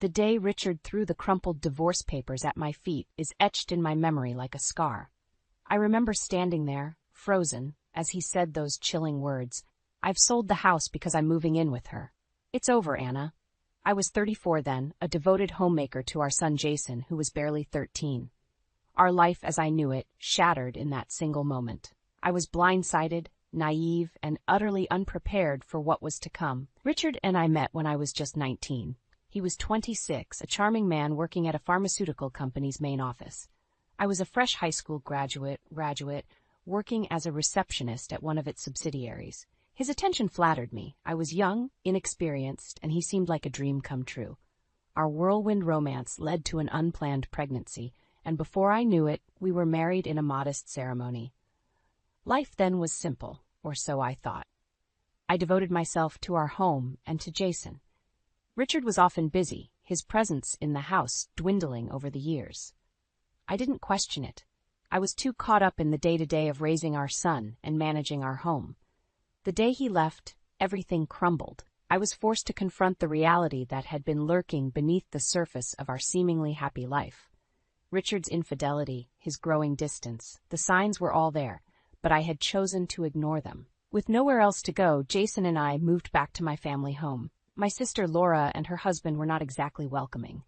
The day Richard threw the crumpled divorce papers at my feet is etched in my memory like a scar. I remember standing there, frozen, as he said those chilling words, "I've sold the house because I'm moving in with her. It's over, Anna." I was 34 then, a devoted homemaker to our son Jason, who was barely 13. Our life as I knew it shattered in that single moment. I was blindsided, naive, and utterly unprepared for what was to come. Richard and I met when I was just 19. He was 26, a charming man working at a pharmaceutical company's main office. I was a fresh high school graduate, working as a receptionist at one of its subsidiaries. His attention flattered me. I was young, inexperienced, and he seemed like a dream come true. Our whirlwind romance led to an unplanned pregnancy, and before I knew it, we were married in a modest ceremony. Life then was simple, or so I thought. I devoted myself to our home and to Jason. Richard was often busy, his presence in the house dwindling over the years. I didn't question it. I was too caught up in the day-to-day of raising our son and managing our home. The day he left, everything crumbled. I was forced to confront the reality that had been lurking beneath the surface of our seemingly happy life. Richard's infidelity, his growing distance, the signs were all there, but I had chosen to ignore them. With nowhere else to go, Jason and I moved back to my family home. My sister Laura and her husband were not exactly welcoming.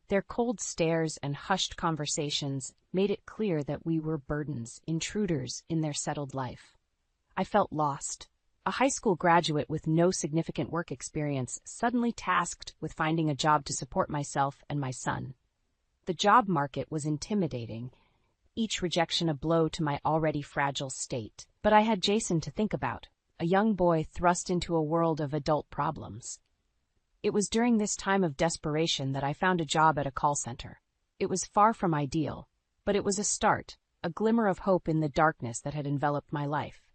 Their cold stares and hushed conversations made it clear that we were burdens, intruders in their settled life. I felt lost. A high school graduate with no significant work experience, suddenly tasked with finding a job to support myself and my son. The job market was intimidating, each rejection a blow to my already fragile state. But I had Jason to think about, a young boy thrust into a world of adult problems. It was during this time of desperation that I found a job at a call center. It was far from ideal, but it was a start, a glimmer of hope in the darkness that had enveloped my life.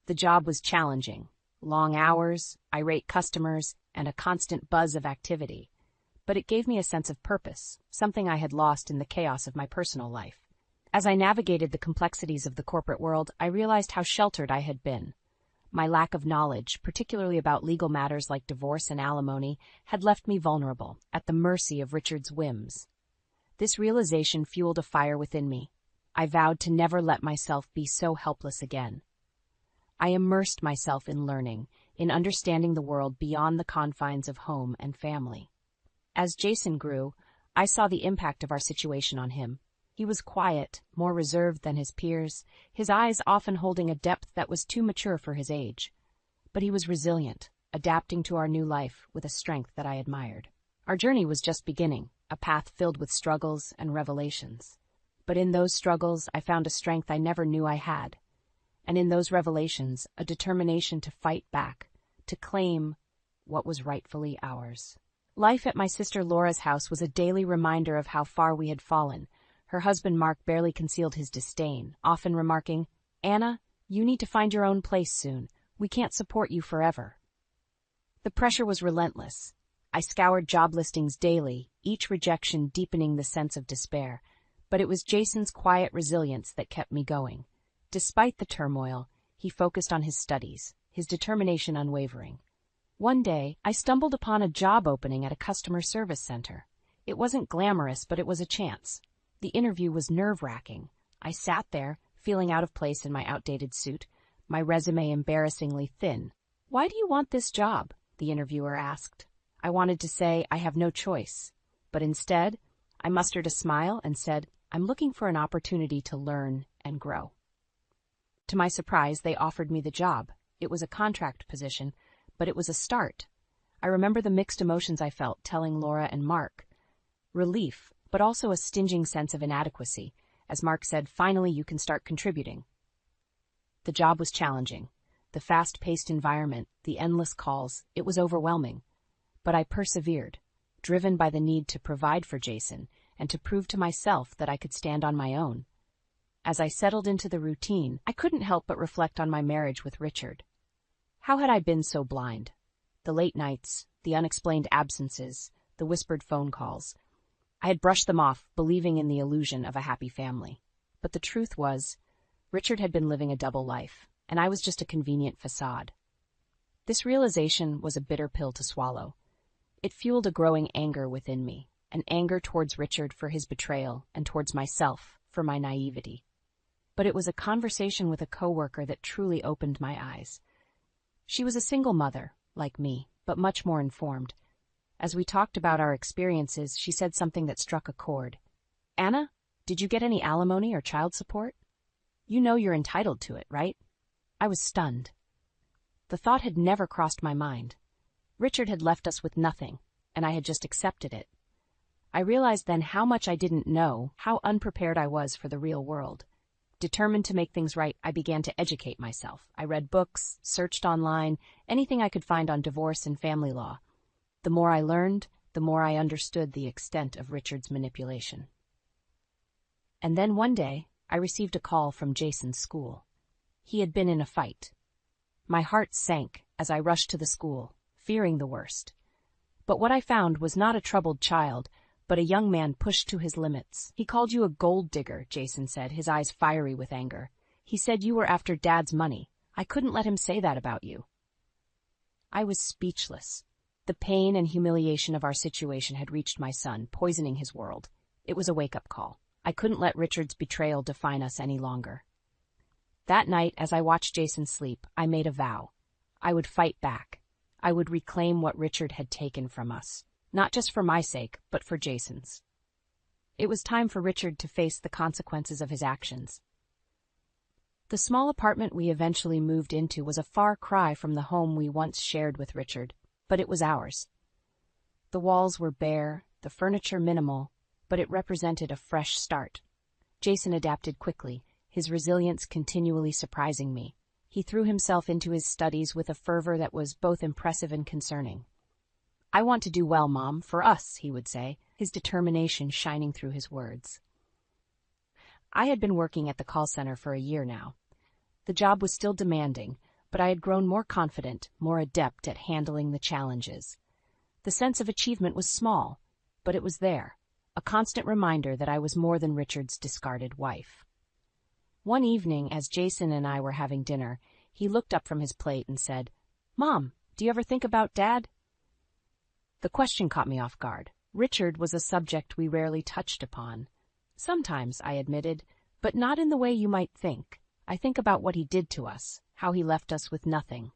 The job was challenging, long hours, irate customers, and a constant buzz of activity. But it gave me a sense of purpose, something I had lost in the chaos of my personal life. As I navigated the complexities of the corporate world, I realized how sheltered I had been. My lack of knowledge, particularly about legal matters like divorce and alimony, had left me vulnerable, at the mercy of Richard's whims. This realization fueled a fire within me. I vowed to never let myself be so helpless again. I immersed myself in learning, in understanding the world beyond the confines of home and family. As Jason grew, I saw the impact of our situation on him. He was quiet, more reserved than his peers, his eyes often holding a depth that was too mature for his age. But he was resilient, adapting to our new life with a strength that I admired. Our journey was just beginning, a path filled with struggles and revelations. But in those struggles, I found a strength I never knew I had. And in those revelations, a determination to fight back, to claim what was rightfully ours. Life at my sister Laura's house was a daily reminder of how far we had fallen. Her husband Mark barely concealed his disdain, often remarking, "Anna, you need to find your own place soon. We can't support you forever." The pressure was relentless. I scoured job listings daily, each rejection deepening the sense of despair. But it was Jason's quiet resilience that kept me going. Despite the turmoil, he focused on his studies, his determination unwavering. One day, I stumbled upon a job opening at a customer service center. It wasn't glamorous, but it was a chance. The interview was nerve-wracking. I sat there, feeling out of place in my outdated suit, my resume embarrassingly thin. "Why do you want this job?" the interviewer asked. I wanted to say, "I have no choice." But instead, I mustered a smile and said, "I'm looking for an opportunity to learn and grow." To my surprise, they offered me the job. It was a contract position, but it was a start. I remember the mixed emotions I felt telling Laura and Mark. Relief, but also a stinging sense of inadequacy, as Mark said, "Finally you can start contributing." The job was challenging. The fast-paced environment, the endless calls, it was overwhelming. But I persevered, driven by the need to provide for Jason and to prove to myself that I could stand on my own. As I settled into the routine, I couldn't help but reflect on my marriage with Richard. How had I been so blind? The late nights, the unexplained absences, the whispered phone calls. I had brushed them off, believing in the illusion of a happy family. But the truth was, Richard had been living a double life, and I was just a convenient facade. This realization was a bitter pill to swallow. It fueled a growing anger within me, an anger towards Richard for his betrayal and towards myself for my naivety. But it was a conversation with a coworker that truly opened my eyes. She was a single mother, like me, but much more informed. As we talked about our experiences, she said something that struck a chord. "Anna, did you get any alimony or child support? You know you're entitled to it, right?" I was stunned. The thought had never crossed my mind. Richard had left us with nothing, and I had just accepted it. I realized then how much I didn't know, how unprepared I was for the real world. Determined to make things right, I began to educate myself. I read books, searched online, anything I could find on divorce and family law. The more I learned, the more I understood the extent of Richard's manipulation. And then one day, I received a call from Jason's school. He had been in a fight. My heart sank as I rushed to the school, fearing the worst. But what I found was not a troubled child, but a young man pushed to his limits. "He called you a gold digger," Jason said, his eyes fiery with anger. "He said you were after Dad's money. I couldn't let him say that about you." I was speechless. The pain and humiliation of our situation had reached my son, poisoning his world. It was a wake-up call. I couldn't let Richard's betrayal define us any longer. That night, as I watched Jason sleep, I made a vow. I would fight back. I would reclaim what Richard had taken from us, not just for my sake, but for Jason's. It was time for Richard to face the consequences of his actions. The small apartment we eventually moved into was a far cry from the home we once shared with Richard, but it was ours. The walls were bare, the furniture minimal, but it represented a fresh start. Jason adapted quickly, his resilience continually surprising me. He threw himself into his studies with a fervor that was both impressive and concerning. "I want to do well, Mom, for us," he would say, his determination shining through his words. I had been working at the call center for a year now. The job was still demanding, but I had grown more confident, more adept at handling the challenges. The sense of achievement was small, but it was there, a constant reminder that I was more than Richard's discarded wife. One evening, as Jason and I were having dinner, he looked up from his plate and said, "Mom, do you ever think about Dad?" The question caught me off guard. Richard was a subject we rarely touched upon. "Sometimes," I admitted, "but not in the way you might think. I think about what he did to us, how he left us with nothing."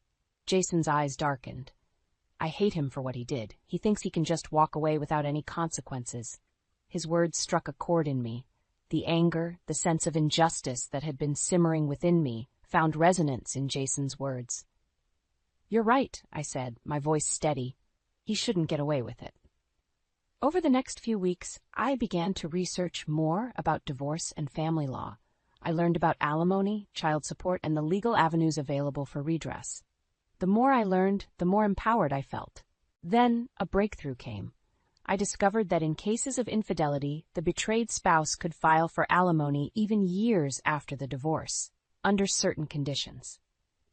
Jason's eyes darkened. "I hate him for what he did. He thinks he can just walk away without any consequences." His words struck a chord in me. The anger, the sense of injustice that had been simmering within me, found resonance in Jason's words. "You're right," I said, my voice steady. "He shouldn't get away with it." Over the next few weeks, I began to research more about divorce and family law. I learned about alimony, child support, and the legal avenues available for redress. The more I learned, the more empowered I felt. Then a breakthrough came. I discovered that in cases of infidelity, the betrayed spouse could file for alimony even years after the divorce, under certain conditions.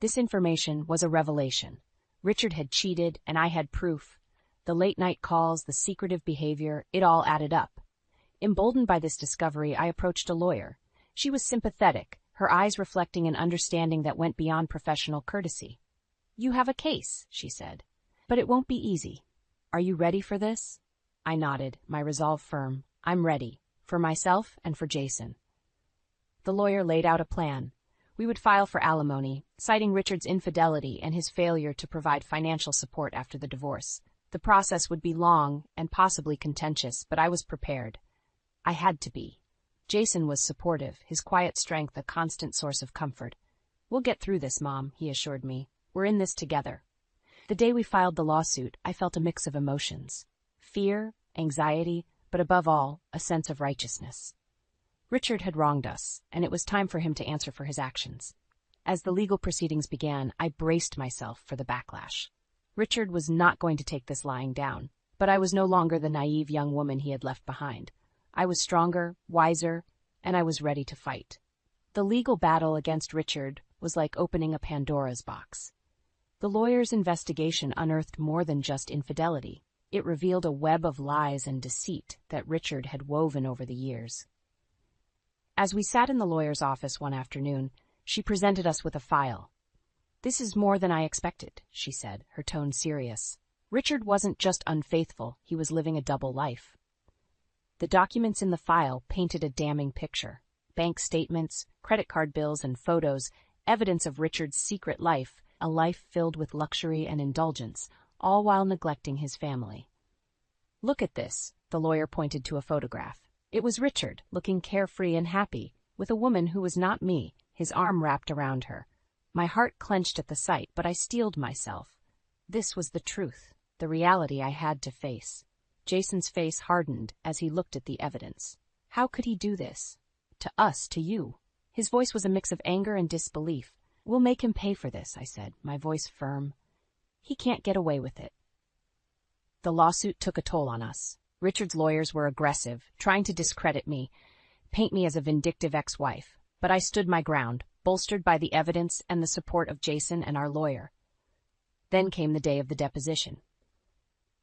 This information was a revelation. Richard had cheated, and I had proof. The late-night calls, the secretive behavior, it all added up. Emboldened by this discovery, I approached a lawyer. She was sympathetic, her eyes reflecting an understanding that went beyond professional courtesy. "You have a case," she said, "but it won't be easy. Are you ready for this?" I nodded, my resolve firm. "I'm ready, for myself and for Jason." The lawyer laid out a plan. We would file for alimony, citing Richard's infidelity and his failure to provide financial support after the divorce. The process would be long and possibly contentious, but I was prepared. I had to be. Jason was supportive, his quiet strength a constant source of comfort. "We'll get through this, Mom," he assured me. "We're in this together." The day we filed the lawsuit, I felt a mix of emotions. Fear, anxiety, but above all, a sense of righteousness. Richard had wronged us, and it was time for him to answer for his actions. As the legal proceedings began, I braced myself for the backlash. Richard was not going to take this lying down, but I was no longer the naive young woman he had left behind. I was stronger, wiser, and I was ready to fight. The legal battle against Richard was like opening a Pandora's box. The lawyer's investigation unearthed more than just infidelity. It revealed a web of lies and deceit that Richard had woven over the years. As we sat in the lawyer's office one afternoon, she presented us with a file. "This is more than I expected," she said, her tone serious. Richard wasn't just unfaithful, he was living a double life. The documents in the file painted a damning picture. Bank statements, credit card bills, and photos, evidence of Richard's secret life, a life filled with luxury and indulgence, all while neglecting his family. "Look at this," the lawyer pointed to a photograph. It was Richard, looking carefree and happy, with a woman who was not me, his arm wrapped around her. My heart clenched at the sight, but I steeled myself. This was the truth, the reality I had to face. Jason's face hardened as he looked at the evidence. How could he do this? To us, to you. His voice was a mix of anger and disbelief. "We'll make him pay for this," I said, my voice firm. "He can't get away with it." The lawsuit took a toll on us. Richard's lawyers were aggressive, trying to discredit me, paint me as a vindictive ex-wife. But I stood my ground, bolstered by the evidence and the support of Jason and our lawyer. Then came the day of the deposition.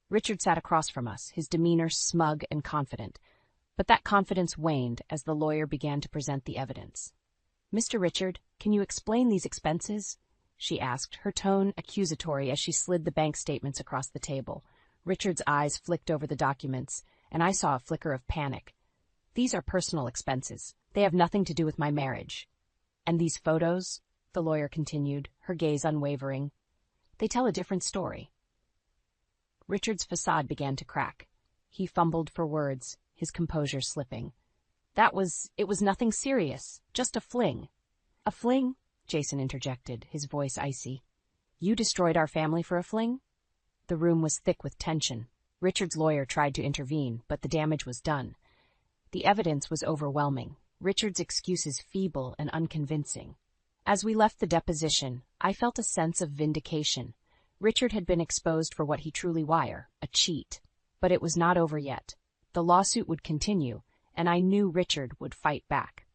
Richard sat across from us, his demeanor smug and confident. But that confidence waned as the lawyer began to present the evidence. "Mr. Richard, can you explain these expenses?" she asked, her tone accusatory as she slid the bank statements across the table. Richard's eyes flicked over the documents, and I saw a flicker of panic. "These are personal expenses. They have nothing to do with my marriage." "And these photos," the lawyer continued, her gaze unwavering, "they tell a different story." Richard's facade began to crack. He fumbled for words, his composure slipping. It was nothing serious, just a fling." "A fling?" Jason interjected, his voice icy. "You destroyed our family for a fling?" The room was thick with tension. Richard's lawyer tried to intervene, but the damage was done. The evidence was overwhelming, Richard's excuses feeble and unconvincing. As we left the deposition, I felt a sense of vindication. Richard had been exposed for what he truly was, a cheat. But it was not over yet. The lawsuit would continue, and I knew Richard would fight back.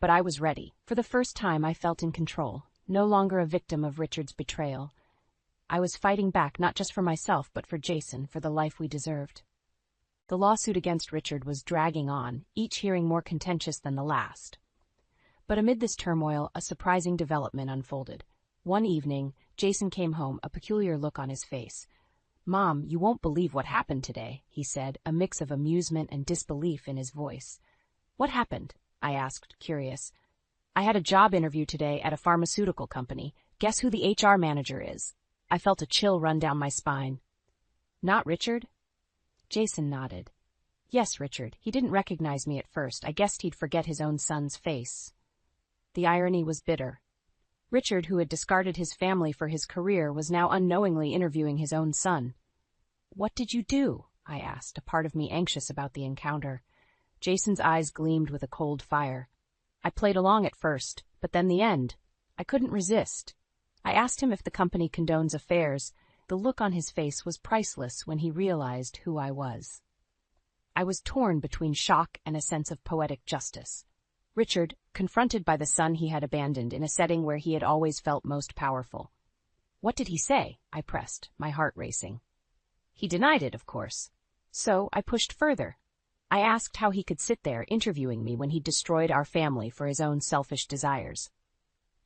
But I was ready. For the first time, I felt in control, no longer a victim of Richard's betrayal. I was fighting back not just for myself, but for Jason, for the life we deserved. The lawsuit against Richard was dragging on, each hearing more contentious than the last. But amid this turmoil, a surprising development unfolded. One evening, Jason came home, a peculiar look on his face. "Mom, you won't believe what happened today," he said, a mix of amusement and disbelief in his voice. "What happened?" I asked, curious. "I had a job interview today at a pharmaceutical company. Guess who the HR manager is?" I felt a chill run down my spine. "Not Richard?" Jason nodded. "Yes, Richard. He didn't recognize me at first. I guessed he'd forget his own son's face." The irony was bitter. Richard, who had discarded his family for his career, was now unknowingly interviewing his own son. "What did you do?" I asked, a part of me anxious about the encounter. Jason's eyes gleamed with a cold fire. "I played along at first, but then the end. I couldn't resist. I asked him if the company condones affairs. The look on his face was priceless when he realized who I was. I was torn between shock and a sense of poetic justice. Richard, confronted by the son he had abandoned in a setting where he had always felt most powerful. "What did he say?" I pressed, my heart racing. "He denied it, of course. So I pushed further. I asked how he could sit there interviewing me when he destroyed our family for his own selfish desires."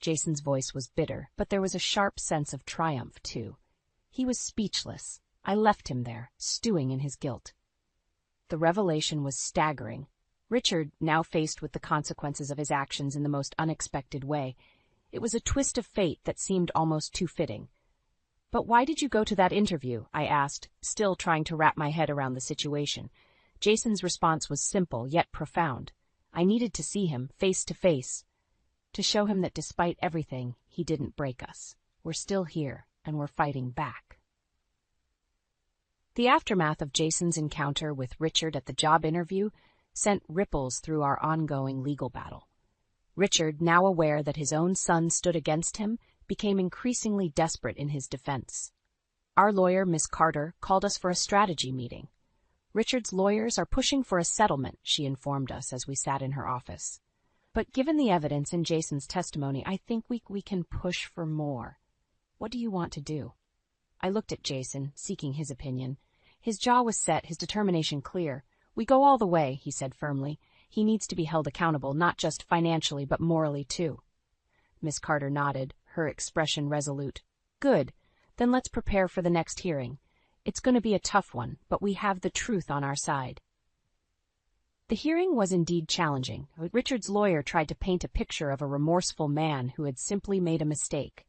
Jason's voice was bitter, but there was a sharp sense of triumph, too. He was speechless. I left him there, stewing in his guilt. The revelation was staggering. Richard, now faced with the consequences of his actions in the most unexpected way. It was a twist of fate that seemed almost too fitting. "But why did you go to that interview?" I asked, still trying to wrap my head around the situation. Jason's response was simple, yet profound. I needed to see him, face to face, to show him that despite everything, he didn't break us. We're still here, and we're fighting back. The aftermath of Jason's encounter with Richard at the job interview sent ripples through our ongoing legal battle. Richard, now aware that his own son stood against him, became increasingly desperate in his defense. Our lawyer, Miss Carter, called us for a strategy meeting. "Richard's lawyers are pushing for a settlement," she informed us as we sat in her office. "But given the evidence in Jason's testimony, I think we can push for more. What do you want to do?" I looked at Jason, seeking his opinion. His jaw was set, his determination clear. "We go all the way," he said firmly. "He needs to be held accountable, not just financially, but morally, too." Miss Carter nodded, her expression resolute. "Good. Then let's prepare for the next hearing. It's going to be a tough one, but we have the truth on our side. The hearing was indeed challenging. Richard's lawyer tried to paint a picture of a remorseful man who had simply made a mistake.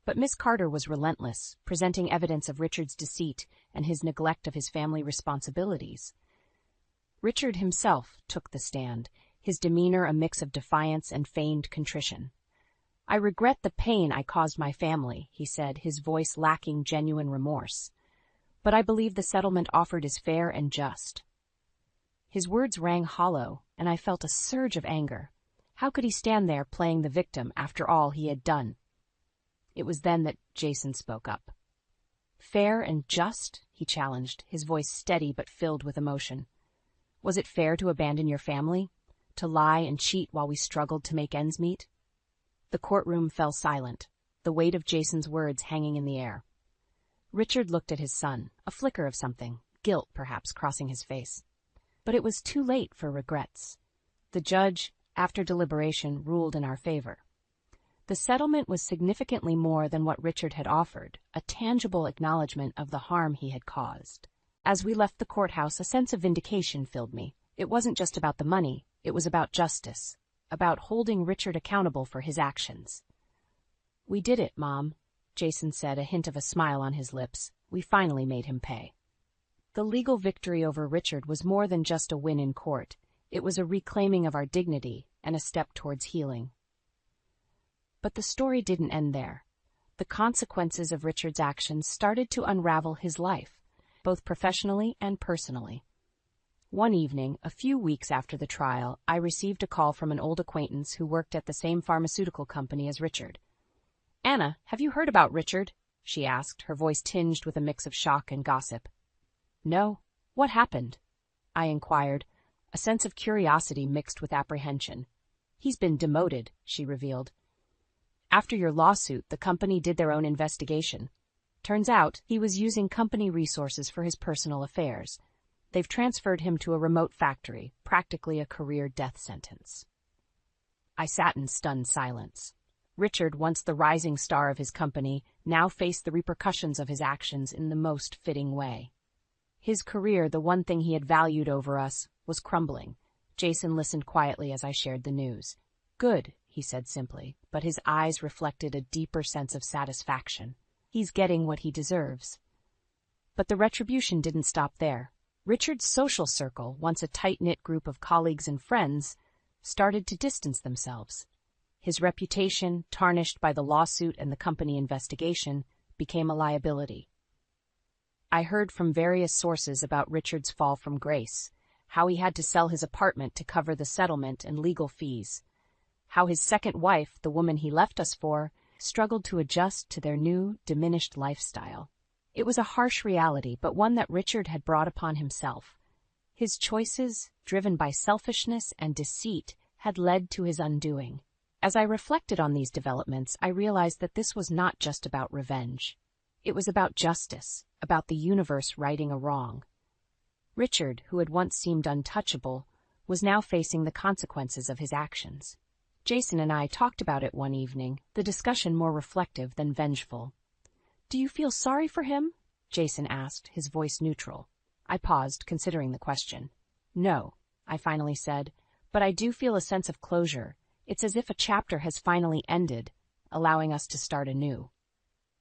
But Miss Carter was relentless, presenting evidence of Richard's deceit and his neglect of his family responsibilities. Richard himself took the stand, his demeanor a mix of defiance and feigned contrition. "I regret the pain I caused my family," he said, his voice lacking genuine remorse. "But I believe the settlement offered is fair and just." His words rang hollow, and I felt a surge of anger. How could he stand there playing the victim after all he had done? It was then that Jason spoke up. "Fair and just?" he challenged, his voice steady but filled with emotion. "Was it fair to abandon your family? To lie and cheat while we struggled to make ends meet?" The courtroom fell silent, the weight of Jason's words hanging in the air. Richard looked at his son, a flicker of something, guilt perhaps, crossing his face. But it was too late for regrets. The judge, after deliberation, ruled in our favor. The settlement was significantly more than what Richard had offered, a tangible acknowledgement of the harm he had caused. As we left the courthouse, a sense of vindication filled me. It wasn't just about the money, it was about justice, about holding Richard accountable for his actions. "We did it, Mom," Jason said, a hint of a smile on his lips. "We finally made him pay." The legal victory over Richard was more than just a win in court. It was a reclaiming of our dignity and a step towards healing. But the story didn't end there. The consequences of Richard's actions started to unravel his life, both professionally and personally. One evening, a few weeks after the trial, I received a call from an old acquaintance who worked at the same pharmaceutical company as Richard. "Anna, have you heard about Richard?" she asked, her voice tinged with a mix of shock and gossip. "No. What happened?" I inquired, a sense of curiosity mixed with apprehension. "He's been demoted," she revealed. "After your lawsuit, the company did their own investigation. Turns out he was using company resources for his personal affairs. They've transferred him to a remote factory, practically a career death sentence." I sat in stunned silence. Richard, once the rising star of his company, now faced the repercussions of his actions in the most fitting way. His career, the one thing he had valued over us, was crumbling. Jason listened quietly as I shared the news. "Good," he said simply, but his eyes reflected a deeper sense of satisfaction. "He's getting what he deserves." But the retribution didn't stop there. Richard's social circle, once a tight-knit group of colleagues and friends, started to distance themselves. His reputation, tarnished by the lawsuit and the company investigation, became a liability. I heard from various sources about Richard's fall from grace, how he had to sell his apartment to cover the settlement and legal fees, how his second wife, the woman he left us for, struggled to adjust to their new, diminished lifestyle. It was a harsh reality, but one that Richard had brought upon himself. His choices, driven by selfishness and deceit, had led to his undoing. As I reflected on these developments, I realized that this was not just about revenge. It was about justice, about the universe righting a wrong. Richard, who had once seemed untouchable, was now facing the consequences of his actions. Jason and I talked about it one evening, the discussion more reflective than vengeful. "Do you feel sorry for him?" Jason asked, his voice neutral. I paused, considering the question. "No," I finally said, "but I do feel a sense of closure. It's as if a chapter has finally ended, allowing us to start anew."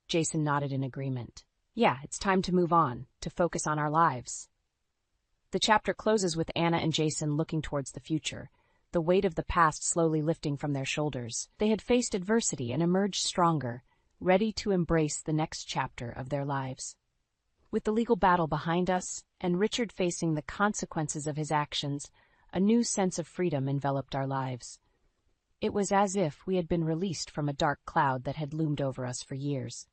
Jason nodded in agreement. "Yeah, it's time to move on, to focus on our lives." The chapter closes with Anna and Jason looking towards the future, the weight of the past slowly lifting from their shoulders. They had faced adversity and emerged stronger, ready to embrace the next chapter of their lives. With the legal battle behind us, and Richard facing the consequences of his actions, a new sense of freedom enveloped our lives. It was as if we had been released from a dark cloud that had loomed over us for years.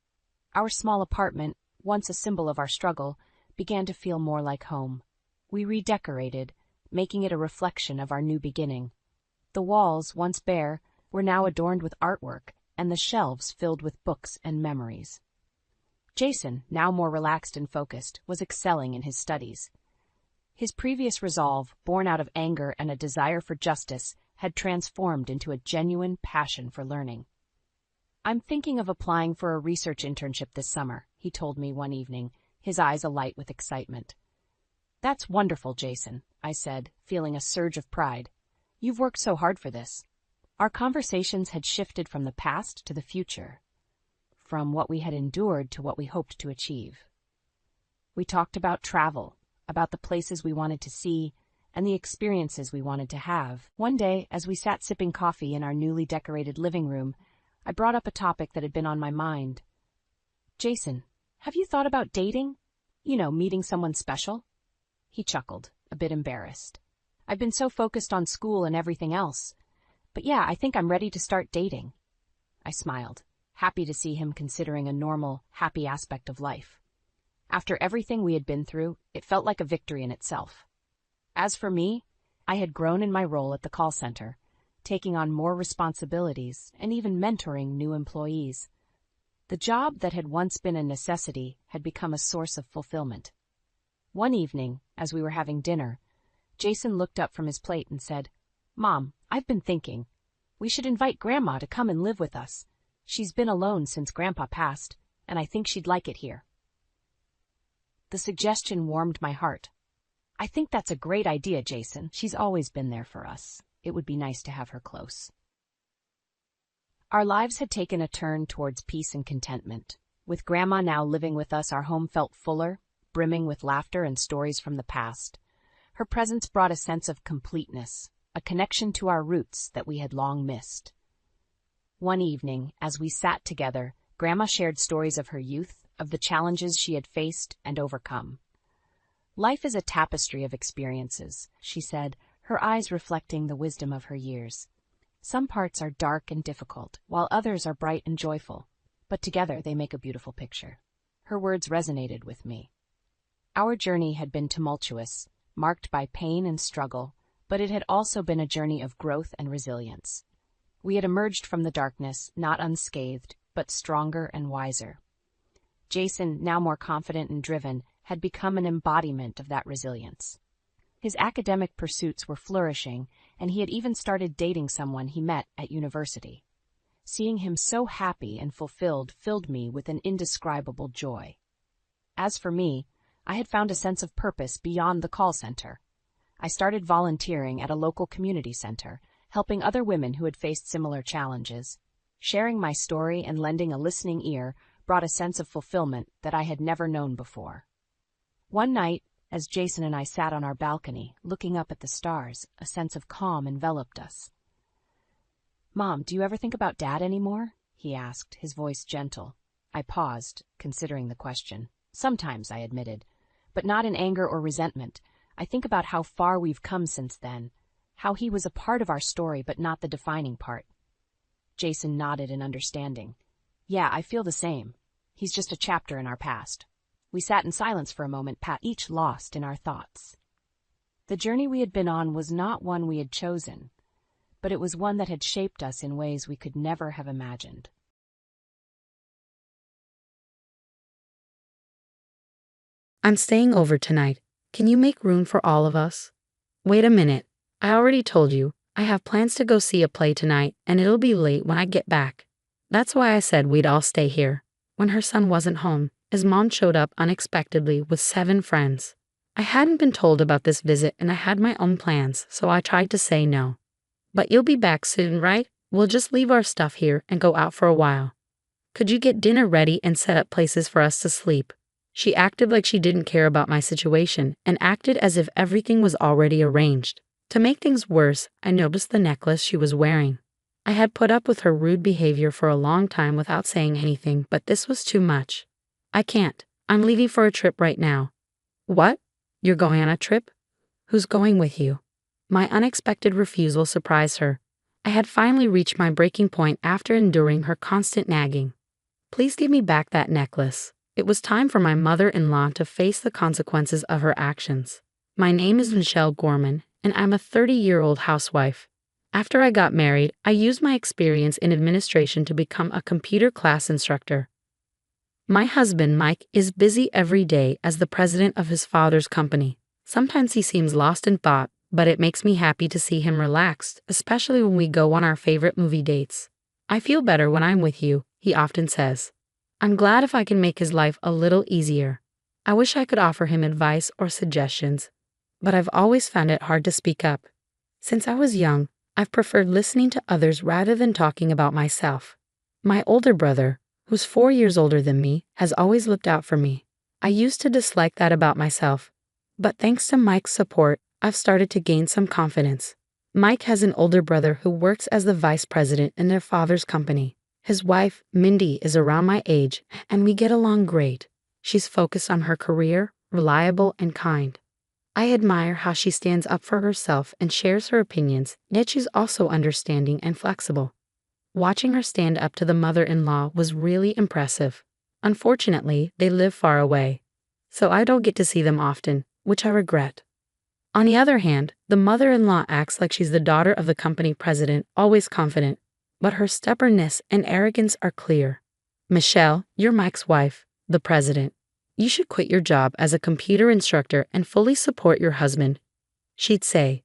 Our small apartment, once a symbol of our struggle, began to feel more like home. We redecorated, making it a reflection of our new beginning. The walls, once bare, were now adorned with artwork, and the shelves filled with books and memories. Jason, now more relaxed and focused, was excelling in his studies. His previous resolve, born out of anger and a desire for justice, had transformed into a genuine passion for learning. "I'm thinking of applying for a research internship this summer," he told me one evening, his eyes alight with excitement. "That's wonderful, Jason," I said, feeling a surge of pride. "You've worked so hard for this." Our conversations had shifted from the past to the future, from what we had endured to what we hoped to achieve. We talked about travel, about the places we wanted to see, and the experiences we wanted to have. One day, as we sat sipping coffee in our newly decorated living room, I brought up a topic that had been on my mind. "Jason, have you thought about dating? Meeting someone special?" He chuckled, a bit embarrassed. "I've been so focused on school and everything else. But yeah, I think I'm ready to start dating." I smiled, happy to see him considering a normal, happy aspect of life. After everything we had been through, it felt like a victory in itself. As for me, I had grown in my role at the call center, taking on more responsibilities and even mentoring new employees. The job that had once been a necessity had become a source of fulfillment. One evening, as we were having dinner, Jason looked up from his plate and said, "Mom, I've been thinking. We should invite Grandma to come and live with us. She's been alone since Grandpa passed, and I think she'd like it here." The suggestion warmed my heart. "I think that's a great idea, Jason. She's always been there for us. It would be nice to have her close." Our lives had taken a turn towards peace and contentment. With Grandma now living with us, our home felt fuller, brimming with laughter and stories from the past. Her presence brought a sense of completeness, a connection to our roots that we had long missed. One evening, as we sat together, Grandma shared stories of her youth, of the challenges she had faced and overcome. "Life is a tapestry of experiences," she said, her eyes reflecting the wisdom of her years. "Some parts are dark and difficult, while others are bright and joyful, but together they make a beautiful picture." Her words resonated with me. Our journey had been tumultuous, marked by pain and struggle, but it had also been a journey of growth and resilience. We had emerged from the darkness, not unscathed, but stronger and wiser. Jason, now more confident and driven, had become an embodiment of that resilience. His academic pursuits were flourishing, and he had even started dating someone he met at university. Seeing him so happy and fulfilled filled me with an indescribable joy. As for me, I had found a sense of purpose beyond the call center. I started volunteering at a local community center, helping other women who had faced similar challenges. Sharing my story and lending a listening ear brought a sense of fulfillment that I had never known before. One night, as Jason and I sat on our balcony, looking up at the stars, a sense of calm enveloped us. "Mom, do you ever think about Dad anymore?" he asked, his voice gentle. I paused, considering the question. "Sometimes," I admitted, "but not in anger or resentment. I think about how far we've come since then, how he was a part of our story but not the defining part." Jason nodded in understanding. "Yeah, I feel the same. He's just a chapter in our past." We sat in silence for a moment, each lost in our thoughts. The journey we had been on was not one we had chosen, but it was one that had shaped us in ways we could never have imagined. "I'm staying over tonight. Can you make room for all of us?" "Wait a minute. I already told you. I have plans to go see a play tonight, and it'll be late when I get back." That's why I said we'd all stay here. When her son wasn't home, his mom showed up unexpectedly with 7 friends. I hadn't been told about this visit and I had my own plans, so I tried to say no. "But you'll be back soon, right? We'll just leave our stuff here and go out for a while. Could you get dinner ready and set up places for us to sleep?" She acted like she didn't care about my situation and acted as if everything was already arranged. To make things worse, I noticed the necklace she was wearing. I had put up with her rude behavior for a long time without saying anything, but this was too much. "I can't. I'm leaving for a trip right now." "What? You're going on a trip? Who's going with you?" My unexpected refusal surprised her. I had finally reached my breaking point after enduring her constant nagging. "Please give me back that necklace." It was time for my mother-in-law to face the consequences of her actions. My name is Michelle Gorman, and I'm a 30-year-old housewife. After I got married, I used my experience in administration to become a computer class instructor. My husband, Mike, is busy every day as the president of his father's company. Sometimes he seems lost in thought, but it makes me happy to see him relaxed, especially when we go on our favorite movie dates. "I feel better when I'm with you," he often says. I'm glad if I can make his life a little easier. I wish I could offer him advice or suggestions, but I've always found it hard to speak up. Since I was young, I've preferred listening to others rather than talking about myself. My older brother, who's 4 years older than me, has always looked out for me. I used to dislike that about myself, but thanks to Mike's support, I've started to gain some confidence. Mike has an older brother who works as the vice president in their father's company. His wife, Mindy, is around my age, and we get along great. She's focused on her career, reliable, and kind. I admire how she stands up for herself and shares her opinions, yet she's also understanding and flexible. Watching her stand up to the mother-in-law was really impressive. Unfortunately, they live far away, so I don't get to see them often, which I regret. On the other hand, the mother-in-law acts like she's the daughter of the company president, always confident, but her stubbornness and arrogance are clear. Michelle, you're Mike's wife, the president. You should quit your job as a computer instructor and fully support your husband, she'd say,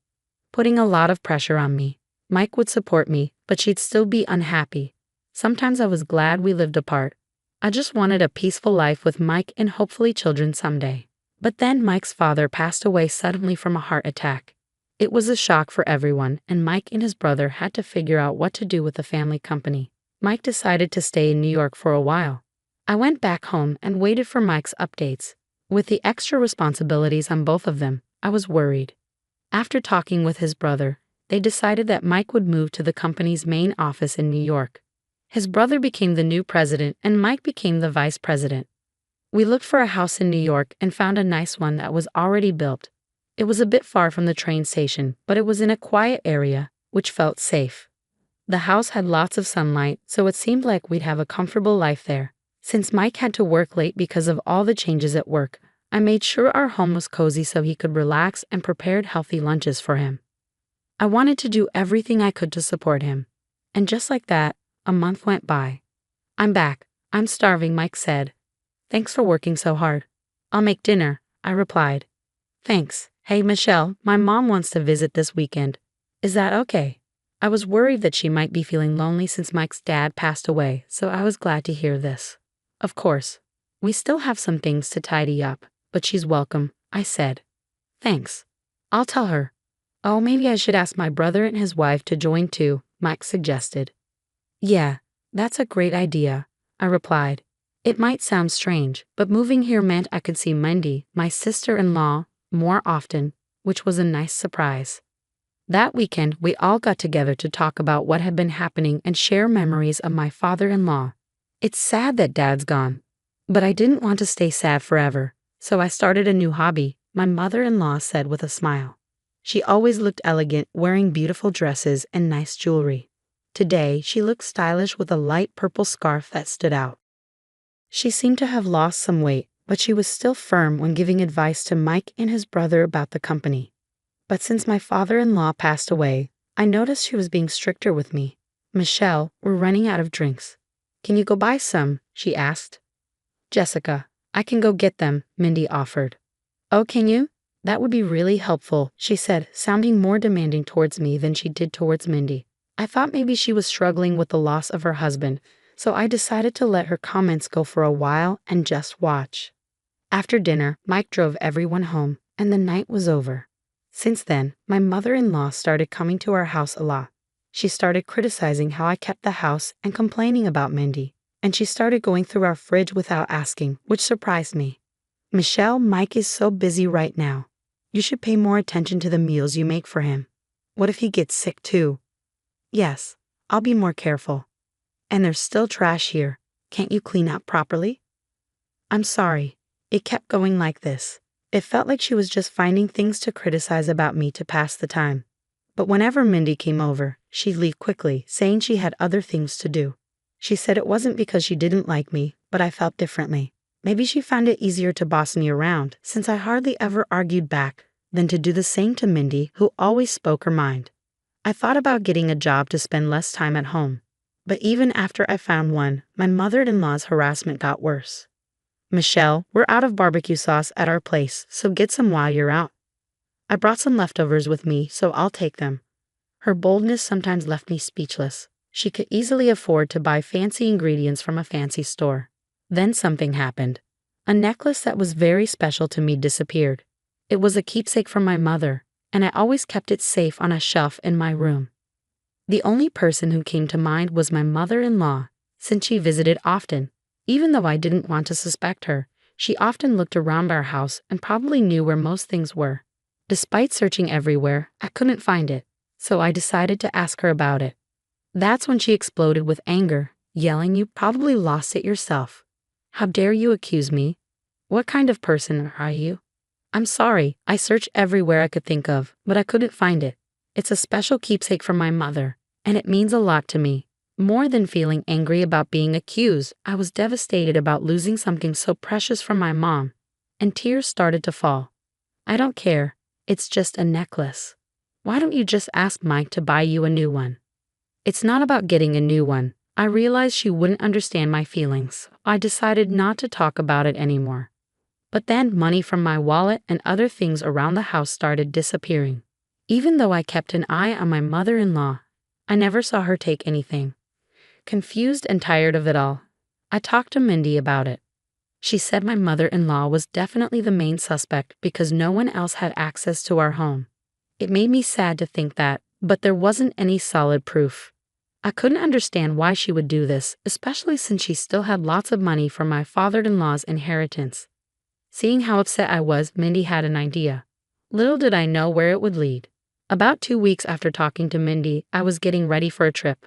putting a lot of pressure on me. Mike would support me, but she'd still be unhappy. Sometimes I was glad we lived apart. I just wanted a peaceful life with Mike and hopefully children someday. But then Mike's father passed away suddenly from a heart attack. It was a shock for everyone, and Mike and his brother had to figure out what to do with the family company. Mike decided to stay in New York for a while. I went back home and waited for Mike's updates. With the extra responsibilities on both of them, I was worried. After talking with his brother, they decided that Mike would move to the company's main office in New York. His brother became the new president and Mike became the vice president. We looked for a house in New York and found a nice one that was already built. It was a bit far from the train station, but it was in a quiet area, which felt safe. The house had lots of sunlight, so it seemed like we'd have a comfortable life there. Since Mike had to work late because of all the changes at work, I made sure our home was cozy so he could relax and prepared healthy lunches for him. I wanted to do everything I could to support him. And just like that, a month went by. I'm back. I'm starving, Mike said. Thanks for working so hard. I'll make dinner, I replied. Thanks. Hey, Michelle, my mom wants to visit this weekend. Is that okay? I was worried that she might be feeling lonely since Mike's dad passed away, so I was glad to hear this. Of course. We still have some things to tidy up, but she's welcome, I said. Thanks. I'll tell her. Oh, maybe I should ask my brother and his wife to join too, Mike suggested. Yeah, that's a great idea, I replied. It might sound strange, but moving here meant I could see Mindy, my sister-in-law, more often, which was a nice surprise. That weekend, we all got together to talk about what had been happening and share memories of my father-in-law. It's sad that Dad's gone, but I didn't want to stay sad forever, so I started a new hobby, my mother-in-law said with a smile. She always looked elegant, wearing beautiful dresses and nice jewelry. Today, she looked stylish with a light purple scarf that stood out. She seemed to have lost some weight, but she was still firm when giving advice to Mike and his brother about the company. But since my father-in-law passed away, I noticed she was being stricter with me. Michelle, we're running out of drinks. Can you go buy some? She asked. Jessica, I can go get them, Mindy offered. Oh, can you? That would be really helpful, she said, sounding more demanding towards me than she did towards Mindy. I thought maybe she was struggling with the loss of her husband, so I decided to let her comments go for a while and just watch. After dinner, Mike drove everyone home, and the night was over. Since then, my mother-in-law started coming to our house a lot. She started criticizing how I kept the house and complaining about Mindy, and she started going through our fridge without asking, which surprised me. Michelle, Mike is so busy right now. You should pay more attention to the meals you make for him. What if he gets sick too? Yes, I'll be more careful. And there's still trash here. Can't you clean up properly? I'm sorry. It kept going like this. It felt like she was just finding things to criticize about me to pass the time. But whenever Mindy came over, she'd leave quickly, saying she had other things to do. She said it wasn't because she didn't like me, but I felt differently. Maybe she found it easier to boss me around, since I hardly ever argued back, than to do the same to Mindy, who always spoke her mind. I thought about getting a job to spend less time at home. But even after I found one, my mother-in-law's harassment got worse. Michelle, we're out of barbecue sauce at our place, so get some while you're out. I brought some leftovers with me, so I'll take them. Her boldness sometimes left me speechless. She could easily afford to buy fancy ingredients from a fancy store. Then something happened. A necklace that was very special to me disappeared. It was a keepsake from my mother, and I always kept it safe on a shelf in my room. The only person who came to mind was my mother-in-law, since she visited often. Even though I didn't want to suspect her, she often looked around our house and probably knew where most things were. Despite searching everywhere, I couldn't find it, so I decided to ask her about it. That's when she exploded with anger, yelling, "You probably lost it yourself. How dare you accuse me? What kind of person are you? I'm sorry, I searched everywhere I could think of, but I couldn't find it. It's a special keepsake from my mother, and it means a lot to me." More than feeling angry about being accused, I was devastated about losing something so precious from my mom, and tears started to fall. "I don't care, it's just a necklace. Why don't you just ask Mike to buy you a new one?" It's not about getting a new one. I realized she wouldn't understand my feelings. I decided not to talk about it anymore. But then money from my wallet and other things around the house started disappearing. Even though I kept an eye on my mother-in-law, I never saw her take anything. Confused and tired of it all, I talked to Mindy about it. She said my mother-in-law was definitely the main suspect because no one else had access to our home. It made me sad to think that, but there wasn't any solid proof. I couldn't understand why she would do this, especially since she still had lots of money from my father-in-law's inheritance. Seeing how upset I was, Mindy had an idea. Little did I know where it would lead. About 2 weeks after talking to Mindy, I was getting ready for a trip.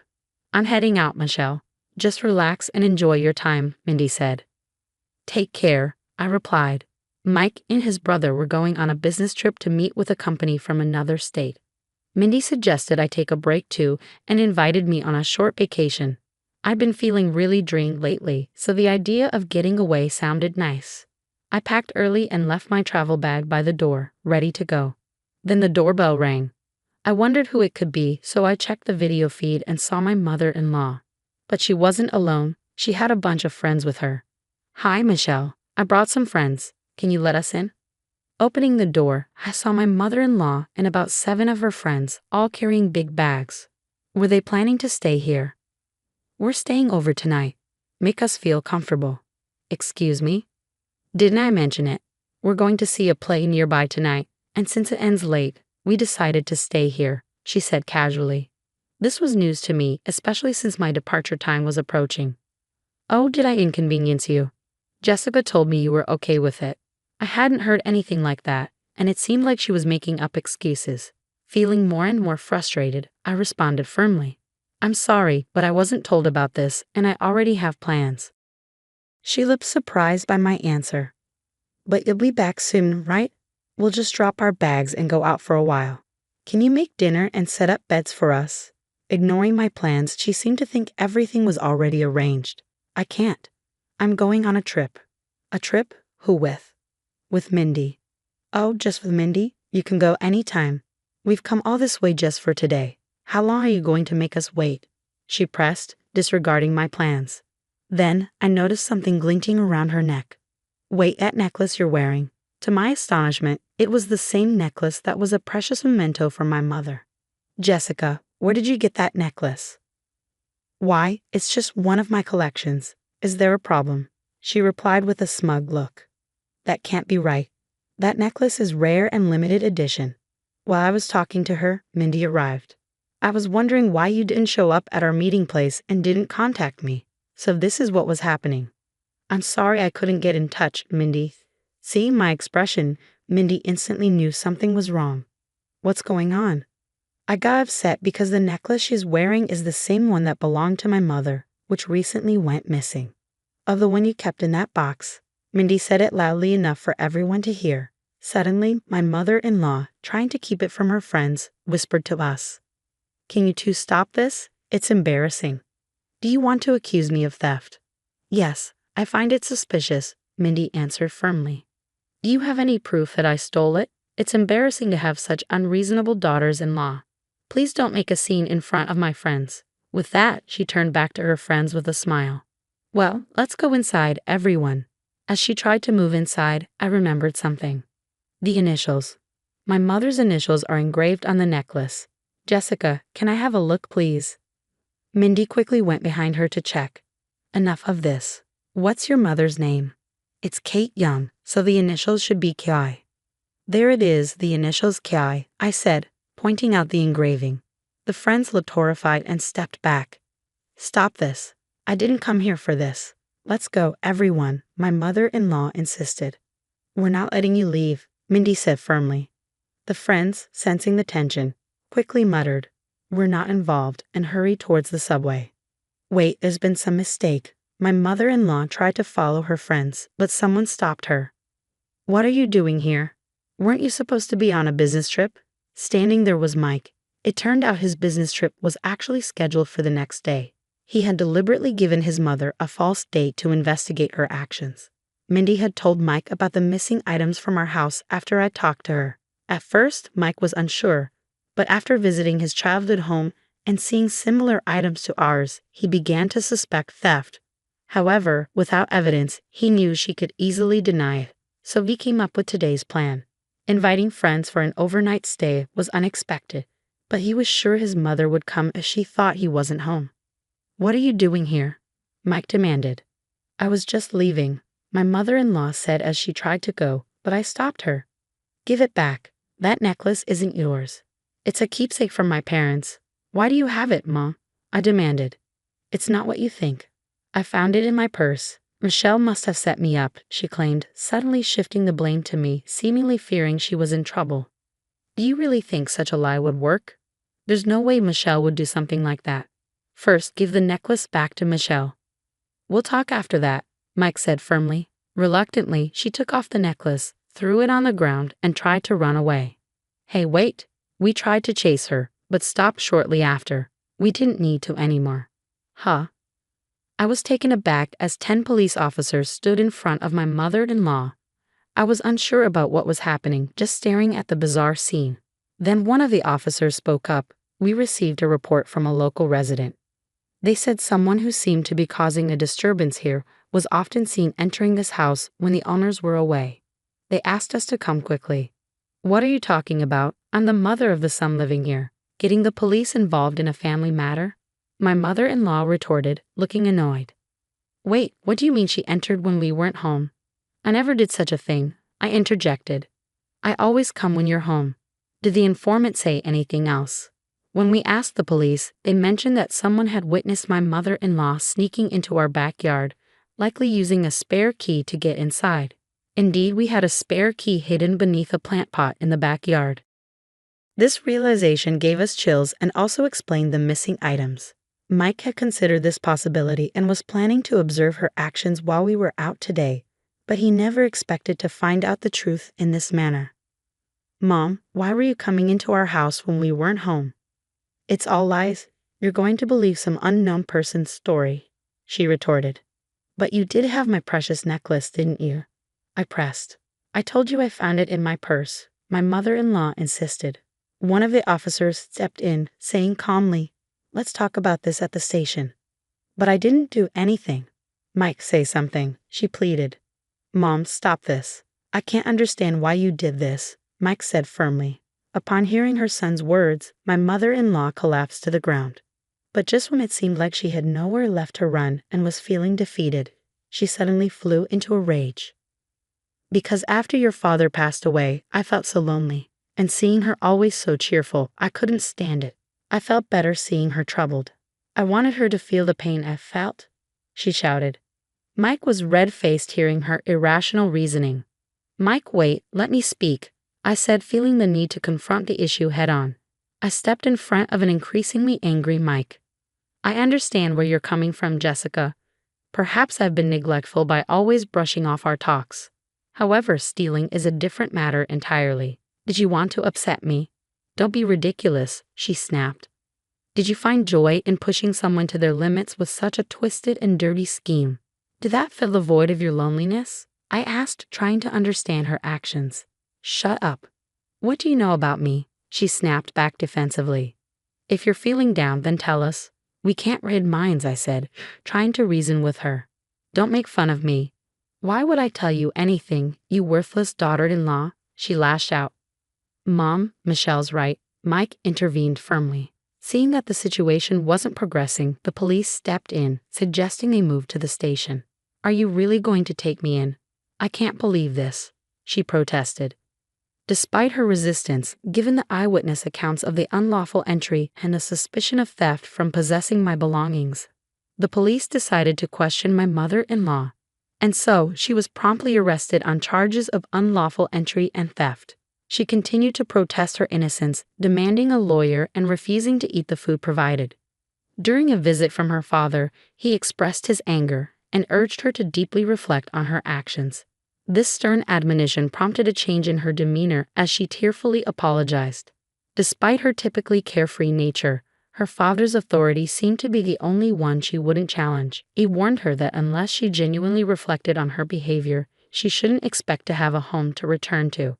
"I'm heading out, Michelle. Just relax and enjoy your time," Mindy said. "Take care," I replied. Mike and his brother were going on a business trip to meet with a company from another state. Mindy suggested I take a break too and invited me on a short vacation. I'd been feeling really drained lately, so the idea of getting away sounded nice. I packed early and left my travel bag by the door, ready to go. Then the doorbell rang. I wondered who it could be, so I checked the video feed and saw my mother-in-law. But she wasn't alone. She had a bunch of friends with her. "Hi, Michelle. I brought some friends. Can you let us in?" Opening the door, I saw my mother-in-law and about 7 of her friends, all carrying big bags. Were they planning to stay here? "We're staying over tonight. Make us feel comfortable." "Excuse me? Didn't I mention it? We're going to see a play nearby tonight, and since it ends late, we decided to stay here," she said casually. This was news to me, especially since my departure time was approaching. "Oh, did I inconvenience you? Jessica told me you were okay with it." I hadn't heard anything like that, and it seemed like she was making up excuses. Feeling more and more frustrated, I responded firmly. "I'm sorry, but I wasn't told about this, and I already have plans." She looked surprised by my answer. "But you'll be back soon, right? We'll just drop our bags and go out for a while. Can you make dinner and set up beds for us?" Ignoring my plans, she seemed to think everything was already arranged. "I can't. I'm going on a trip." "A trip? Who with?" "With Mindy." "Oh, just with Mindy? You can go anytime. We've come all this way just for today. How long are you going to make us wait?" she pressed, disregarding my plans. Then I noticed something glinting around her neck. "Wait, that necklace you're wearing." To my astonishment, it was the same necklace that was a precious memento from my mother. "Jessica, where did you get that necklace?" "Why, it's just one of my collections. Is there a problem?" she replied with a smug look. "That can't be right. That necklace is rare and limited edition." While I was talking to her, Mindy arrived. "I was wondering why you didn't show up at our meeting place and didn't contact me. So this is what was happening." "I'm sorry I couldn't get in touch, Mindy." Seeing my expression, Mindy instantly knew something was wrong. "What's going on?" "I got upset because the necklace she's wearing is the same one that belonged to my mother, which recently went missing." "Of the one you kept in that box." Mindy said it loudly enough for everyone to hear. Suddenly, my mother-in-law, trying to keep it from her friends, whispered to us, "Can you two stop this? It's embarrassing." "Do you want to accuse me of theft?" "Yes, I find it suspicious," Mindy answered firmly. "Do you have any proof that I stole it? It's embarrassing to have such unreasonable daughters-in-law. Please don't make a scene in front of my friends." With that, she turned back to her friends with a smile. "Well, let's go inside, everyone." As she tried to move inside, I remembered something. The initials. My mother's initials are engraved on the necklace. "Jessica, can I have a look, please?" Mindy quickly went behind her to check. "Enough of this. What's your mother's name?" It's Kate Young, so the initials should be Ki. There it is, the initials Ki, I said, pointing out the engraving. The friends looked horrified and stepped back. Stop this. I didn't come here for this. Let's go, everyone, my mother-in-law insisted. We're not letting you leave, Mindy said firmly. The friends, sensing the tension, quickly muttered, "We're not involved," and hurried towards the subway. Wait, there's been some mistake. My mother-in-law tried to follow her friends, but someone stopped her. What are you doing here? Weren't you supposed to be on a business trip? Standing there was Mike. It turned out his business trip was actually scheduled for the next day. He had deliberately given his mother a false date to investigate her actions. Mindy had told Mike about the missing items from our house after I talked to her. At first, Mike was unsure, but after visiting his childhood home and seeing similar items to ours, he began to suspect theft. However, without evidence, he knew she could easily deny it, so he came up with today's plan. Inviting friends for an overnight stay was unexpected, but he was sure his mother would come as she thought he wasn't home. What are you doing here? Mike demanded. I was just leaving, my mother-in-law said as she tried to go, but I stopped her. Give it back. That necklace isn't yours. It's a keepsake from my parents. Why do you have it, Mom? I demanded. It's not what you think. I found it in my purse. Michelle must have set me up, she claimed, suddenly shifting the blame to me, seemingly fearing she was in trouble. Do you really think such a lie would work? There's no way Michelle would do something like that. First, give the necklace back to Michelle. We'll talk after that, Mike said firmly. Reluctantly, she took off the necklace, threw it on the ground, and tried to run away. Hey, wait! We tried to chase her, but stopped shortly after. We didn't need to anymore. Huh? I was taken aback as 10 police officers stood in front of my mother-in-law. I was unsure about what was happening, just staring at the bizarre scene. Then one of the officers spoke up. We received a report from a local resident. They said someone who seemed to be causing a disturbance here was often seen entering this house when the owners were away. They asked us to come quickly. What are you talking about? I'm the mother of the son living here. Getting the police involved in a family matter? My mother-in-law retorted, looking annoyed. Wait, what do you mean she entered when we weren't home? I never did such a thing, I interjected. I always come when you're home. Did the informant say anything else? When we asked the police, they mentioned that someone had witnessed my mother-in-law sneaking into our backyard, likely using a spare key to get inside. Indeed, we had a spare key hidden beneath a plant pot in the backyard. This realization gave us chills and also explained the missing items. Mike had considered this possibility and was planning to observe her actions while we were out today, but he never expected to find out the truth in this manner. Mom, why were you coming into our house when we weren't home? It's all lies. You're going to believe some unknown person's story, she retorted. But you did have my precious necklace, didn't you? I pressed. I told you I found it in my purse, my mother-in-law insisted. One of the officers stepped in, saying calmly, Let's talk about this at the station. But I didn't do anything. Mike, say something, she pleaded. Mom, stop this. I can't understand why you did this, Mike said firmly. Upon hearing her son's words, my mother-in-law collapsed to the ground. But just when it seemed like she had nowhere left to run and was feeling defeated, she suddenly flew into a rage. Because after your father passed away, I felt so lonely, and seeing her always so cheerful, I couldn't stand it. I felt better seeing her troubled. I wanted her to feel the pain I felt, she shouted. Mike was red-faced hearing her irrational reasoning. Mike, wait, let me speak, I said, feeling the need to confront the issue head-on. I stepped in front of an increasingly angry Mike. I understand where you're coming from, Jessica. Perhaps I've been neglectful by always brushing off our talks. However, stealing is a different matter entirely. Did you want to upset me? Don't be ridiculous, she snapped. Did you find joy in pushing someone to their limits with such a twisted and dirty scheme? Did that fill the void of your loneliness? I asked, trying to understand her actions. Shut up. What do you know about me? She snapped back defensively. If you're feeling down, then tell us. We can't read minds, I said, trying to reason with her. Don't make fun of me. Why would I tell you anything, you worthless daughter-in-law? She lashed out. Mom, Michelle's right, Mike intervened firmly. Seeing that the situation wasn't progressing, the police stepped in, suggesting they move to the station. Are you really going to take me in? I can't believe this, she protested. Despite her resistance, given the eyewitness accounts of the unlawful entry and a suspicion of theft from possessing my belongings, the police decided to question my mother-in-law, and so she was promptly arrested on charges of unlawful entry and theft. She continued to protest her innocence, demanding a lawyer and refusing to eat the food provided. During a visit from her father, he expressed his anger and urged her to deeply reflect on her actions. This stern admonition prompted a change in her demeanor as she tearfully apologized. Despite her typically carefree nature, her father's authority seemed to be the only one she wouldn't challenge. He warned her that unless she genuinely reflected on her behavior, she shouldn't expect to have a home to return to.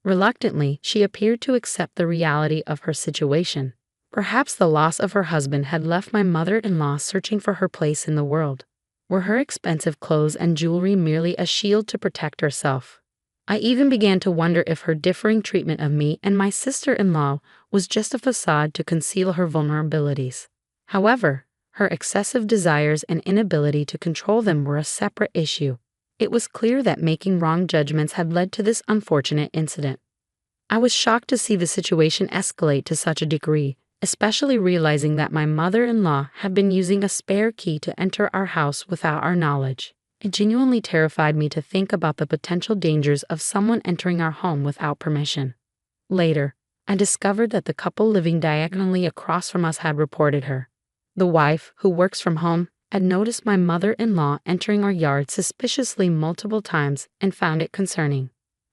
Reluctantly, she appeared to accept the reality of her situation. Perhaps the loss of her husband had left my mother-in-law searching for her place in the world. Were her expensive clothes and jewelry merely a shield to protect herself? I even began to wonder if her differing treatment of me and my sister-in-law was just a facade to conceal her vulnerabilities. However, her excessive desires and inability to control them were a separate issue. It was clear that making wrong judgments had led to this unfortunate incident. I was shocked to see the situation escalate to such a degree, especially realizing that my mother-in-law had been using a spare key to enter our house without our knowledge. It genuinely terrified me to think about the potential dangers of someone entering our home without permission. Later, I discovered that the couple living diagonally across from us had reported her. The wife, who works from home, had noticed my mother-in-law entering our yard suspiciously multiple times and found it concerning.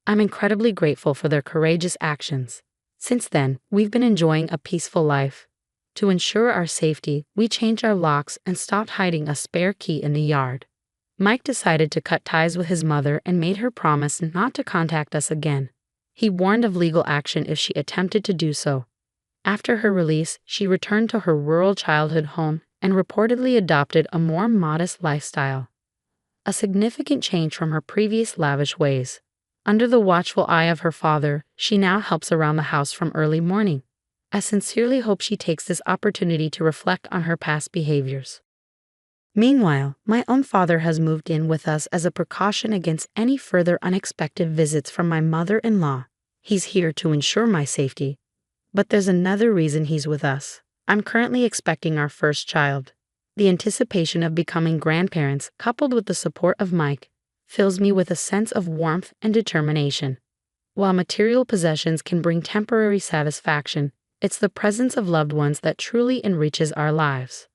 I'm incredibly grateful for their courageous actions. Since then, we've been enjoying a peaceful life. To ensure our safety, we changed our locks and stopped hiding a spare key in the yard. Mike decided to cut ties with his mother and made her promise not to contact us again. He warned of legal action if she attempted to do so. After her release, she returned to her rural childhood home and reportedly adopted a more modest lifestyle. A significant change from her previous lavish ways. Under the watchful eye of her father, she now helps around the house from early morning. I sincerely hope she takes this opportunity to reflect on her past behaviors. Meanwhile, my own father has moved in with us as a precaution against any further unexpected visits from my mother-in-law. He's here to ensure my safety. But there's another reason he's with us. I'm currently expecting our first child. The anticipation of becoming grandparents, coupled with the support of Mike, fills me with a sense of warmth and determination. While material possessions can bring temporary satisfaction, it's the presence of loved ones that truly enriches our lives.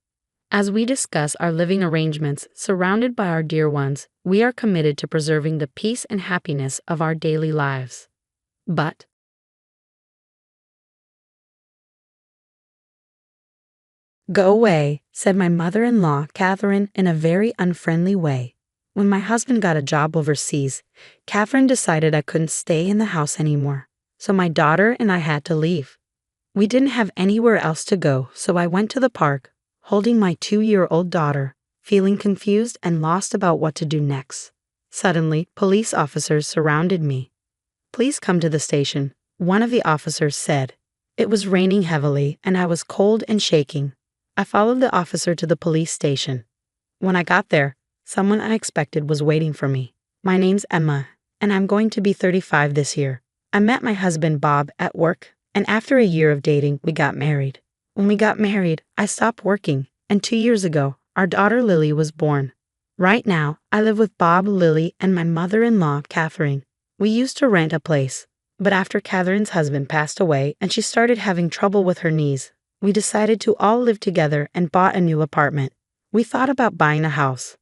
As we discuss our living arrangements surrounded by our dear ones, we are committed to preserving the peace and happiness of our daily lives. But "Go away," said my mother-in-law, Catherine, in a very unfriendly way. When my husband got a job overseas, Catherine decided I couldn't stay in the house anymore, so my daughter and I had to leave. We didn't have anywhere else to go, so I went to the park, holding my 2-year-old daughter, feeling confused and lost about what to do next. Suddenly, police officers surrounded me. "Please come to the station," one of the officers said. It was raining heavily, and I was cold and shaking. I followed the officer to the police station. When I got there, someone unexpected was waiting for me. "My name's Emma, and I'm going to be 35 this year. I met my husband Bob at work, and after a year of dating, we got married. When we got married, I stopped working, and 2 years ago, our daughter Lily was born. Right now, I live with Bob, Lily, and my mother-in-law, Catherine. We used to rent a place, but after Catherine's husband passed away and she started having trouble with her knees, we decided to all live together and bought a new apartment. We thought about buying a house.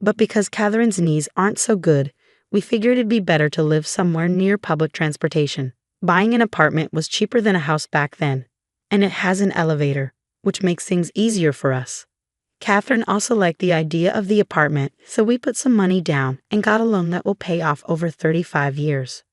But because Catherine's knees aren't so good, we figured it'd be better to live somewhere near public transportation. Buying an apartment was cheaper than a house back then, and it has an elevator, which makes things easier for us. Catherine also liked the idea of the apartment, so we put some money down and got a loan that will pay off over 35 years.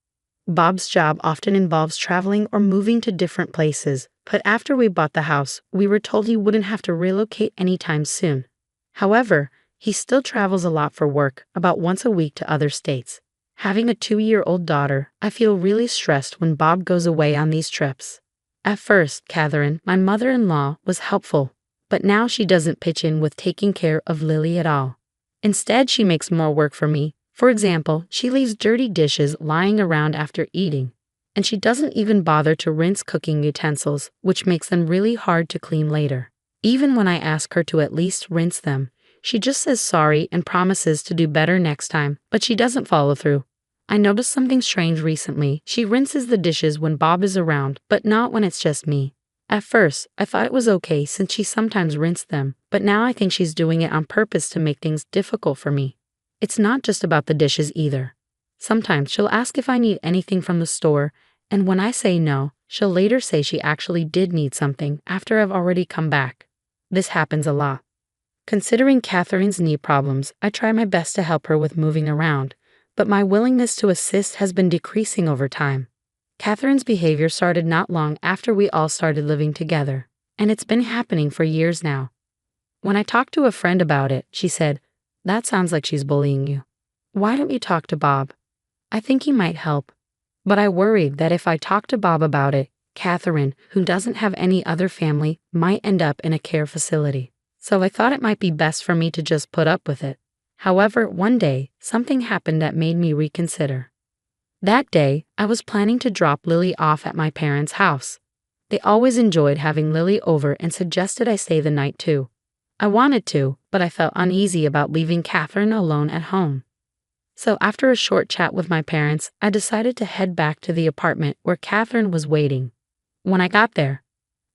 Bob's job often involves traveling or moving to different places, but after we bought the house, we were told he wouldn't have to relocate anytime soon. However, he still travels a lot for work, about once a week to other states. Having a 2-year-old daughter, I feel really stressed when Bob goes away on these trips. At first, Catherine, my mother-in-law, was helpful, but now she doesn't pitch in with taking care of Lily at all. Instead, she makes more work for me, For example, she leaves dirty dishes lying around after eating, and she doesn't even bother to rinse cooking utensils, which makes them really hard to clean later. Even when I ask her to at least rinse them, she just says sorry and promises to do better next time, but she doesn't follow through. I noticed something strange recently. She rinses the dishes when Bob is around, but not when it's just me. At first, I thought it was okay since she sometimes rinsed them, but now I think she's doing it on purpose to make things difficult for me. It's not just about the dishes either. Sometimes she'll ask if I need anything from the store, and when I say no, she'll later say she actually did need something after I've already come back. This happens a lot. Considering Catherine's knee problems, I try my best to help her with moving around, but my willingness to assist has been decreasing over time. Catherine's behavior started not long after we all started living together, and it's been happening for years now. When I talked to a friend about it, she said, "That sounds like she's bullying you. Why don't you talk to Bob? I think he might help." But I worried that if I talked to Bob about it, Catherine, who doesn't have any other family, might end up in a care facility. So I thought it might be best for me to just put up with it. However, one day, something happened that made me reconsider. That day, I was planning to drop Lily off at my parents' house. They always enjoyed having Lily over and suggested I stay the night too. I wanted to, but I felt uneasy about leaving Catherine alone at home. So after a short chat with my parents, I decided to head back to the apartment where Catherine was waiting. When I got there,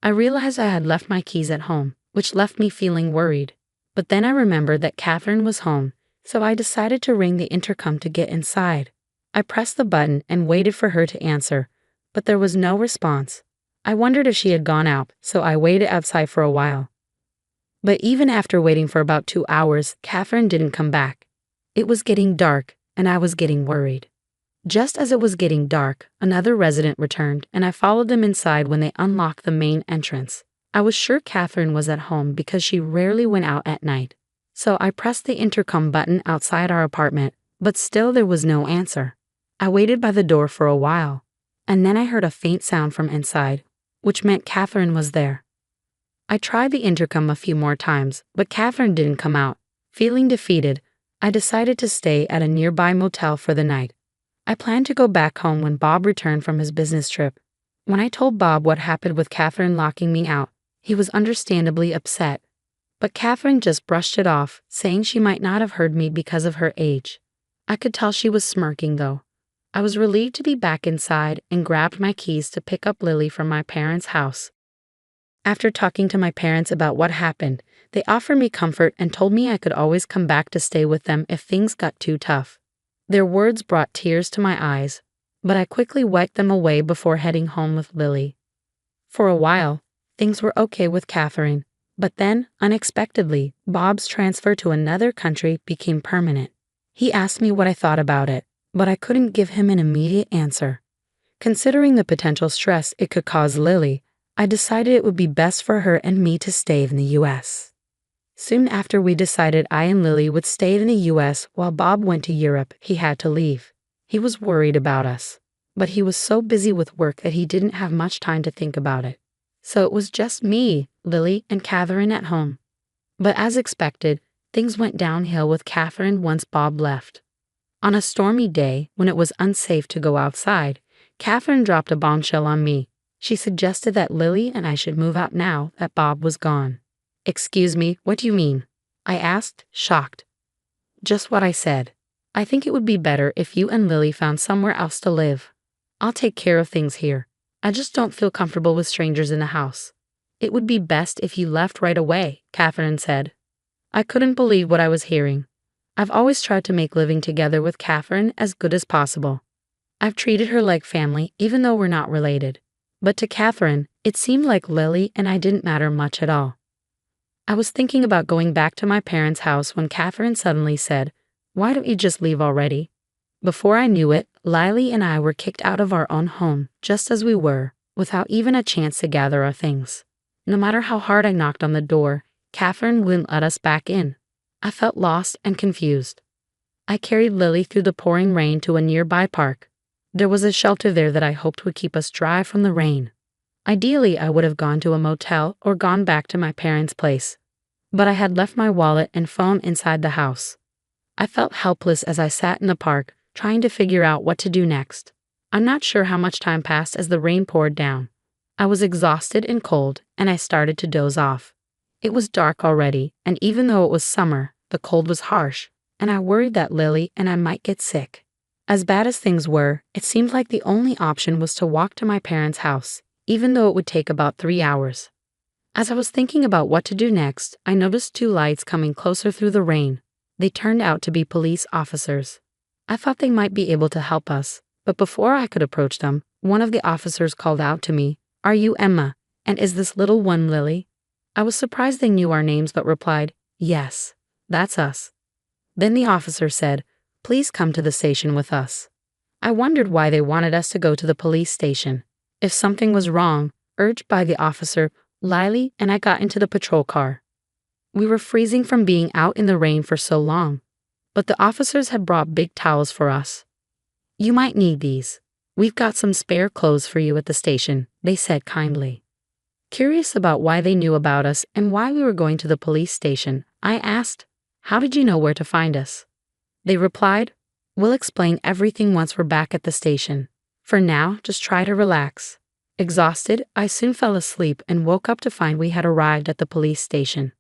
I realized I had left my keys at home, which left me feeling worried. But then I remembered that Catherine was home, so I decided to ring the intercom to get inside. I pressed the button and waited for her to answer, but there was no response. I wondered if she had gone out, so I waited outside for a while. But even after waiting for about 2 hours, Catherine didn't come back. It was getting dark, and I was getting worried. Just as it was getting dark, another resident returned, and I followed them inside when they unlocked the main entrance. I was sure Catherine was at home because she rarely went out at night. So I pressed the intercom button outside our apartment, but still there was no answer. I waited by the door for a while, and then I heard a faint sound from inside, which meant Catherine was there. I tried the intercom a few more times, but Catherine didn't come out. Feeling defeated, I decided to stay at a nearby motel for the night. I planned to go back home when Bob returned from his business trip. When I told Bob what happened with Catherine locking me out, he was understandably upset. But Catherine just brushed it off, saying she might not have heard me because of her age. I could tell she was smirking though. I was relieved to be back inside and grabbed my keys to pick up Lily from my parents' house. After talking to my parents about what happened, they offered me comfort and told me I could always come back to stay with them if things got too tough. Their words brought tears to my eyes, but I quickly wiped them away before heading home with Lily. For a while, things were okay with Catherine, but then, unexpectedly, Bob's transfer to another country became permanent. He asked me what I thought about it, but I couldn't give him an immediate answer. Considering the potential stress it could cause Lily, I decided it would be best for her and me to stay in the US. Soon after we decided I and Lily would stay in the US while Bob went to Europe, he had to leave. He was worried about us, but he was so busy with work that he didn't have much time to think about it. So it was just me, Lily, and Catherine at home. But as expected, things went downhill with Catherine once Bob left. On a stormy day, when it was unsafe to go outside, Catherine dropped a bombshell on me. She suggested that Lily and I should move out now that Bob was gone. "Excuse me, what do you mean?" I asked, shocked. "Just what I said. I think it would be better if you and Lily found somewhere else to live. I'll take care of things here. I just don't feel comfortable with strangers in the house. It would be best if you left right away," Catherine said. I couldn't believe what I was hearing. I've always tried to make living together with Catherine as good as possible. I've treated her like family even though we're not related. But to Catherine, it seemed like Lily and I didn't matter much at all. I was thinking about going back to my parents' house when Catherine suddenly said, "Why don't you just leave already?" Before I knew it, Lily and I were kicked out of our own home, just as we were, without even a chance to gather our things. No matter how hard I knocked on the door, Catherine wouldn't let us back in. I felt lost and confused. I carried Lily through the pouring rain to a nearby park. There was a shelter there that I hoped would keep us dry from the rain. Ideally, I would have gone to a motel or gone back to my parents' place. But I had left my wallet and phone inside the house. I felt helpless as I sat in the park, trying to figure out what to do next. I'm not sure how much time passed as the rain poured down. I was exhausted and cold, and I started to doze off. It was dark already, and even though it was summer, the cold was harsh, and I worried that Lily and I might get sick. As bad as things were, it seemed like the only option was to walk to my parents' house, even though it would take about 3 hours. As I was thinking about what to do next, I noticed 2 lights coming closer through the rain. They turned out to be police officers. I thought they might be able to help us, but before I could approach them, one of the officers called out to me, "Are you Emma? And is this little one Lily?" I was surprised they knew our names but replied, "Yes, that's us." Then the officer said, "Please come to the station with us." I wondered why they wanted us to go to the police station. If something was wrong, urged by the officer, Lily and I got into the patrol car. We were freezing from being out in the rain for so long, but the officers had brought big towels for us. "You might need these. We've got some spare clothes for you at the station," they said kindly. Curious about why they knew about us and why we were going to the police station, I asked, "How did you know where to find us?" They replied, "We'll explain everything once we're back at the station. For now, just try to relax." Exhausted, I soon fell asleep and woke up to find we had arrived at the police station.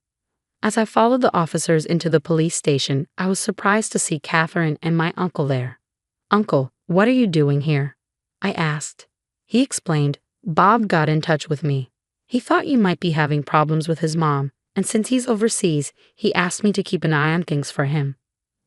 As I followed the officers into the police station, I was surprised to see Catherine and my uncle there. "Uncle, what are you doing here?" I asked. He explained, "Bob got in touch with me. He thought you might be having problems with his mom, and since he's overseas, he asked me to keep an eye on things for him."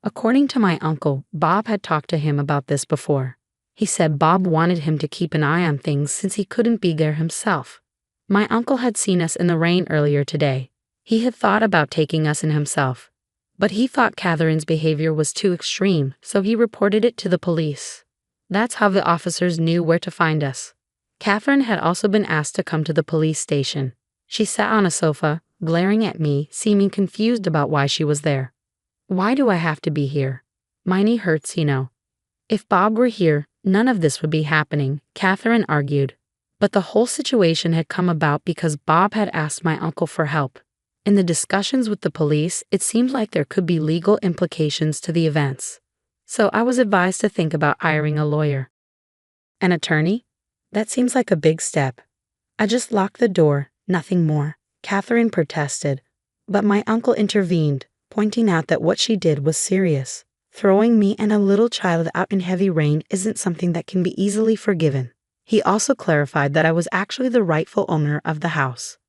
According to my uncle, Bob had talked to him about this before. He said Bob wanted him to keep an eye on things since he couldn't be there himself. My uncle had seen us in the rain earlier today. He had thought about taking us in himself, but he thought Catherine's behavior was too extreme, so he reported it to the police. That's how the officers knew where to find us. Catherine had also been asked to come to the police station. She sat on a sofa, glaring at me, seeming confused about why she was there. "Why do I have to be here? My knee hurts, you know." "If Bob were here, none of this would be happening," Catherine argued. But the whole situation had come about because Bob had asked my uncle for help. In the discussions with the police, it seemed like there could be legal implications to the events. So I was advised to think about hiring a lawyer. "An attorney? That seems like a big step." "I just locked the door, nothing more," Catherine protested. But my uncle intervened, pointing out that what she did was serious. Throwing me and a little child out in heavy rain isn't something that can be easily forgiven. He also clarified that I was actually the rightful owner of the house.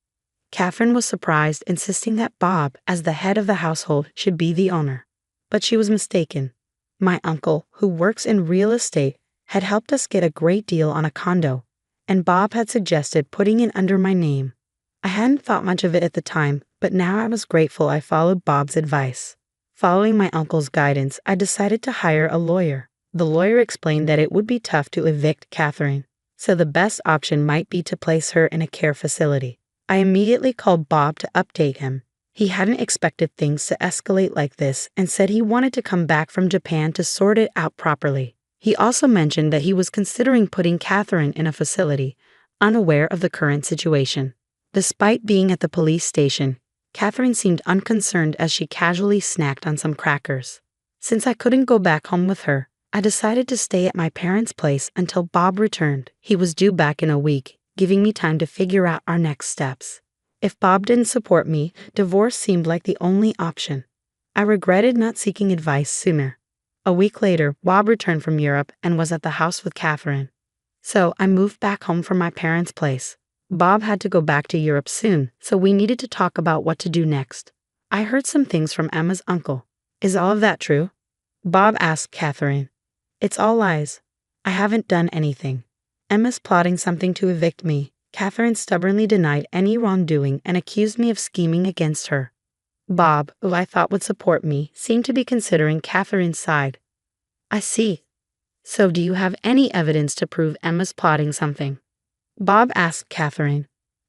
Catherine was surprised, insisting that Bob, as the head of the household, should be the owner. But she was mistaken. My uncle, who works in real estate, had helped us get a great deal on a condo, and Bob had suggested putting it under my name. I hadn't thought much of it at the time, but now I was grateful I followed Bob's advice. Following my uncle's guidance, I decided to hire a lawyer. The lawyer explained that it would be tough to evict Catherine, so the best option might be to place her in a care facility. I immediately called Bob to update him. He hadn't expected things to escalate like this and said he wanted to come back from Japan to sort it out properly. He also mentioned that he was considering putting Catherine in a facility, unaware of the current situation. Despite being at the police station, Catherine seemed unconcerned as she casually snacked on some crackers. Since I couldn't go back home with her, I decided to stay at my parents' place until Bob returned. He was due back in a week, giving me time to figure out our next steps. If Bob didn't support me, divorce seemed like the only option. I regretted not seeking advice sooner. A week later, Bob returned from Europe and was at the house with Catherine. So I moved back home from my parents' place. Bob had to go back to Europe soon, so we needed to talk about what to do next. I heard some things from Emma's uncle. "Is all of that true?" Bob asked Catherine. "It's all lies. I haven't done anything. Emma's plotting something to evict me." Catherine stubbornly denied any wrongdoing and accused me of scheming against her. Bob, who I thought would support me, seemed to be considering Catherine's side. "I see. So do you have any evidence to prove Emma's plotting something?" Bob asked Catherine.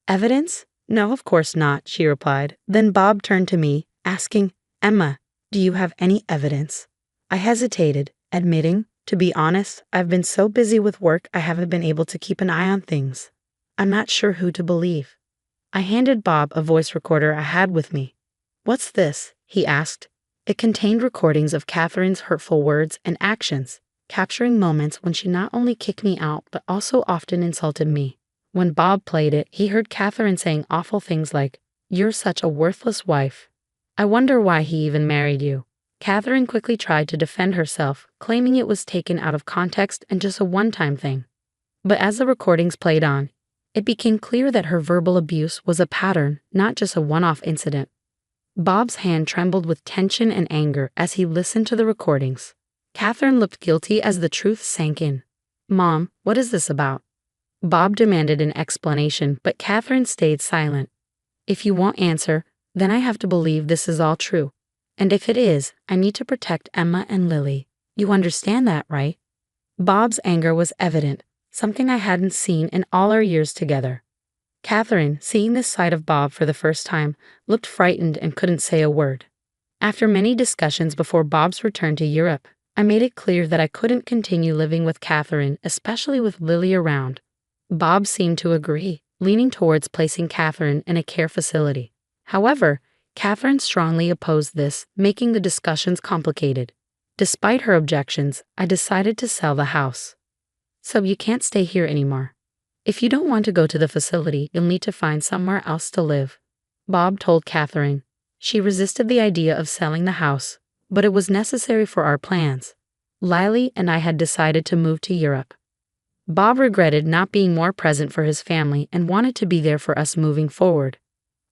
"Evidence? No, of course not," she replied. Then Bob turned to me, asking, "Emma, do you have any evidence?" I hesitated, admitting, "To be honest, I've been so busy with work I haven't been able to keep an eye on things. I'm not sure who to believe." I handed Bob a voice recorder I had with me. "What's this?" he asked. It contained recordings of Catherine's hurtful words and actions, capturing moments when she not only kicked me out but also often insulted me. When Bob played it, he heard Catherine saying awful things like, "You're such a worthless wife. I wonder why he even married you." Catherine quickly tried to defend herself, claiming it was taken out of context and just a one-time thing. But as the recordings played on, it became clear that her verbal abuse was a pattern, not just a one-off incident. Bob's hand trembled with tension and anger as he listened to the recordings. Catherine looked guilty as the truth sank in. "Mom, what is this about?" Bob demanded an explanation, but Catherine stayed silent. "If you won't answer, then I have to believe this is all true. And if it is, I need to protect Emma and Lily. You understand that, right?" Bob's anger was evident, something I hadn't seen in all our years together. Catherine, seeing this side of Bob for the first time, looked frightened and couldn't say a word. After many discussions before Bob's return to Europe, I made it clear that I couldn't continue living with Catherine, especially with Lily around. Bob seemed to agree, leaning towards placing Catherine in a care facility. However, Catherine strongly opposed this, making the discussions complicated. Despite her objections, I decided to sell the house. "So you can't stay here anymore. If you don't want to go to the facility, you'll need to find somewhere else to live," Bob told Catherine. She resisted the idea of selling the house, but it was necessary for our plans. Lily and I had decided to move to Europe. Bob regretted not being more present for his family and wanted to be there for us moving forward.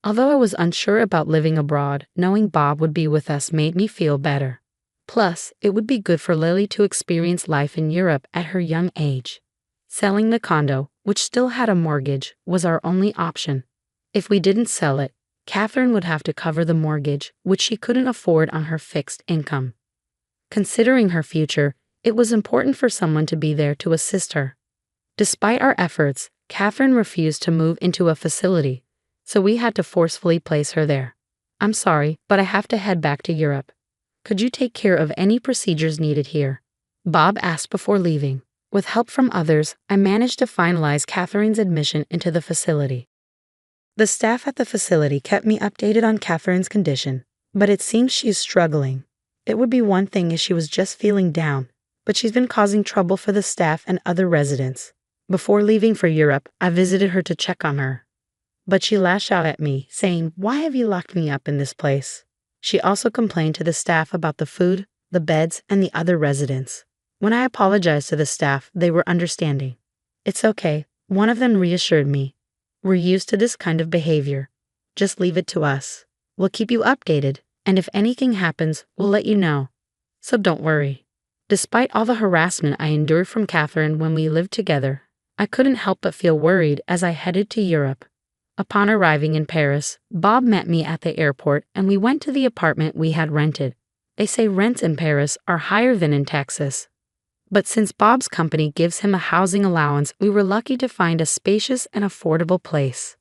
Although I was unsure about living abroad, knowing Bob would be with us made me feel better. Plus, it would be good for Lily to experience life in Europe at her young age. Selling the condo, which still had a mortgage, was our only option. If we didn't sell it, Catherine would have to cover the mortgage, which she couldn't afford on her fixed income. Considering her future, it was important for someone to be there to assist her. Despite our efforts, Catherine refused to move into a facility, so we had to forcefully place her there. "I'm sorry, but I have to head back to Europe. Could you take care of any procedures needed here?" Bob asked before leaving. With help from others, I managed to finalize Catherine's admission into the facility. The staff at the facility kept me updated on Catherine's condition, but it seems she's struggling. It would be one thing if she was just feeling down, but she's been causing trouble for the staff and other residents. Before leaving for Europe, I visited her to check on her. But she lashed out at me, saying, "Why have you locked me up in this place?" She also complained to the staff about the food, the beds, and the other residents. When I apologized to the staff, they were understanding. "It's okay," one of them reassured me. "We're used to this kind of behavior. Just leave it to us. We'll keep you updated, and if anything happens, we'll let you know. So don't worry." Despite all the harassment I endured from Catherine when we lived together, I couldn't help but feel worried as I headed to Europe. Upon arriving in Paris, Bob met me at the airport and we went to the apartment we had rented. They say rents in Paris are higher than in Texas. But since Bob's company gives him a housing allowance, we were lucky to find a spacious and affordable place.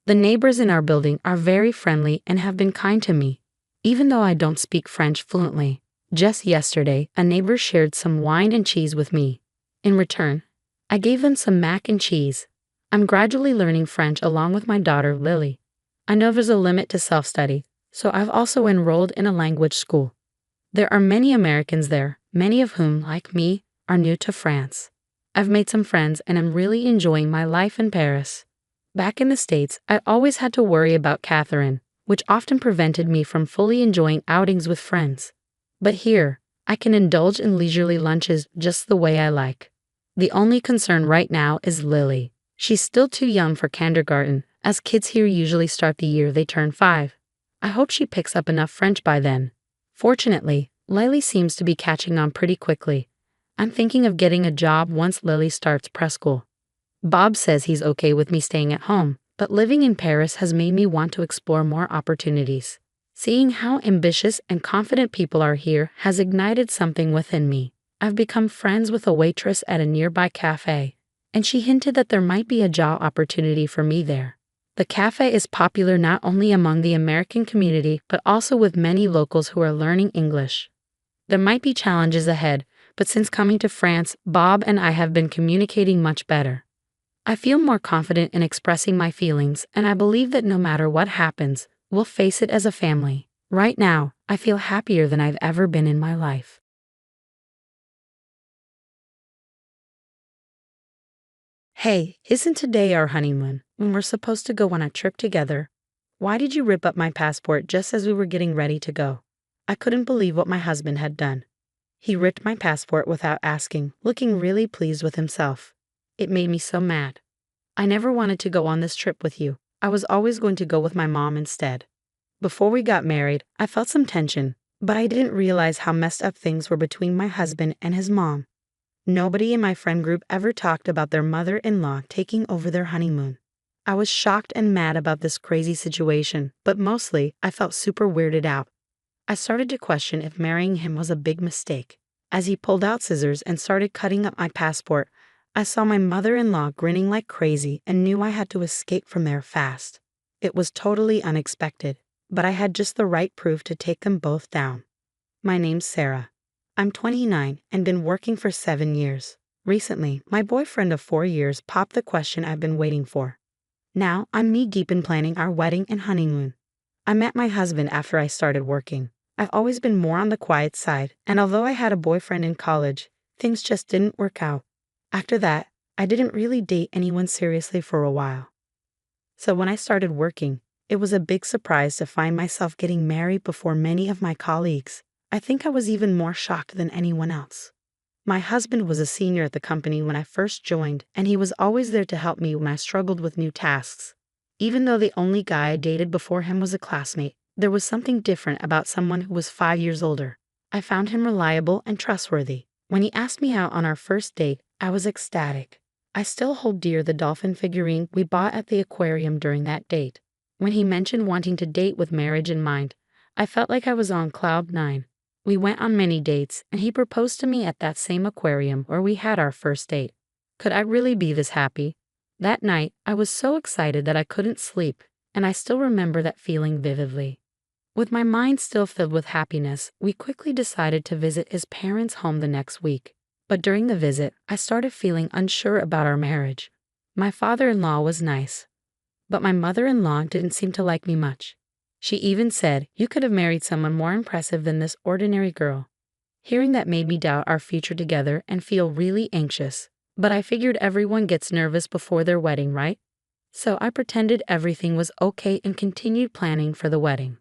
The neighbors in our building are very friendly and have been kind to me, even though I don't speak French fluently. Just yesterday, a neighbor shared some wine and cheese with me. In return, I gave them some mac and cheese. I'm gradually learning French along with my daughter, Lily. I know there's a limit to self-study, so I've also enrolled in a language school. There are many Americans there, many of whom, like me, are new to France. I've made some friends and I'm really enjoying my life in Paris. Back in the States, I always had to worry about Catherine, which often prevented me from fully enjoying outings with friends. But here, I can indulge in leisurely lunches just the way I like. The only concern right now is Lily. She's still too young for kindergarten, as kids here usually start the year they turn 5. I hope she picks up enough French by then. Fortunately, Lily seems to be catching on pretty quickly. I'm thinking of getting a job once Lily starts preschool. Bob says he's okay with me staying at home, but living in Paris has made me want to explore more opportunities. Seeing how ambitious and confident people are here has ignited something within me. I've become friends with a waitress at a nearby cafe, and she hinted that there might be a job opportunity for me there. The cafe is popular not only among the American community, but also with many locals who are learning English. There might be challenges ahead, but since coming to France, Bob and I have been communicating much better. I feel more confident in expressing my feelings, and I believe that no matter what happens, we'll face it as a family. Right now, I feel happier than I've ever been in my life. Hey, isn't today our honeymoon when we're supposed to go on a trip together? Why did you rip up my passport just as we were getting ready to go? I couldn't believe what my husband had done. He ripped my passport without asking, looking really pleased with himself. It made me so mad. I never wanted to go on this trip with you. I was always going to go with my mom instead. Before we got married, I felt some tension, but I didn't realize how messed up things were between my husband and his mom. Nobody in my friend group ever talked about their mother-in-law taking over their honeymoon. I was shocked and mad about this crazy situation, but mostly I felt super weirded out. I started to question if marrying him was a big mistake. As he pulled out scissors and started cutting up my passport, I saw my mother-in-law grinning like crazy and knew I had to escape from there fast. It was totally unexpected, but I had just the right proof to take them both down. My name's Sarah. I'm 29 and been working for 7 years. Recently, my boyfriend of 4 years popped the question I've been waiting for. Now, I'm knee-deep in planning our wedding and honeymoon. I met my husband after I started working. I've always been more on the quiet side, and although I had a boyfriend in college, things just didn't work out. After that, I didn't really date anyone seriously for a while. So when I started working, it was a big surprise to find myself getting married before many of my colleagues. I think I was even more shocked than anyone else. My husband was a senior at the company when I first joined, and he was always there to help me when I struggled with new tasks. Even though the only guy I dated before him was a classmate, there was something different about someone who was 5 years older. I found him reliable and trustworthy. When he asked me out on our first date, I was ecstatic. I still hold dear the dolphin figurine we bought at the aquarium during that date. When he mentioned wanting to date with marriage in mind, I felt like I was on cloud 9. We went on many dates, and he proposed to me at that same aquarium where we had our first date. Could I really be this happy? That night, I was so excited that I couldn't sleep, and I still remember that feeling vividly. With my mind still filled with happiness, we quickly decided to visit his parents' home the next week. But during the visit, I started feeling unsure about our marriage. My father-in-law was nice, but my mother-in-law didn't seem to like me much. She even said, "You could have married someone more impressive than this ordinary girl." Hearing that made me doubt our future together and feel really anxious. But I figured everyone gets nervous before their wedding, right? So I pretended everything was okay and continued planning for the wedding.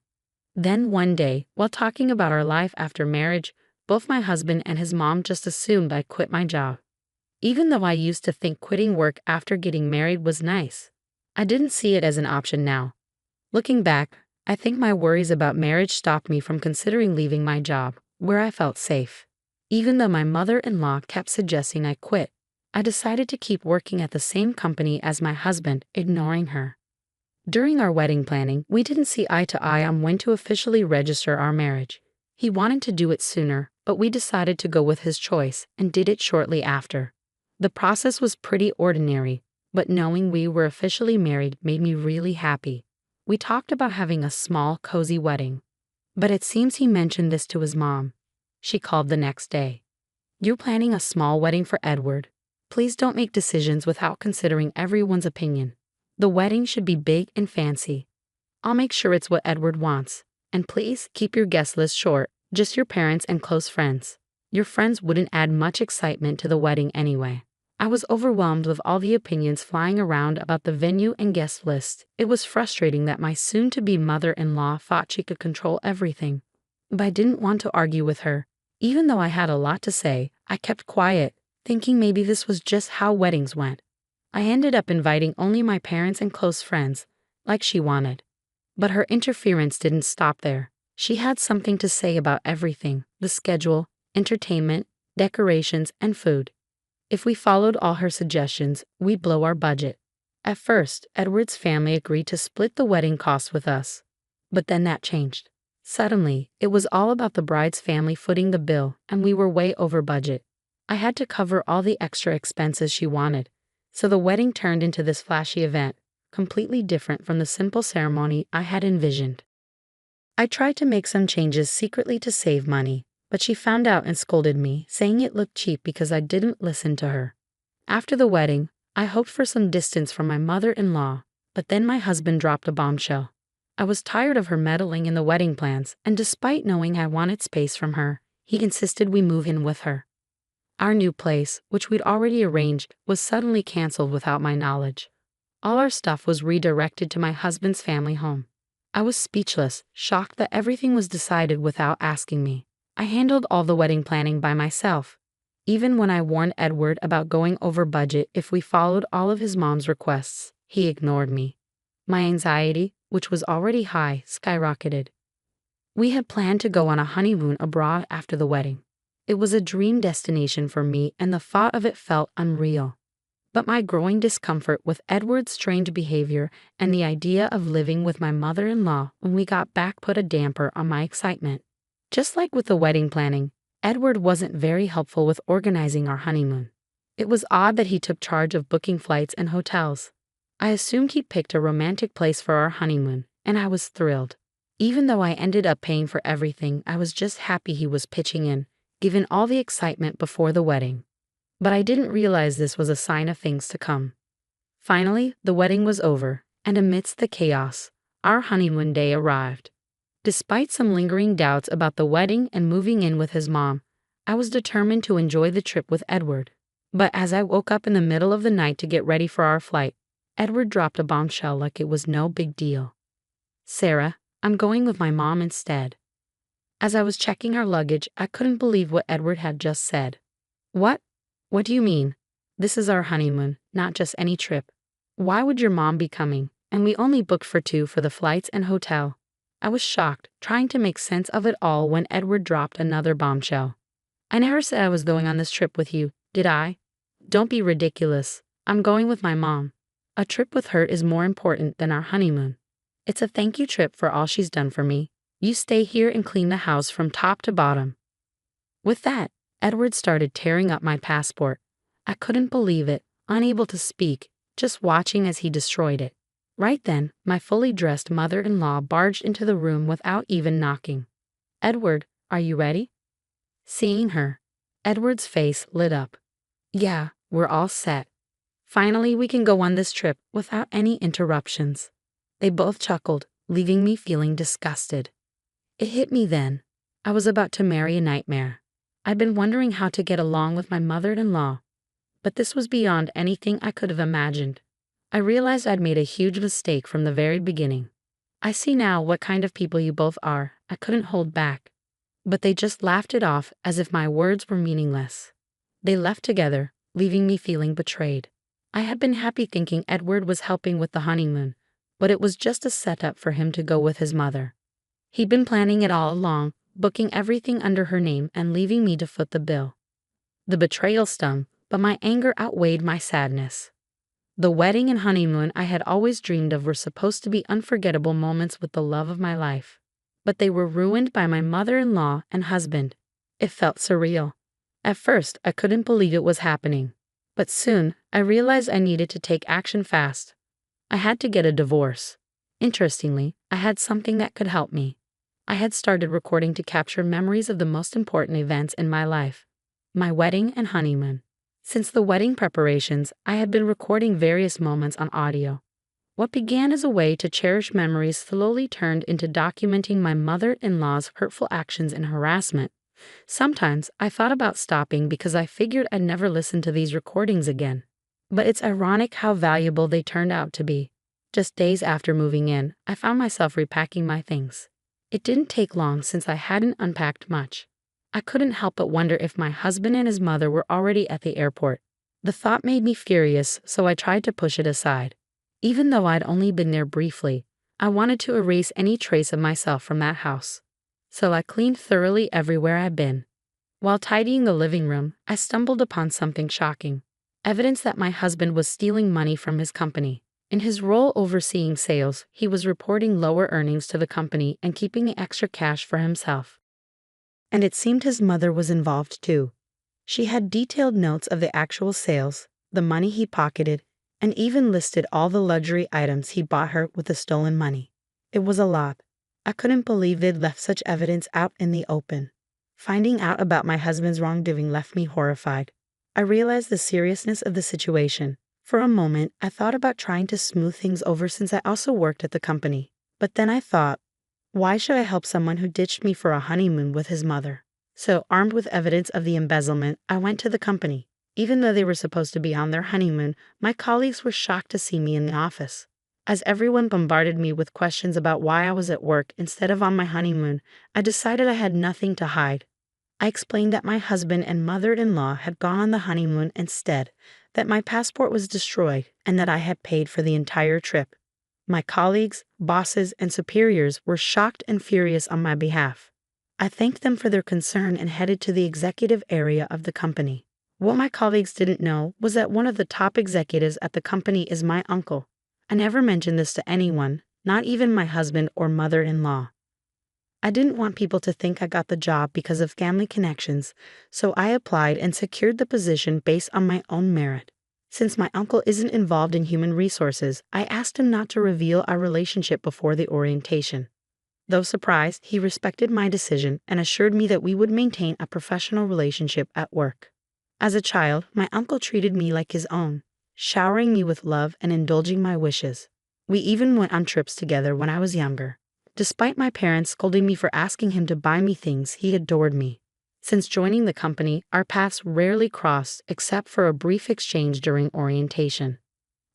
Then one day, while talking about our life after marriage, both my husband and his mom just assumed I quit my job. Even though I used to think quitting work after getting married was nice, I didn't see it as an option now. Looking back, I think my worries about marriage stopped me from considering leaving my job, where I felt safe. Even though my mother-in-law kept suggesting I quit, I decided to keep working at the same company as my husband, ignoring her. During our wedding planning, we didn't see eye to eye on when to officially register our marriage. He wanted to do it sooner, but we decided to go with his choice and did it shortly after. The process was pretty ordinary, but knowing we were officially married made me really happy. We talked about having a small, cozy wedding, but it seems he mentioned this to his mom. She called the next day. "You're planning a small wedding for Edward. Please don't make decisions without considering everyone's opinion. The wedding should be big and fancy. I'll make sure it's what Edward wants. And please keep your guest list short, just your parents and close friends. Your friends wouldn't add much excitement to the wedding anyway." I was overwhelmed with all the opinions flying around about the venue and guest list. It was frustrating that my soon-to-be mother-in-law thought she could control everything. But I didn't want to argue with her. Even though I had a lot to say, I kept quiet, thinking maybe this was just how weddings went. I ended up inviting only my parents and close friends, like she wanted. But her interference didn't stop there. She had something to say about everything: the schedule, entertainment, decorations, and food. If we followed all her suggestions, we'd blow our budget. At first, Edward's family agreed to split the wedding costs with us. But then that changed. Suddenly, it was all about the bride's family footing the bill, and we were way over budget. I had to cover all the extra expenses she wanted, so the wedding turned into this flashy event, completely different from the simple ceremony I had envisioned. I tried to make some changes secretly to save money, but she found out and scolded me, saying it looked cheap because I didn't listen to her. After the wedding, I hoped for some distance from my mother-in-law, but then my husband dropped a bombshell. I was tired of her meddling in the wedding plans, and despite knowing I wanted space from her, he insisted we move in with her. Our new place, which we'd already arranged, was suddenly canceled without my knowledge. All our stuff was redirected to my husband's family home. I was speechless, shocked that everything was decided without asking me. I handled all the wedding planning by myself. Even when I warned Edward about going over budget if we followed all of his mom's requests, he ignored me. My anxiety, which was already high, skyrocketed. We had planned to go on a honeymoon abroad after the wedding. It was a dream destination for me, and the thought of it felt unreal. But my growing discomfort with Edward's strange behavior and the idea of living with my mother-in-law when we got back put a damper on my excitement. Just like with the wedding planning, Edward wasn't very helpful with organizing our honeymoon. It was odd that he took charge of booking flights and hotels. I assumed he picked a romantic place for our honeymoon, and I was thrilled. Even though I ended up paying for everything, I was just happy he was pitching in, given all the excitement before the wedding. But I didn't realize this was a sign of things to come. Finally, the wedding was over, and amidst the chaos, our honeymoon day arrived. Despite some lingering doubts about the wedding and moving in with his mom, I was determined to enjoy the trip with Edward. But as I woke up in the middle of the night to get ready for our flight, Edward dropped a bombshell like it was no big deal. "Sarah, I'm going with my mom instead." As I was checking our luggage, I couldn't believe what Edward had just said. "What? What do you mean? This is our honeymoon, not just any trip. Why would your mom be coming? And we only booked for two for the flights and hotel." I was shocked, trying to make sense of it all when Edward dropped another bombshell. "I never said I was going on this trip with you, did I? Don't be ridiculous. I'm going with my mom. A trip with her is more important than our honeymoon. It's a thank you trip for all she's done for me. You stay here and clean the house from top to bottom." With that, Edward started tearing up my passport. I couldn't believe it, unable to speak, just watching as he destroyed it. Right then, my fully dressed mother-in-law barged into the room without even knocking. "Edward, are you ready?" Seeing her, Edward's face lit up. "Yeah, we're all set. Finally, we can go on this trip without any interruptions." They both chuckled, leaving me feeling disgusted. It hit me then. I was about to marry a nightmare. I'd been wondering how to get along with my mother-in-law, but this was beyond anything I could have imagined. I realized I'd made a huge mistake from the very beginning. "I see now what kind of people you both are," I couldn't hold back. But they just laughed it off as if my words were meaningless. They left together, leaving me feeling betrayed. I had been happy thinking Edward was helping with the honeymoon, but it was just a setup for him to go with his mother. He'd been planning it all along, booking everything under her name and leaving me to foot the bill. The betrayal stung, but my anger outweighed my sadness. The wedding and honeymoon I had always dreamed of were supposed to be unforgettable moments with the love of my life. But they were ruined by my mother-in-law and husband. It felt surreal. At first, I couldn't believe it was happening. But soon, I realized I needed to take action fast. I had to get a divorce. Interestingly, I had something that could help me. I had started recording to capture memories of the most important events in my life. My wedding and honeymoon. Since the wedding preparations, I had been recording various moments on audio. What began as a way to cherish memories slowly turned into documenting my mother-in-law's hurtful actions and harassment. Sometimes I thought about stopping because I figured I'd never listen to these recordings again. But it's ironic how valuable they turned out to be. Just days after moving in, I found myself repacking my things. It didn't take long since I hadn't unpacked much. I couldn't help but wonder if my husband and his mother were already at the airport. The thought made me furious, so I tried to push it aside. Even though I'd only been there briefly, I wanted to erase any trace of myself from that house. So I cleaned thoroughly everywhere I'd been. While tidying the living room, I stumbled upon something shocking. Evidence that my husband was stealing money from his company. In his role overseeing sales, he was reporting lower earnings to the company and keeping the extra cash for himself. And it seemed his mother was involved too. She had detailed notes of the actual sales, the money he pocketed, and even listed all the luxury items he bought her with the stolen money. It was a lot. I couldn't believe they'd left such evidence out in the open. Finding out about my husband's wrongdoing left me horrified. I realized the seriousness of the situation. For a moment, I thought about trying to smooth things over since I also worked at the company. But then I thought, why should I help someone who ditched me for a honeymoon with his mother? So, armed with evidence of the embezzlement, I went to the company. Even though they were supposed to be on their honeymoon, my colleagues were shocked to see me in the office. As everyone bombarded me with questions about why I was at work instead of on my honeymoon, I decided I had nothing to hide. I explained that my husband and mother-in-law had gone on the honeymoon instead, that my passport was destroyed, and that I had paid for the entire trip. My colleagues, bosses, and superiors were shocked and furious on my behalf. I thanked them for their concern and headed to the executive area of the company. What my colleagues didn't know was that one of the top executives at the company is my uncle. I never mentioned this to anyone, not even my husband or mother-in-law. I didn't want people to think I got the job because of family connections, so I applied and secured the position based on my own merit. Since my uncle isn't involved in human resources, I asked him not to reveal our relationship before the orientation. Though surprised, he respected my decision and assured me that we would maintain a professional relationship at work. As a child, my uncle treated me like his own, showering me with love and indulging my wishes. We even went on trips together when I was younger. Despite my parents scolding me for asking him to buy me things, he adored me. Since joining the company, our paths rarely crossed except for a brief exchange during orientation.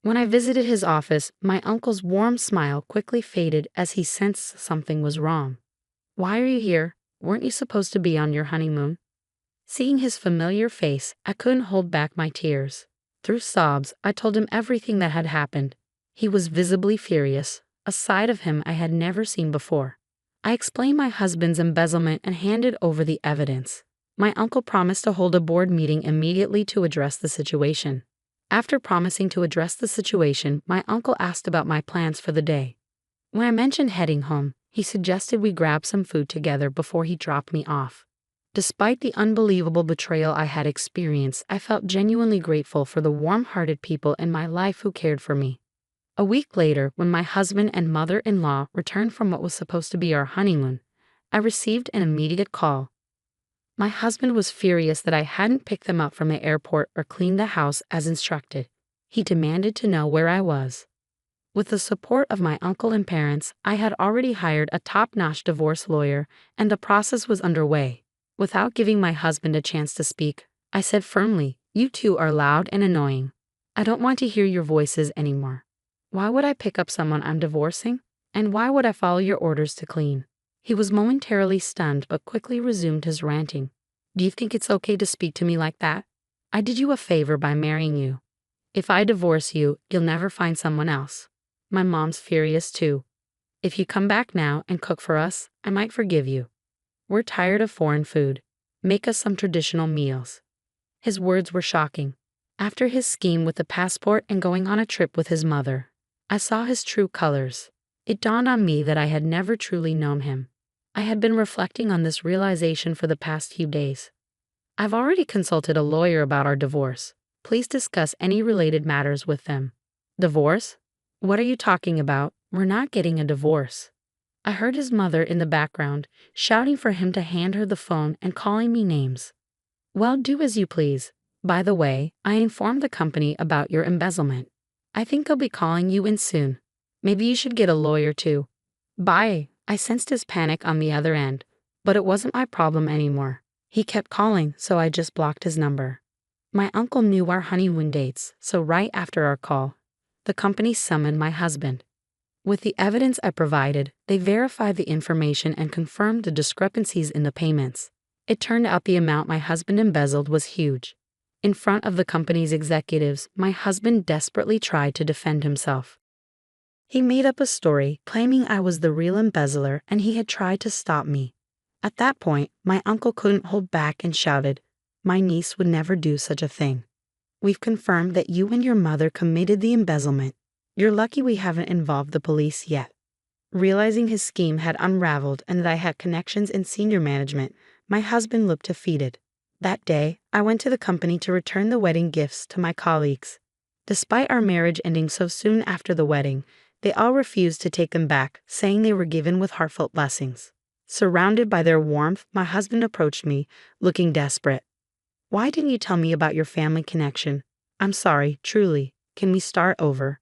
When I visited his office, my uncle's warm smile quickly faded as he sensed something was wrong. "Why are you here? Weren't you supposed to be on your honeymoon?" Seeing his familiar face, I couldn't hold back my tears. Through sobs, I told him everything that had happened. He was visibly furious, a side of him I had never seen before. I explained my husband's embezzlement and handed over the evidence. My uncle promised to hold a board meeting immediately to address the situation. After promising to address the situation, my uncle asked about my plans for the day. When I mentioned heading home, he suggested we grab some food together before he dropped me off. Despite the unbelievable betrayal I had experienced, I felt genuinely grateful for the warm-hearted people in my life who cared for me. A week later, when my husband and mother-in-law returned from what was supposed to be our honeymoon, I received an immediate call. My husband was furious that I hadn't picked them up from the airport or cleaned the house as instructed. He demanded to know where I was. With the support of my uncle and parents, I had already hired a top-notch divorce lawyer, and the process was underway. Without giving my husband a chance to speak, I said firmly, "You two are loud and annoying. I don't want to hear your voices anymore. Why would I pick up someone I'm divorcing? And why would I follow your orders to clean?" He was momentarily stunned but quickly resumed his ranting. "Do you think it's okay to speak to me like that? I did you a favor by marrying you. If I divorce you, you'll never find someone else. My mom's furious too. If you come back now and cook for us, I might forgive you. We're tired of foreign food. Make us some traditional meals." His words were shocking. After his scheme with the passport and going on a trip with his mother, I saw his true colors. It dawned on me that I had never truly known him. I had been reflecting on this realization for the past few days. "I've already consulted a lawyer about our divorce. Please discuss any related matters with them." "Divorce? What are you talking about? We're not getting a divorce." I heard his mother in the background, shouting for him to hand her the phone and calling me names. "Well, do as you please. By the way, I informed the company about your embezzlement. I think I'll be calling you in soon. Maybe you should get a lawyer too. Bye." I sensed his panic on the other end, but it wasn't my problem anymore. He kept calling, so I just blocked his number. My uncle knew our honeymoon dates, so right after our call, the company summoned my husband. With the evidence I provided, they verified the information and confirmed the discrepancies in the payments. It turned out the amount my husband embezzled was huge. In front of the company's executives, my husband desperately tried to defend himself. He made up a story claiming I was the real embezzler and he had tried to stop me. At that point, my uncle couldn't hold back and shouted, "My niece would never do such a thing. We've confirmed that you and your mother committed the embezzlement. You're lucky we haven't involved the police yet." Realizing his scheme had unraveled and that I had connections in senior management, my husband looked defeated. That day, I went to the company to return the wedding gifts to my colleagues. Despite our marriage ending so soon after the wedding, they all refused to take them back, saying they were given with heartfelt blessings. Surrounded by their warmth, my husband approached me, looking desperate. "Why didn't you tell me about your family connection? I'm sorry, truly. Can we start over?"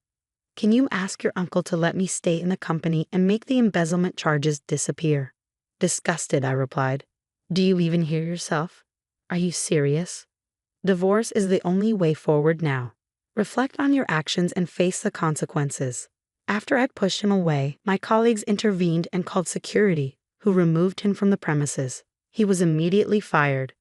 Can you ask your uncle to let me stay in the company and make the embezzlement charges disappear? Disgusted, I replied. Do you even hear yourself? Are you serious? Divorce is the only way forward now. Reflect on your actions and face the consequences. After I pushed him away, my colleagues intervened and called security, who removed him from the premises. He was immediately fired.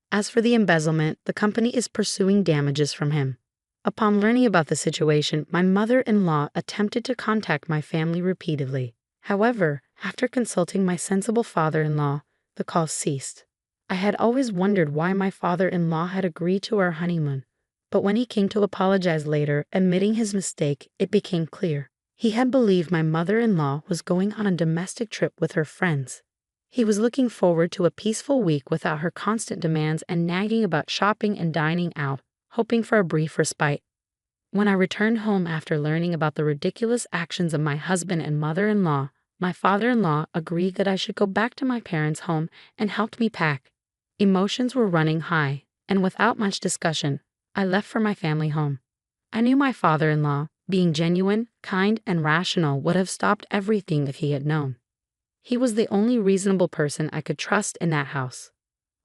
As for the embezzlement, the company is pursuing damages from him. Upon learning about the situation, my mother-in-law attempted to contact my family repeatedly. However, after consulting my sensible father-in-law, the calls ceased. I had always wondered why my father-in-law had agreed to our honeymoon, but when he came to apologize later, admitting his mistake, it became clear. He had believed my mother-in-law was going on a domestic trip with her friends. He was looking forward to a peaceful week without her constant demands and nagging about shopping and dining out, hoping for a brief respite. When I returned home after learning about the ridiculous actions of my husband and mother-in-law, my father-in-law agreed that I should go back to my parents' home and helped me pack. Emotions were running high, and without much discussion, I left for my family home. I knew my father-in-law, being genuine, kind, and rational, would have stopped everything if he had known. He was the only reasonable person I could trust in that house.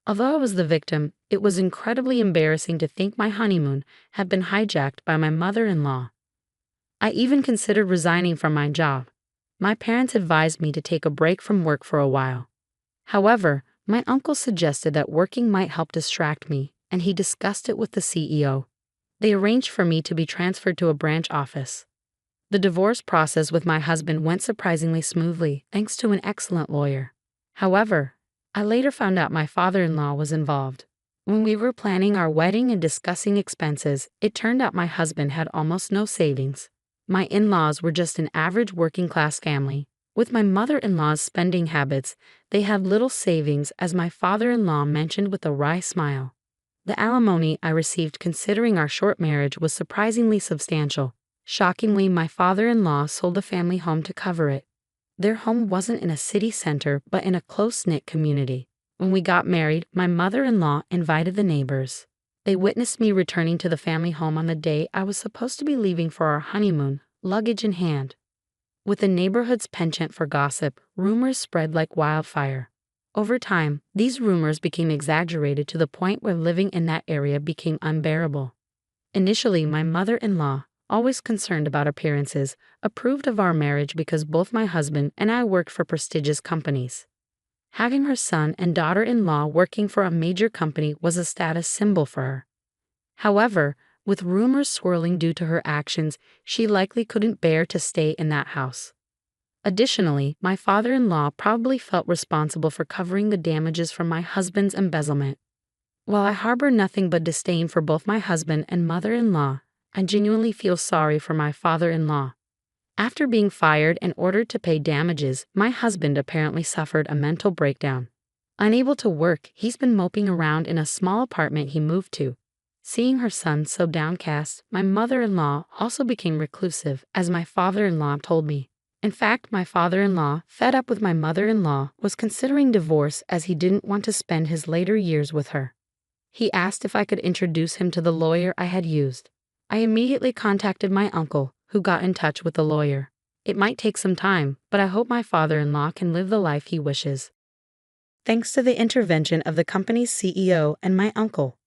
Although I was the victim, it was incredibly embarrassing to think my honeymoon had been hijacked by my mother-in-law. I even considered resigning from my job. My parents advised me to take a break from work for a while. However, my uncle suggested that working might help distract me, and he discussed it with the CEO. They arranged for me to be transferred to a branch office. The divorce process with my husband went surprisingly smoothly, thanks to an excellent lawyer. However, I later found out my father-in-law was involved. When we were planning our wedding and discussing expenses, it turned out my husband had almost no savings. My in-laws were just an average working-class family. With my mother-in-law's spending habits, they had little savings, as my father-in-law mentioned with a wry smile. The alimony I received considering our short marriage was surprisingly substantial. Shockingly, my father-in-law sold the family home to cover it. Their home wasn't in a city center, but in a close-knit community. When we got married, my mother-in-law invited the neighbors. They witnessed me returning to the family home on the day I was supposed to be leaving for our honeymoon, luggage in hand. With the neighborhood's penchant for gossip, rumors spread like wildfire. Over time, these rumors became exaggerated to the point where living in that area became unbearable. Initially, my mother-in-law, always concerned about appearances, approved of our marriage because both my husband and I worked for prestigious companies. Having her son and daughter-in-law working for a major company was a status symbol for her. However, with rumors swirling due to her actions, she likely couldn't bear to stay in that house. Additionally, my father-in-law probably felt responsible for covering the damages from my husband's embezzlement. While I harbor nothing but disdain for both my husband and mother-in-law, I genuinely feel sorry for my father-in-law. After being fired and ordered to pay damages, my husband apparently suffered a mental breakdown. Unable to work, he's been moping around in a small apartment he moved to. Seeing her son so downcast, my mother-in-law also became reclusive, as my father-in-law told me. In fact, my father-in-law, fed up with my mother-in-law, was considering divorce as he didn't want to spend his later years with her. He asked if I could introduce him to the lawyer I had used. I immediately contacted my uncle, who got in touch with the lawyer. It might take some time, but I hope my father-in-law can live the life he wishes. Thanks to the intervention of the company's CEO and my uncle,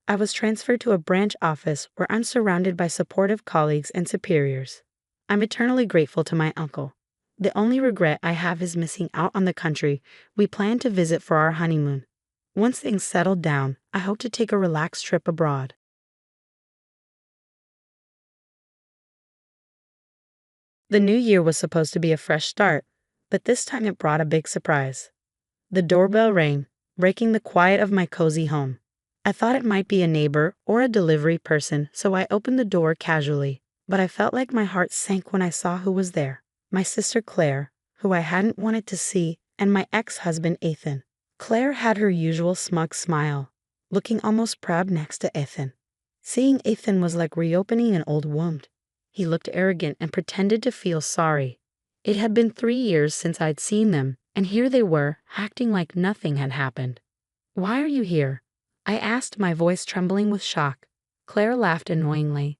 I was transferred to a branch office where I'm surrounded by supportive colleagues and superiors. I'm eternally grateful to my uncle. The only regret I have is missing out on the country we plan to visit for our honeymoon. Once things settle down, I hope to take a relaxed trip abroad. The new year was supposed to be a fresh start, but this time it brought a big surprise. The doorbell rang, breaking the quiet of my cozy home. I thought it might be a neighbor or a delivery person, so I opened the door casually, but I felt like my heart sank when I saw who was there. My sister Claire, who I hadn't wanted to see, and my ex-husband Ethan. Claire had her usual smug smile, looking almost proud next to Ethan. Seeing Ethan was like reopening an old wound. He looked arrogant and pretended to feel sorry. It had been 3 years since I'd seen them, and here they were, acting like nothing had happened. "Why are you here?" I asked, my voice trembling with shock. Claire laughed annoyingly.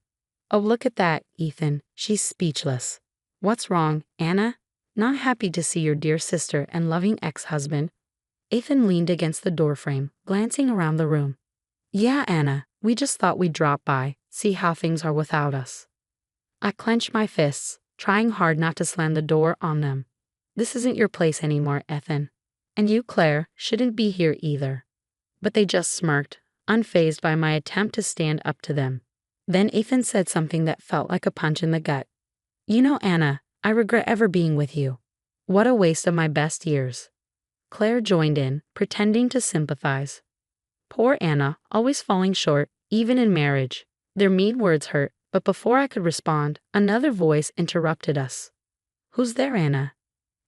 Oh, look at that, Ethan. She's speechless. What's wrong, Anna? Not happy to see your dear sister and loving ex-husband? Ethan leaned against the doorframe, glancing around the room. Yeah, Anna, we just thought we'd drop by, see how things are without us. I clenched my fists, trying hard not to slam the door on them. This isn't your place anymore, Ethan. And you, Claire, shouldn't be here either. But they just smirked, unfazed by my attempt to stand up to them. Then Ethan said something that felt like a punch in the gut. You know, Anna, I regret ever being with you. What a waste of my best years. Claire joined in, pretending to sympathize. Poor Anna, always falling short, even in marriage. Their mean words hurt, but before I could respond, another voice interrupted us. Who's there, Anna?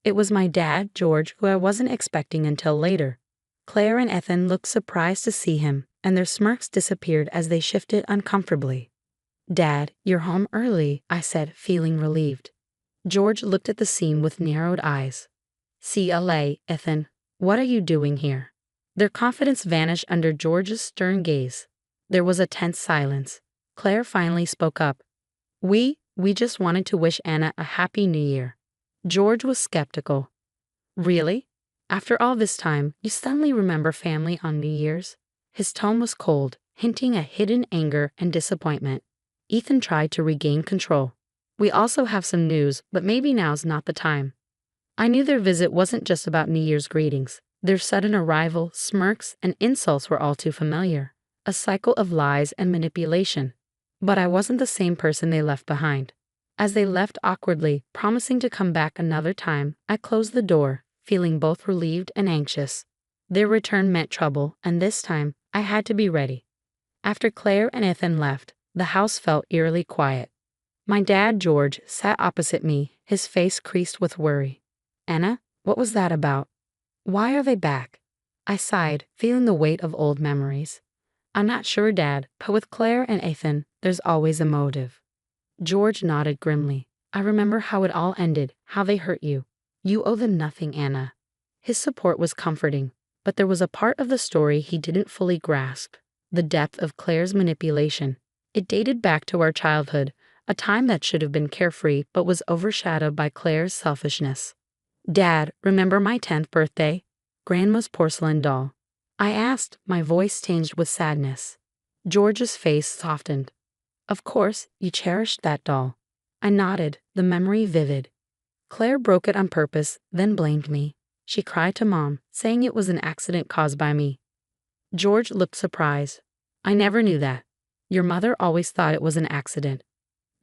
It was my dad, George, who I wasn't expecting until later. Claire and Ethan looked surprised to see him, and their smirks disappeared as they shifted uncomfortably. Dad, you're home early, I said, feeling relieved. George looked at the scene with narrowed eyes. CLA, Ethan, what are you doing here? Their confidence vanished under George's stern gaze. There was a tense silence. Claire finally spoke up. We just wanted to wish Anna a happy new year. George was skeptical. Really? After all this time, you suddenly remember family on New Year's? His tone was cold, hinting at hidden anger and disappointment. Ethan tried to regain control. We also have some news, but maybe now's not the time. I knew their visit wasn't just about New Year's greetings. Their sudden arrival, smirks, and insults were all too familiar. A cycle of lies and manipulation. But I wasn't the same person they left behind. As they left awkwardly, promising to come back another time, I closed the door, feeling both relieved and anxious. Their return meant trouble, and this time, I had to be ready. After Claire and Ethan left, the house felt eerily quiet. My dad, George, sat opposite me, his face creased with worry. Anna, what was that about? Why are they back? I sighed, feeling the weight of old memories. I'm not sure, Dad, but with Claire and Ethan, there's always a motive. George nodded grimly. I remember how it all ended, how they hurt you. You owe them nothing, Anna. His support was comforting, but there was a part of the story he didn't fully grasp. The depth of Claire's manipulation. It dated back to our childhood, a time that should have been carefree but was overshadowed by Claire's selfishness. Dad, remember my 10th birthday? Grandma's porcelain doll. I asked, my voice tinged with sadness. George's face softened. Of course, you cherished that doll. I nodded, the memory vivid. Claire broke it on purpose, then blamed me. She cried to Mom, saying it was an accident caused by me. George looked surprised. I never knew that. Your mother always thought it was an accident.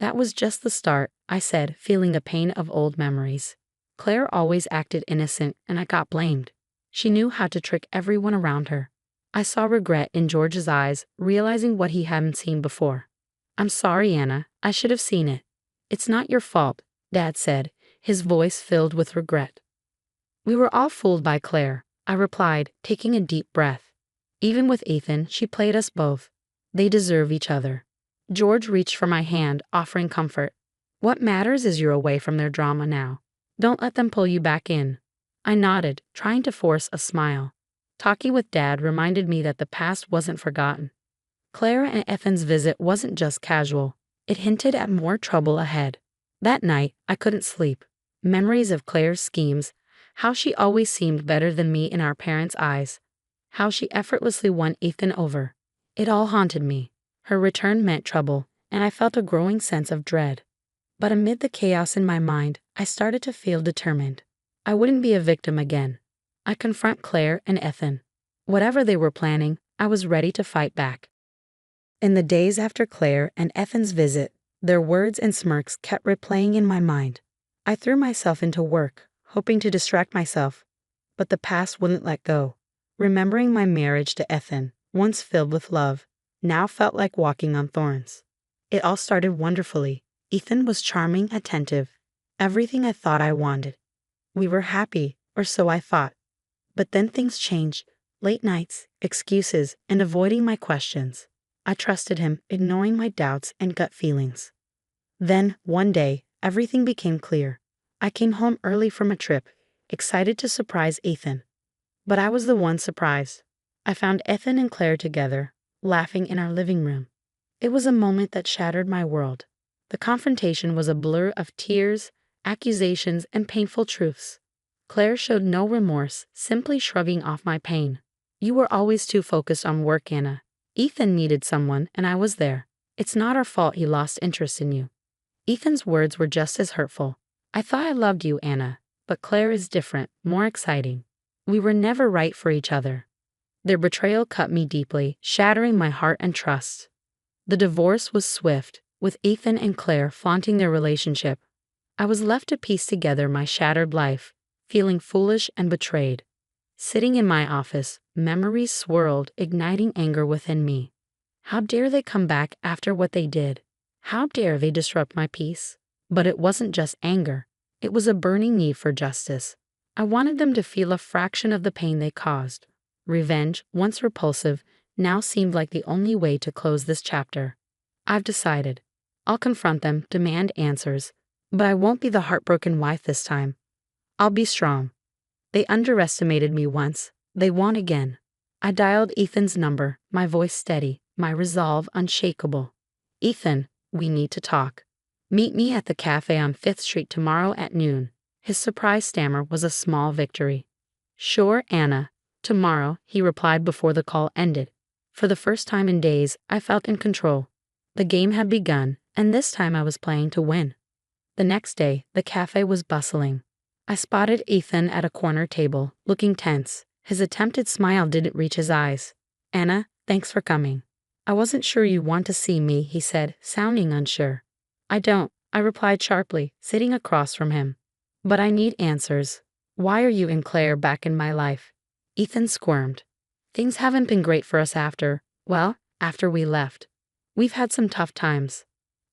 That was just the start, I said, feeling the pain of old memories. Claire always acted innocent, and I got blamed. She knew how to trick everyone around her. I saw regret in George's eyes, realizing what he hadn't seen before. I'm sorry, Anna. I should have seen it. It's not your fault, Dad said, his voice filled with regret. We were all fooled by Claire, I replied, taking a deep breath. Even with Ethan, she played us both. They deserve each other. George reached for my hand, offering comfort. What matters is you're away from their drama now. Don't let them pull you back in. I nodded, trying to force a smile. Talking with Dad reminded me that the past wasn't forgotten. Claire and Ethan's visit wasn't just casual. It hinted at more trouble ahead. That night, I couldn't sleep. Memories of Claire's schemes, how she always seemed better than me in our parents' eyes, how she effortlessly won Ethan over. It all haunted me. Her return meant trouble, and I felt a growing sense of dread. But amid the chaos in my mind, I started to feel determined. I wouldn't be a victim again. I'd confront Claire and Ethan. Whatever they were planning, I was ready to fight back. In the days after Claire and Ethan's visit, their words and smirks kept replaying in my mind. I threw myself into work, hoping to distract myself, but the past wouldn't let go. Remembering my marriage to Ethan, once filled with love, now felt like walking on thorns. It all started wonderfully. Ethan was charming, attentive, everything I thought I wanted. We were happy, or so I thought. But then things changed. Late nights, excuses, and avoiding my questions. I trusted him, ignoring my doubts and gut feelings. Then, one day, everything became clear. I came home early from a trip, excited to surprise Ethan. But I was the one surprised. I found Ethan and Claire together, laughing in our living room. It was a moment that shattered my world. The confrontation was a blur of tears, accusations, and painful truths. Claire showed no remorse, simply shrugging off my pain. You were always too focused on work, Anna. Ethan needed someone, and I was there. It's not our fault he lost interest in you. Ethan's words were just as hurtful. I thought I loved you, Anna, but Claire is different, more exciting. We were never right for each other. Their betrayal cut me deeply, shattering my heart and trust. The divorce was swift, with Ethan and Claire flaunting their relationship. I was left to piece together my shattered life, feeling foolish and betrayed. Sitting in my office, memories swirled, igniting anger within me. How dare they come back after what they did? How dare they disrupt my peace? But it wasn't just anger. It was a burning need for justice. I wanted them to feel a fraction of the pain they caused. Revenge, once repulsive, now seemed like the only way to close this chapter. I've decided. I'll confront them, demand answers, but I won't be the heartbroken wife this time. I'll be strong. They underestimated me once. They won't again. I dialed Ethan's number, my voice steady, my resolve unshakable. Ethan, we need to talk. Meet me at the cafe on 5th Street tomorrow at noon. His surprise stammer was a small victory. Sure, Anna. Tomorrow, he replied before the call ended. For the first time in days, I felt in control. The game had begun, and this time I was playing to win. The next day, the cafe was bustling. I spotted Ethan at a corner table, looking tense. His attempted smile didn't reach his eyes. Anna, thanks for coming. I wasn't sure you want to see me, he said, sounding unsure. I don't, I replied sharply, sitting across from him. But I need answers. Why are you and Claire back in my life? Ethan squirmed. Things haven't been great for us after we left. We've had some tough times.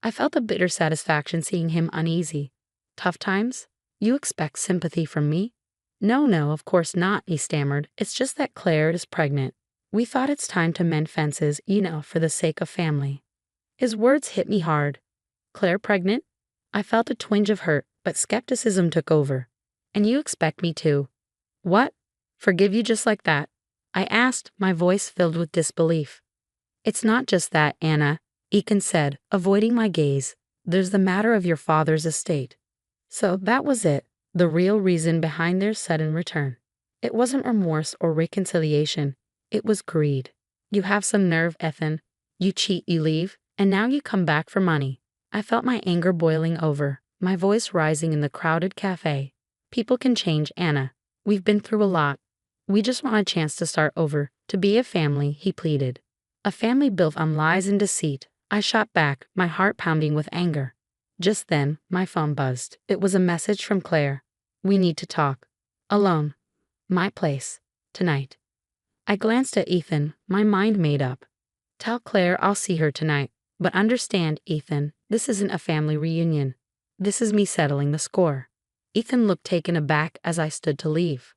I felt a bitter satisfaction seeing him uneasy. Tough times? You expect sympathy from me? No, of course not, he stammered. It's just that Claire is pregnant. We thought it's time to mend fences, for the sake of family. His words hit me hard. Claire pregnant? I felt a twinge of hurt, but skepticism took over. And you expect me to? What? Forgive you just like that? I asked, my voice filled with disbelief. It's not just that, Anna, Ethan said, avoiding my gaze. There's the matter of your father's estate. So that was it, the real reason behind their sudden return. It wasn't remorse or reconciliation. It was greed. You have some nerve, Ethan. You cheat, you leave, and now you come back for money. I felt my anger boiling over, my voice rising in the crowded cafe. People can change, Anna. We've been through a lot. We just want a chance to start over, to be a family, he pleaded. A family built on lies and deceit. I shot back, my heart pounding with anger. Just then, my phone buzzed. It was a message from Claire. We need to talk. Alone. My place. Tonight. I glanced at Ethan, my mind made up. Tell Claire I'll see her tonight. But understand, Ethan, this isn't a family reunion. This is me settling the score. Ethan looked taken aback as I stood to leave.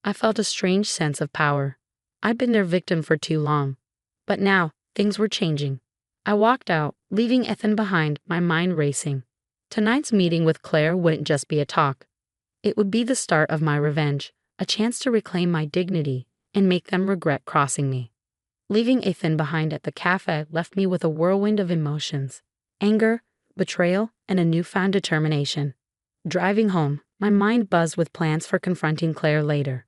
I felt a strange sense of power. I'd been their victim for too long. But now, things were changing. I walked out, leaving Ethan behind, my mind racing. Tonight's meeting with Claire wouldn't just be a talk. It would be the start of my revenge, a chance to reclaim my dignity and make them regret crossing me. Leaving Ethan behind at the cafe left me with a whirlwind of emotions. Anger, betrayal, and a newfound determination. Driving home, my mind buzzed with plans for confronting Claire later.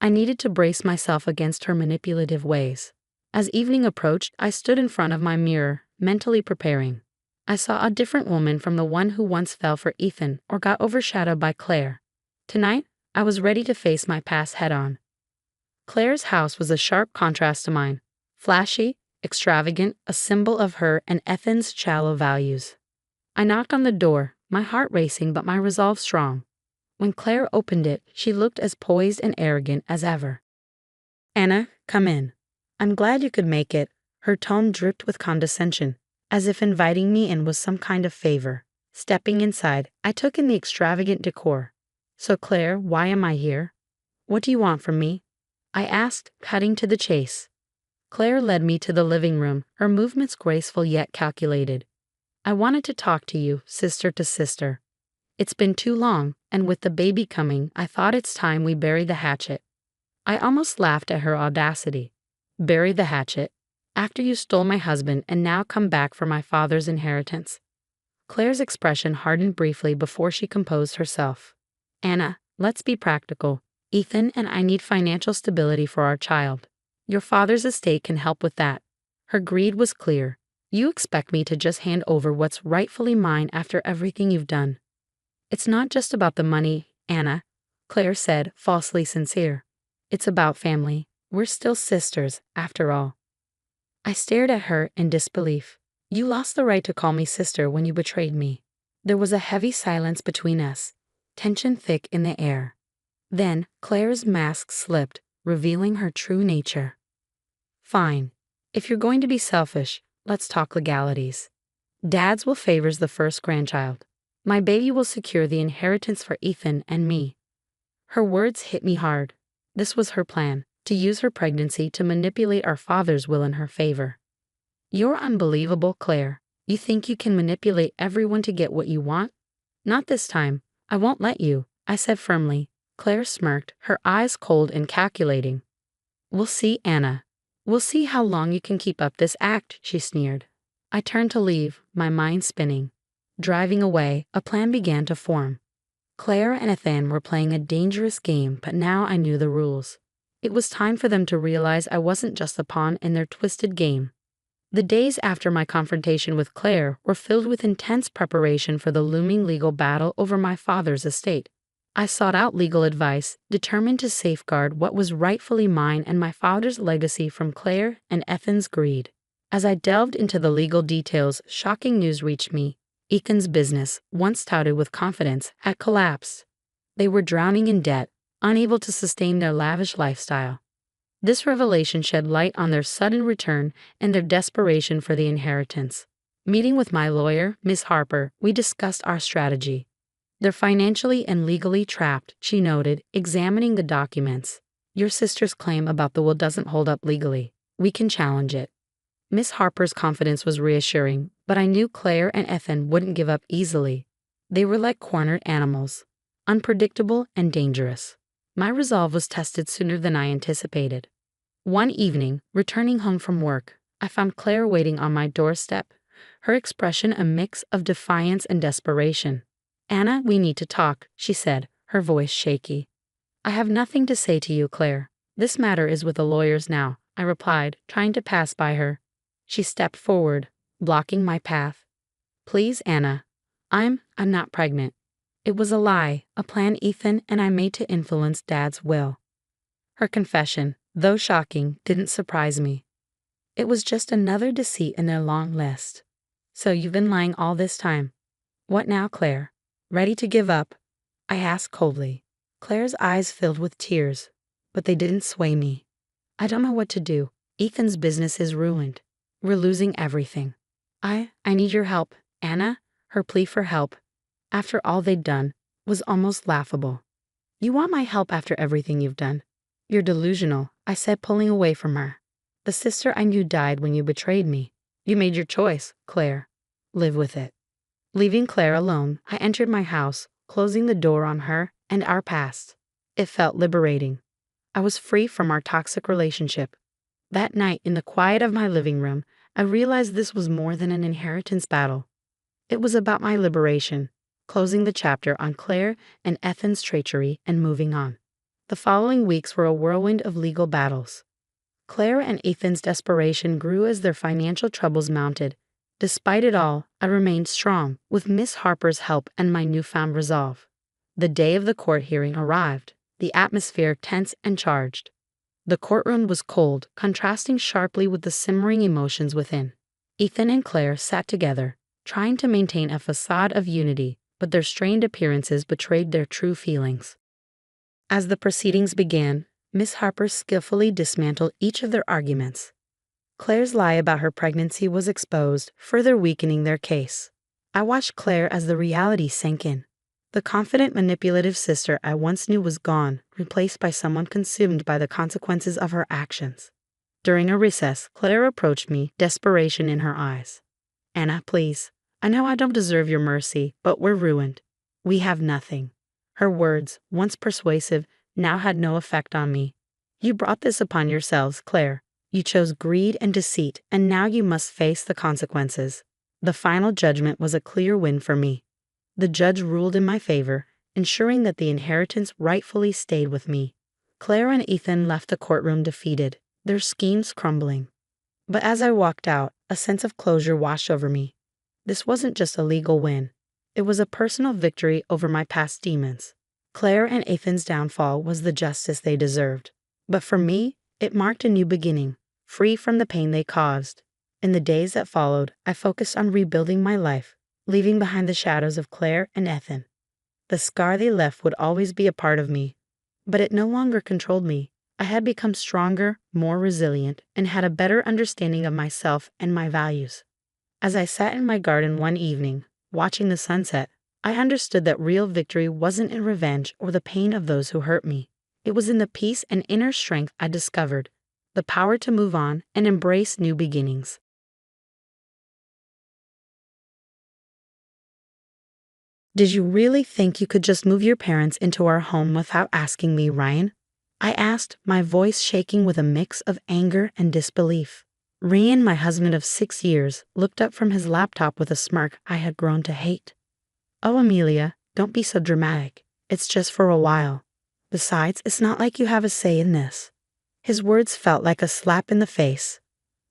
I needed to brace myself against her manipulative ways. As evening approached, I stood in front of my mirror, mentally preparing. I saw a different woman from the one who once fell for Ethan or got overshadowed by Claire. Tonight, I was ready to face my past head-on. Claire's house was a sharp contrast to mine. Flashy, extravagant, a symbol of her and Ethan's shallow values. I knocked on the door, my heart racing but my resolve strong. When Claire opened it, she looked as poised and arrogant as ever. Anna, come in. I'm glad you could make it. Her tone dripped with condescension, as if inviting me in was some kind of favor. Stepping inside, I took in the extravagant decor. So Claire, why am I here? What do you want from me? I asked, cutting to the chase. Claire led me to the living room, her movements graceful yet calculated. I wanted to talk to you, sister to sister. It's been too long, and with the baby coming, I thought it's time we bury the hatchet. I almost laughed at her audacity. Bury the hatchet. After you stole my husband and now come back for my father's inheritance. Claire's expression hardened briefly before she composed herself. Anna, let's be practical. Ethan and I need financial stability for our child. Your father's estate can help with that. Her greed was clear. You expect me to just hand over what's rightfully mine after everything you've done. It's not just about the money, Anna, Claire said, falsely sincere. It's about family. We're still sisters, after all. I stared at her in disbelief. You lost the right to call me sister when you betrayed me. There was a heavy silence between us, tension thick in the air. Then, Claire's mask slipped, revealing her true nature. Fine. If you're going to be selfish, let's talk legalities. Dad's will favors the first grandchild. My baby will secure the inheritance for Ethan and me. Her words hit me hard. This was her plan, to use her pregnancy to manipulate our father's will in her favor. You're unbelievable, Claire. You think you can manipulate everyone to get what you want? Not this time. I won't let you, I said firmly. Claire smirked, her eyes cold and calculating. We'll see, Anna. We'll see how long you can keep up this act, she sneered. I turned to leave, my mind spinning. Driving away, a plan began to form. Claire and Ethan were playing a dangerous game, but now I knew the rules. It was time for them to realize I wasn't just a pawn in their twisted game. The days after my confrontation with Claire were filled with intense preparation for the looming legal battle over my father's estate. I sought out legal advice, determined to safeguard what was rightfully mine and my father's legacy from Claire and Ethan's greed. As I delved into the legal details, shocking news reached me. Ethan's business, once touted with confidence, had collapsed. They were drowning in debt, unable to sustain their lavish lifestyle. This revelation shed light on their sudden return and their desperation for the inheritance. Meeting with my lawyer, Miss Harper, we discussed our strategy. They're financially and legally trapped, she noted, examining the documents. Your sister's claim about the will doesn't hold up legally. We can challenge it. Miss Harper's confidence was reassuring, but I knew Claire and Ethan wouldn't give up easily. They were like cornered animals, unpredictable and dangerous. My resolve was tested sooner than I anticipated. One evening, returning home from work, I found Claire waiting on my doorstep, her expression a mix of defiance and desperation. Anna, we need to talk, she said, her voice shaky. I have nothing to say to you, Claire. This matter is with the lawyers now, I replied, trying to pass by her. She stepped forward, blocking my path. Please, Anna. I'm not pregnant. It was a lie, a plan Ethan and I made to influence Dad's will. Her confession, though shocking, didn't surprise me. It was just another deceit in their long list. So you've been lying all this time. What now, Claire? Ready to give up? I asked coldly. Claire's eyes filled with tears, but they didn't sway me. I don't know what to do. Ethan's business is ruined. We're losing everything. I need your help, Anna. Her plea for help, after all they'd done, was almost laughable. You want my help after everything you've done? You're delusional, I said, pulling away from her. The sister I knew died when you betrayed me. You made your choice, Claire. Live with it. Leaving Claire alone, I entered my house, closing the door on her and our past. It felt liberating. I was free from our toxic relationship. That night, in the quiet of my living room, I realized this was more than an inheritance battle. It was about my liberation, closing the chapter on Claire and Ethan's treachery and moving on. The following weeks were a whirlwind of legal battles. Claire and Ethan's desperation grew as their financial troubles mounted. Despite it all, I remained strong, with Miss Harper's help and my newfound resolve. The day of the court hearing arrived, the atmosphere tense and charged. The courtroom was cold, contrasting sharply with the simmering emotions within. Ethan and Claire sat together, trying to maintain a facade of unity, but their strained appearances betrayed their true feelings. As the proceedings began, Miss Harper skillfully dismantled each of their arguments. Claire's lie about her pregnancy was exposed, further weakening their case. I watched Claire as the reality sank in. The confident, manipulative sister I once knew was gone, replaced by someone consumed by the consequences of her actions. During a recess, Claire approached me, desperation in her eyes. Anna, please. I know I don't deserve your mercy, but we're ruined. We have nothing. Her words, once persuasive, now had no effect on me. You brought this upon yourselves, Claire. You chose greed and deceit, and now you must face the consequences. The final judgment was a clear win for me. The judge ruled in my favor, ensuring that the inheritance rightfully stayed with me. Claire and Ethan left the courtroom defeated, their schemes crumbling. But as I walked out, a sense of closure washed over me. This wasn't just a legal win. It was a personal victory over my past demons. Claire and Ethan's downfall was the justice they deserved. But for me, it marked a new beginning, free from the pain they caused. In the days that followed, I focused on rebuilding my life, leaving behind the shadows of Claire and Ethan. The scar they left would always be a part of me, but it no longer controlled me. I had become stronger, more resilient, and had a better understanding of myself and my values. As I sat in my garden one evening, watching the sunset, I understood that real victory wasn't in revenge or the pain of those who hurt me. It was in the peace and inner strength I discovered, the power to move on and embrace new beginnings. Did you really think you could just move your parents into our home without asking me, Ryan? I asked, my voice shaking with a mix of anger and disbelief. Ryan, my husband of 6 years, looked up from his laptop with a smirk I had grown to hate. Oh, Amelia, don't be so dramatic. It's just for a while. Besides, it's not like you have a say in this. His words felt like a slap in the face.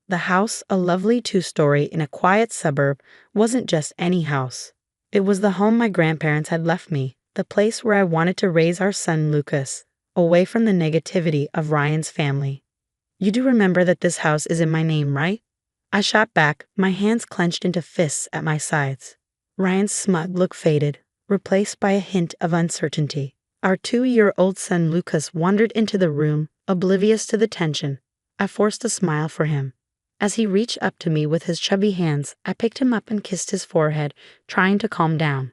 The house, a lovely 2-story in a quiet suburb, wasn't just any house. It was the home my grandparents had left me, the place where I wanted to raise our son Lucas, away from the negativity of Ryan's family. You do remember that this house is in my name, right? I shot back, my hands clenched into fists at my sides. Ryan's smug look faded, replaced by a hint of uncertainty. Our 2-year-old son Lucas wandered into the room, oblivious to the tension. I forced a smile for him. As he reached up to me with his chubby hands, I picked him up and kissed his forehead, trying to calm down.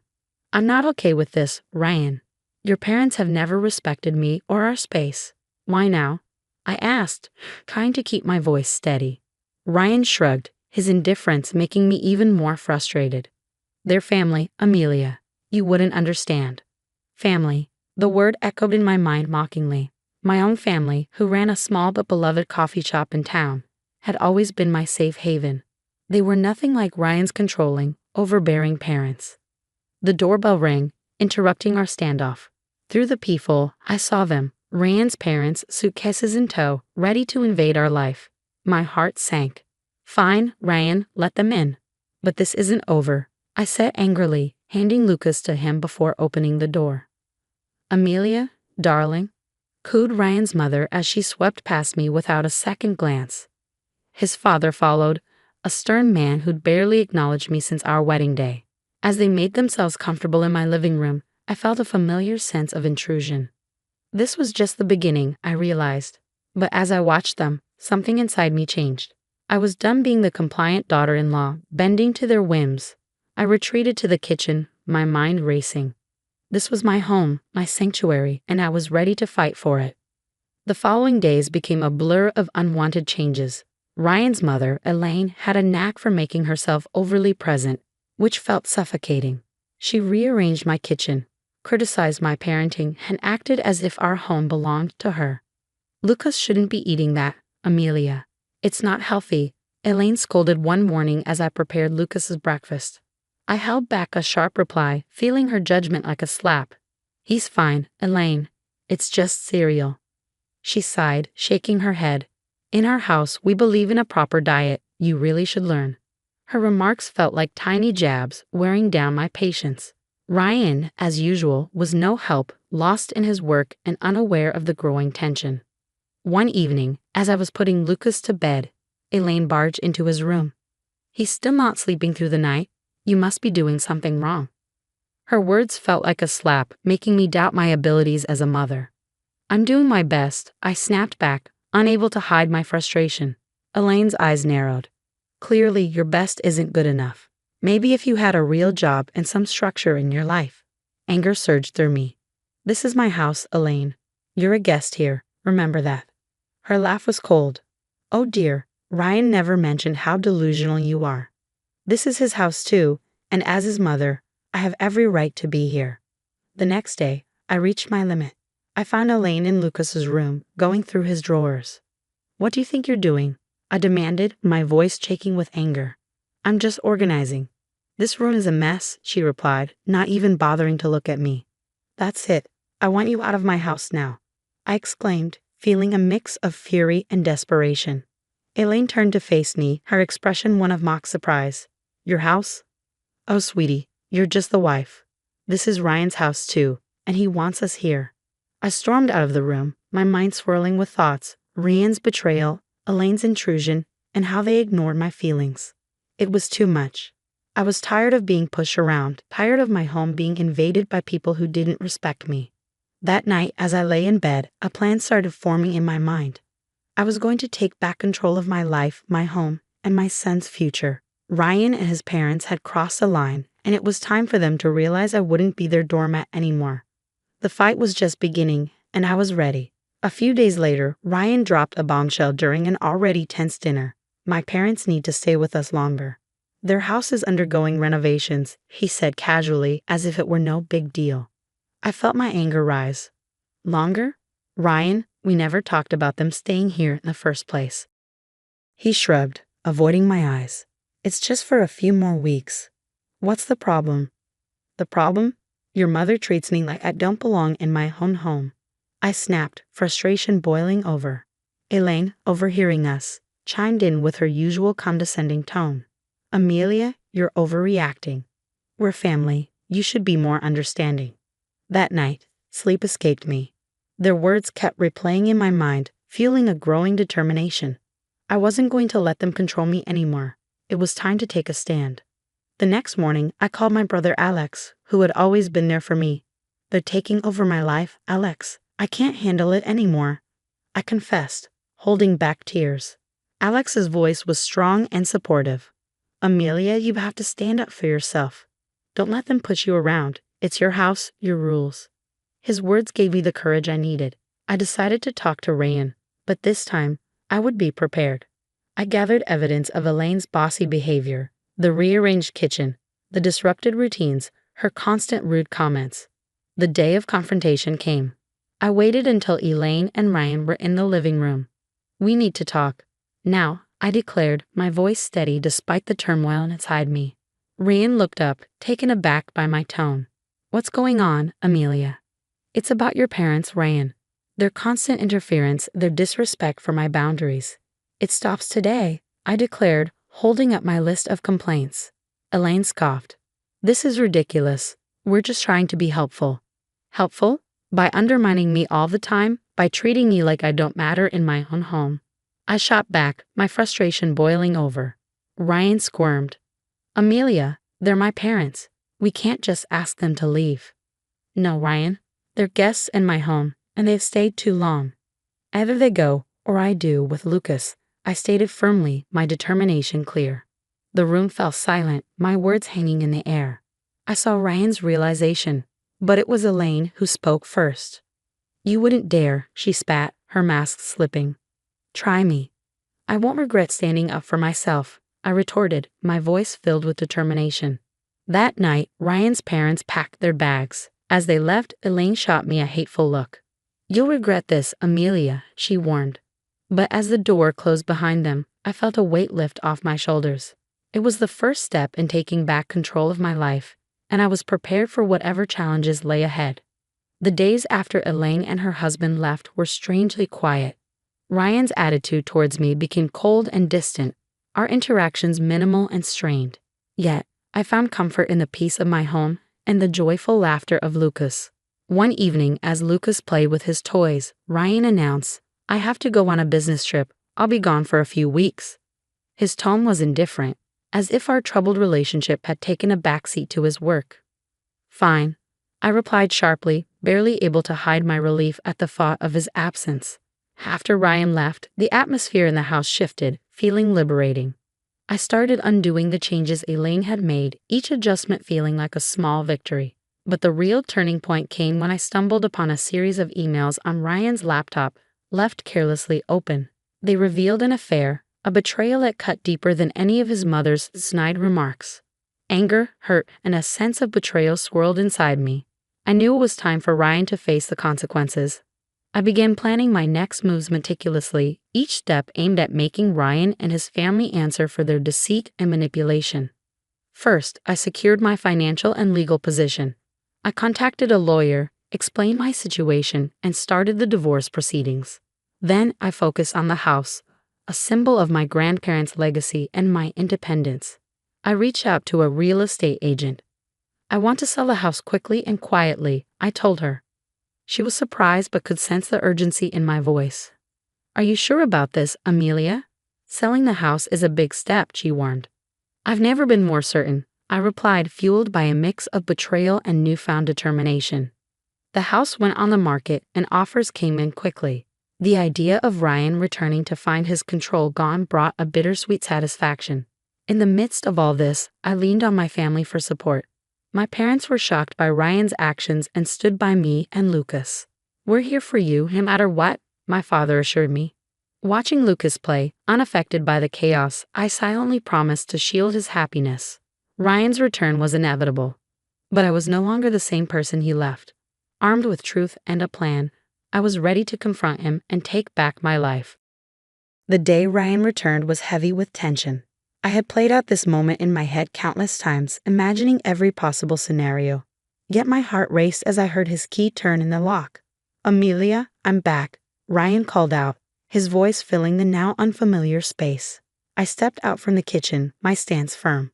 I'm not okay with this, Ryan. Your parents have never respected me or our space. Why now? I asked, trying to keep my voice steady. Ryan shrugged, his indifference making me even more frustrated. Their family, Amelia. You wouldn't understand. Family. The word echoed in my mind mockingly. My own family, who ran a small but beloved coffee shop in town, had always been my safe haven. They were nothing like Ryan's controlling, overbearing parents. The doorbell rang, interrupting our standoff. Through the peephole, I saw them, Ryan's parents, suitcases in tow, ready to invade our life. My heart sank. Fine, Ryan, let them in. But this isn't over, I said angrily, handing Lucas to him before opening the door. Amelia, darling, cooed Ryan's mother as she swept past me without a second glance. His father followed, a stern man who'd barely acknowledged me since our wedding day. As they made themselves comfortable in my living room, I felt a familiar sense of intrusion. This was just the beginning, I realized. But as I watched them, something inside me changed. I was done being the compliant daughter-in-law, bending to their whims. I retreated to the kitchen, my mind racing. This was my home, my sanctuary, and I was ready to fight for it. The following days became a blur of unwanted changes. Ryan's mother, Elaine, had a knack for making herself overly present, which felt suffocating. She rearranged my kitchen, criticized my parenting, and acted as if our home belonged to her. Lucas shouldn't be eating that, Amelia. It's not healthy, Elaine scolded one morning as I prepared Lucas's breakfast. I held back a sharp reply, feeling her judgment like a slap. He's fine, Elaine. It's just cereal. She sighed, shaking her head. In our house, we believe in a proper diet. You really should learn. Her remarks felt like tiny jabs, wearing down my patience. Ryan, as usual, was no help, lost in his work and unaware of the growing tension. One evening, as I was putting Lucas to bed, Elaine barged into his room. He's still not sleeping through the night. You must be doing something wrong. Her words felt like a slap, making me doubt my abilities as a mother. I'm doing my best, I snapped back, unable to hide my frustration. Elaine's eyes narrowed. Clearly, your best isn't good enough. Maybe if you had a real job and some structure in your life. Anger surged through me. This is my house, Elaine. You're a guest here, remember that. Her laugh was cold. Oh dear, Ryan never mentioned how delusional you are. This is his house too, and as his mother, I have every right to be here. The next day, I reached my limit. I found Elaine in Lucas's room, going through his drawers. What do you think you're doing? I demanded, my voice shaking with anger. I'm just organizing. This room is a mess, she replied, not even bothering to look at me. That's it. I want you out of my house now, I exclaimed, feeling a mix of fury and desperation. Elaine turned to face me, her expression one of mock surprise. Your house? Oh, sweetie, you're just the wife. This is Ryan's house too, and he wants us here. I stormed out of the room, my mind swirling with thoughts, Ryan's betrayal, Elaine's intrusion, and how they ignored my feelings. It was too much. I was tired of being pushed around, tired of my home being invaded by people who didn't respect me. That night, as I lay in bed, a plan started forming in my mind. I was going to take back control of my life, my home, and my son's future. Ryan and his parents had crossed the line, and it was time for them to realize I wouldn't be their doormat anymore. The fight was just beginning, and I was ready. A few days later, Ryan dropped a bombshell during an already tense dinner. My parents need to stay with us longer. Their house is undergoing renovations, he said casually, as if it were no big deal. I felt my anger rise. Longer? Ryan, we never talked about them staying here in the first place. He shrugged, avoiding my eyes. It's just for a few more weeks. What's the problem? The problem? Your mother treats me like I don't belong in my own home. I snapped, frustration boiling over. Elaine, overhearing us, chimed in with her usual condescending tone. Amelia, you're overreacting. We're family. You should be more understanding. That night, sleep escaped me. Their words kept replaying in my mind, fueling a growing determination. I wasn't going to let them control me anymore. It was time to take a stand. The next morning, I called my brother Alex, who had always been there for me. They're taking over my life, Alex. I can't handle it anymore. I confessed, holding back tears. Alex's voice was strong and supportive. Amelia, you have to stand up for yourself. Don't let them push you around. It's your house, your rules. His words gave me the courage I needed. I decided to talk to Ryan, but this time, I would be prepared. I gathered evidence of Elaine's bossy behavior, the rearranged kitchen, the disrupted routines, her constant rude comments. The day of confrontation came. I waited until Elaine and Ryan were in the living room. We need to talk. Now, I declared, my voice steady despite the turmoil inside me. Ryan looked up, taken aback by my tone. What's going on, Amelia? It's about your parents, Ryan. Their constant interference, their disrespect for my boundaries. It stops today, I declared, holding up my list of complaints. Elaine scoffed. This is ridiculous. We're just trying to be helpful. Helpful? By undermining me all the time, by treating me like I don't matter in my own home. I shot back, my frustration boiling over. Ryan squirmed. Amelia, they're my parents. We can't just ask them to leave. No, Ryan. They're guests in my home, and they've stayed too long. Either they go, or I do with Lucas, I stated firmly, my determination clear. The room fell silent, my words hanging in the air. I saw Ryan's realization, but it was Elaine who spoke first. You wouldn't dare, she spat, her mask slipping. Try me. I won't regret standing up for myself, I retorted, my voice filled with determination. That night, Ryan's parents packed their bags. As they left, Elaine shot me a hateful look. You'll regret this, Amelia, she warned. But as the door closed behind them, I felt a weight lift off my shoulders. It was the first step in taking back control of my life, and I was prepared for whatever challenges lay ahead. The days after Elaine and her husband left were strangely quiet. Ryan's attitude towards me became cold and distant, our interactions minimal and strained. Yet, I found comfort in the peace of my home and the joyful laughter of Lucas. One evening, as Lucas played with his toys, Ryan announced, I have to go on a business trip. I'll be gone for a few weeks. His tone was indifferent, as if our troubled relationship had taken a backseat to his work. Fine, I replied sharply, barely able to hide my relief at the thought of his absence. After Ryan left, the atmosphere in the house shifted, feeling liberating. I started undoing the changes Elaine had made, each adjustment feeling like a small victory. But the real turning point came when I stumbled upon a series of emails on Ryan's laptop, left carelessly open. They revealed an affair, a betrayal that cut deeper than any of his mother's snide remarks. Anger, hurt, and a sense of betrayal swirled inside me. I knew it was time for Ryan to face the consequences. I began planning my next moves meticulously, each step aimed at making Ryan and his family answer for their deceit and manipulation. First, I secured my financial and legal position. I contacted a lawyer, explained my situation, and started the divorce proceedings. Then I focused on the house, a symbol of my grandparents' legacy and my independence. I reached out to a real estate agent. I want to sell the house quickly and quietly, I told her. She was surprised but could sense the urgency in my voice. Are you sure about this, Amelia? Selling the house is a big step, she warned. I've never been more certain, I replied, fueled by a mix of betrayal and newfound determination. The house went on the market and offers came in quickly. The idea of Ryan returning to find his control gone brought a bittersweet satisfaction. In the midst of all this, I leaned on my family for support. My parents were shocked by Ryan's actions and stood by me and Lucas. We're here for you, no matter what, my father assured me. Watching Lucas play, unaffected by the chaos, I silently promised to shield his happiness. Ryan's return was inevitable. But I was no longer the same person he left. Armed with truth and a plan, I was ready to confront him and take back my life. The day Ryan returned was heavy with tension. I had played out this moment in my head countless times, imagining every possible scenario. Yet my heart raced as I heard his key turn in the lock. Amelia, I'm back, Ryan called out, his voice filling the now unfamiliar space. I stepped out from the kitchen, my stance firm.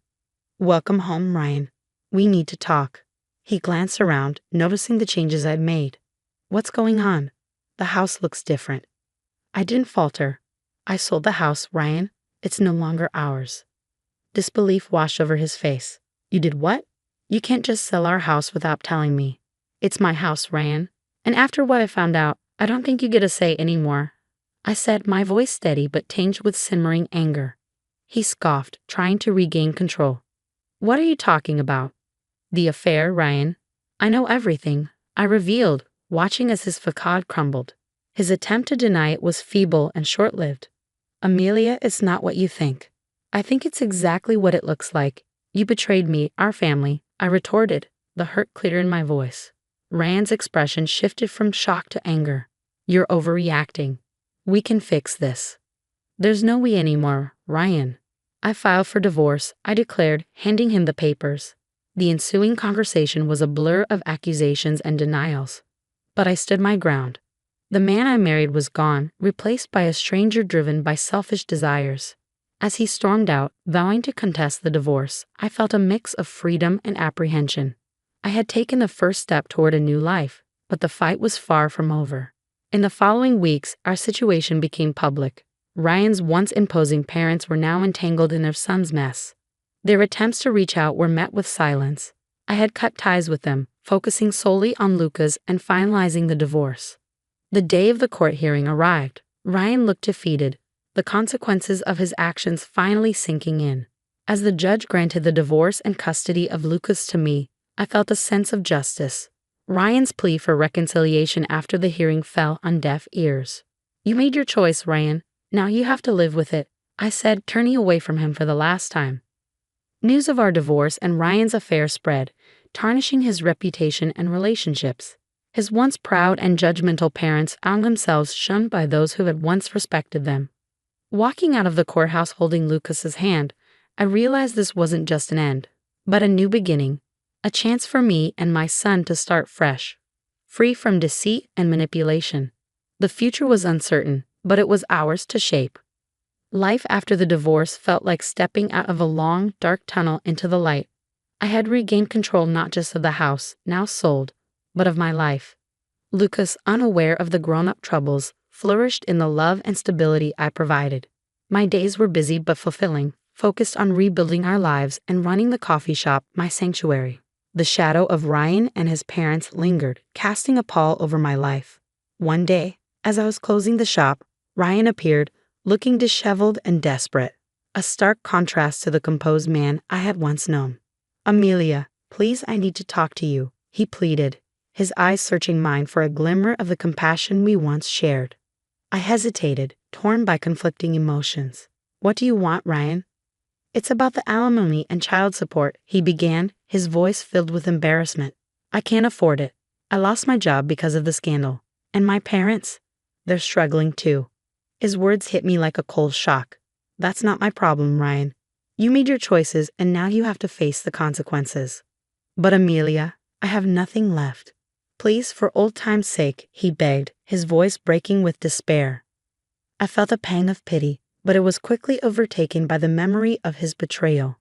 Welcome home, Ryan. We need to talk. He glanced around, noticing the changes I'd made. What's going on? The house looks different. I didn't falter. I sold the house, Ryan. It's no longer ours. Disbelief washed over his face. You did what? You can't just sell our house without telling me. It's my house, Ryan. And after what I found out, I don't think you get a say anymore. I said, my voice steady but tinged with simmering anger. He scoffed, trying to regain control. What are you talking about? The affair, Ryan. I know everything, I revealed, watching as his facade crumbled. His attempt to deny it was feeble and short-lived. Amelia, it's not what you think. I think it's exactly what it looks like. You betrayed me, our family, I retorted, the hurt clear in my voice. Ryan's expression shifted from shock to anger. You're overreacting. We can fix this. There's no we anymore, Ryan. I filed for divorce, I declared, handing him the papers. The ensuing conversation was a blur of accusations and denials. But I stood my ground. The man I married was gone, replaced by a stranger driven by selfish desires. As he stormed out, vowing to contest the divorce, I felt a mix of freedom and apprehension. I had taken the first step toward a new life, but the fight was far from over. In the following weeks, our situation became public. Ryan's once imposing parents were now entangled in their son's mess. Their attempts to reach out were met with silence. I had cut ties with them, focusing solely on Lucas and finalizing the divorce. The day of the court hearing arrived. Ryan looked defeated, the consequences of his actions finally sinking in. As the judge granted the divorce and custody of Lucas to me, I felt a sense of justice. Ryan's plea for reconciliation after the hearing fell on deaf ears. You made your choice, Ryan. Now you have to live with it, I said, turning away from him for the last time. News of our divorce and Ryan's affair spread, tarnishing his reputation and relationships. His once proud and judgmental parents found themselves shunned by those who had once respected them. Walking out of the courthouse holding Lucas's hand, I realized this wasn't just an end, but a new beginning, a chance for me and my son to start fresh, free from deceit and manipulation. The future was uncertain, but it was ours to shape. Life after the divorce felt like stepping out of a long, dark tunnel into the light. I had regained control not just of the house, now sold, but of my life. Lucas, unaware of the grown-up troubles, flourished in the love and stability I provided. My days were busy but fulfilling, focused on rebuilding our lives and running the coffee shop, my sanctuary. The shadow of Ryan and his parents lingered, casting a pall over my life. One day, as I was closing the shop, Ryan appeared, looking disheveled and desperate, a stark contrast to the composed man I had once known. Amelia, please, I need to talk to you, he pleaded, his eyes searching mine for a glimmer of the compassion we once shared. I hesitated, torn by conflicting emotions. What do you want, Ryan? It's about the alimony and child support, he began, his voice filled with embarrassment. I can't afford it. I lost my job because of the scandal, And my parents? They're struggling too. His words hit me like a cold shock. That's not my problem, Ryan. You made your choices and now you have to face the consequences. But Amelia, I have nothing left. Please, for old time's sake, he begged, his voice breaking with despair. I felt a pang of pity, but it was quickly overtaken by the memory of his betrayal.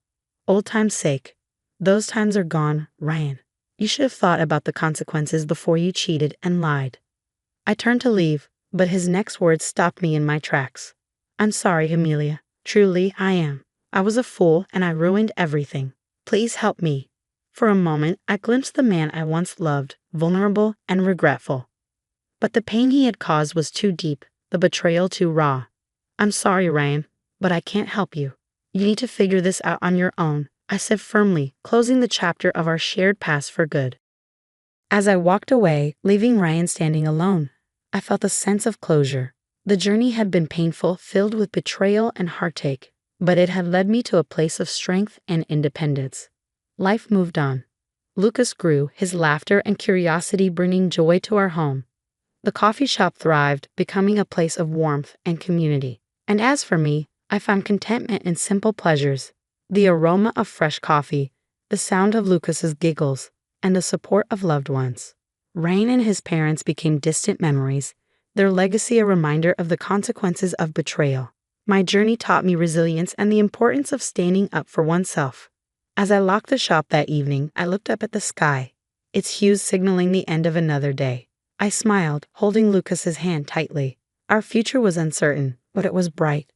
Old time's sake. Those times are gone, Ryan. You should have thought about the consequences before you cheated and lied. I turned to leave, but his next words stopped me in my tracks. I'm sorry, Amelia. Truly, I am. I was a fool and I ruined everything. Please help me. For a moment, I glimpsed the man I once loved, vulnerable and regretful. But the pain he had caused was too deep, the betrayal too raw. I'm sorry, Ryan, but I can't help you. You need to figure this out on your own, I said firmly, closing the chapter of our shared past for good. As I walked away, leaving Ryan standing alone, I felt a sense of closure. The journey had been painful, filled with betrayal and heartache, but it had led me to a place of strength and independence. Life moved on. Lucas grew, his laughter and curiosity bringing joy to our home. The coffee shop thrived, becoming a place of warmth and community. And as for me, I found contentment in simple pleasures. The aroma of fresh coffee, the sound of Lucas's giggles, and the support of loved ones. Ryan and his parents became distant memories, their legacy a reminder of the consequences of betrayal. My journey taught me resilience and the importance of standing up for oneself. As I locked the shop that evening, I looked up at the sky, its hues signaling the end of another day. I smiled, holding Lucas's hand tightly. Our future was uncertain, but it was bright.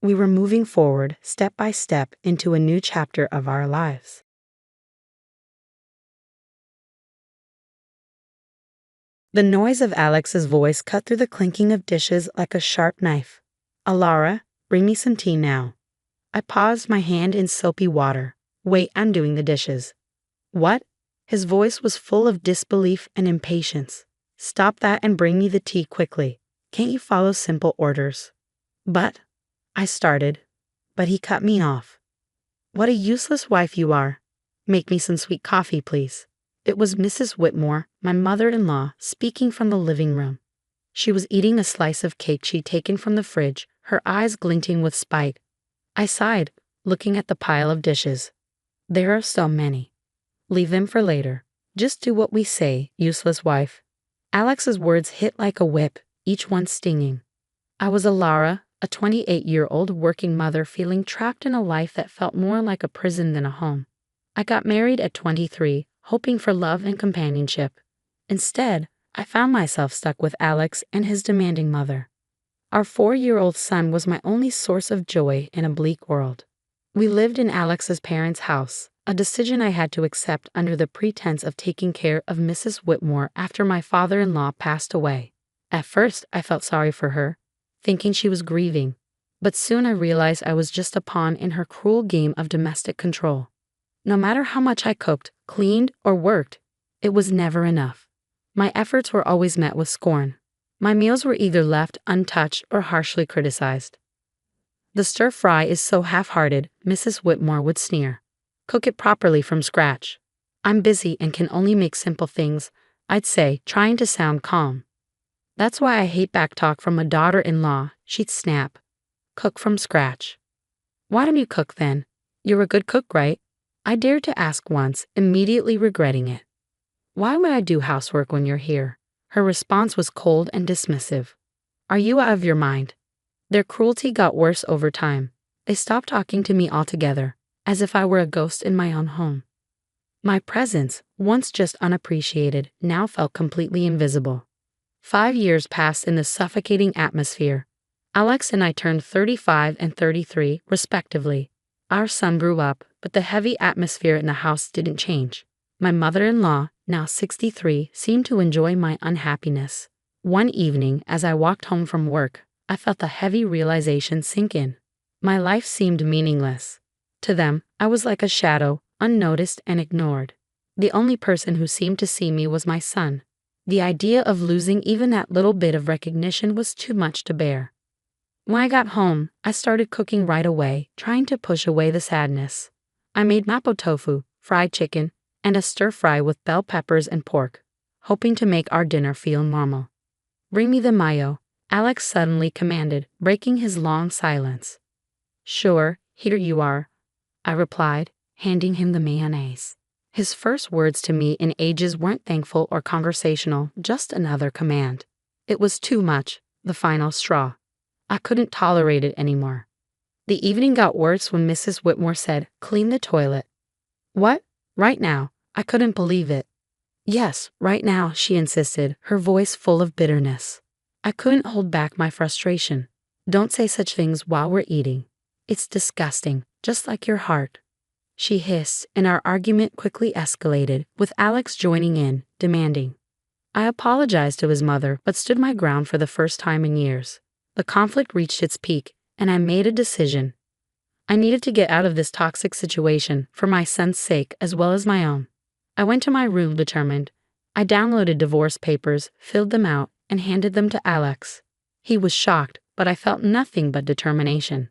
We were moving forward, step by step, into a new chapter of our lives. The noise of Alex's voice cut through the clinking of dishes like a sharp knife. Alara, bring me some tea now. I paused, my hand in soapy water. Wait, I'm doing the dishes. What? His voice was full of disbelief and impatience. Stop that and bring me the tea quickly. Can't you follow simple orders? But, I started, but he cut me off. What a useless wife you are. Make me some sweet coffee, please. It was Mrs. Whitmore, my mother-in-law, speaking from the living room. She was eating a slice of cake she'd taken from the fridge, her eyes glinting with spite. I sighed, looking at the pile of dishes. There are so many. Leave them for later. Just do what we say, useless wife. Alex's words hit like a whip, each one stinging. I was Alara, a 28-year-old working mother feeling trapped in a life that felt more like a prison than a home. I got married at 23, hoping for love and companionship. Instead, I found myself stuck with Alex and his demanding mother. Our 4-year-old son was my only source of joy in a bleak world. We lived in Alex's parents' house, a decision I had to accept under the pretense of taking care of Mrs. Whitmore after my father-in-law passed away. At first, I felt sorry for her, thinking she was grieving, but soon I realized I was just a pawn in her cruel game of domestic control. No matter how much I cooked, cleaned, or worked, it was never enough. My efforts were always met with scorn. My meals were either left untouched or harshly criticized. The stir-fry is so half-hearted, Mrs. Whitmore would sneer. Cook it properly from scratch. I'm busy and can only make simple things, I'd say, trying to sound calm. That's why I hate backtalk from a daughter-in-law, she'd snap. Cook from scratch. Why don't you cook then? You're a good cook, right? I dared to ask once, immediately regretting it. Why would I do housework when you're here? Her response was cold and dismissive. Are you out of your mind? Their cruelty got worse over time. They stopped talking to me altogether, as if I were a ghost in my own home. My presence, once just unappreciated, now felt completely invisible. 5 years passed in this suffocating atmosphere. Alex and I turned 35 and 33, respectively. Our son grew up, but the heavy atmosphere in the house didn't change. My mother-in-law, now 63, seemed to enjoy my unhappiness. One evening, as I walked home from work, I felt the heavy realization sink in. My life seemed meaningless. To them, I was like a shadow, unnoticed and ignored. The only person who seemed to see me was my son. The idea of losing even that little bit of recognition was too much to bear. When I got home, I started cooking right away, trying to push away the sadness. I made mapo tofu, fried chicken, and a stir-fry with bell peppers and pork, hoping to make our dinner feel normal. Bring me the mayo, Alex suddenly commanded, breaking his long silence. Sure, here you are, I replied, handing him the mayonnaise. His first words to me in ages weren't thankful or conversational, just another command. It was too much, the final straw. I couldn't tolerate it anymore. The evening got worse when Mrs. Whitmore said, "Clean the toilet." What? Right now? I couldn't believe it. Yes, right now, she insisted, her voice full of bitterness. I couldn't hold back my frustration. Don't say such things while we're eating. It's disgusting, just like your heart. She hissed, and our argument quickly escalated, with Alex joining in, demanding. I apologized to his mother, but stood my ground for the first time in years. The conflict reached its peak, and I made a decision. I needed to get out of this toxic situation, for my son's sake as well as my own. I went to my room determined. I downloaded divorce papers, filled them out, and handed them to Alex. He was shocked, but I felt nothing but determination.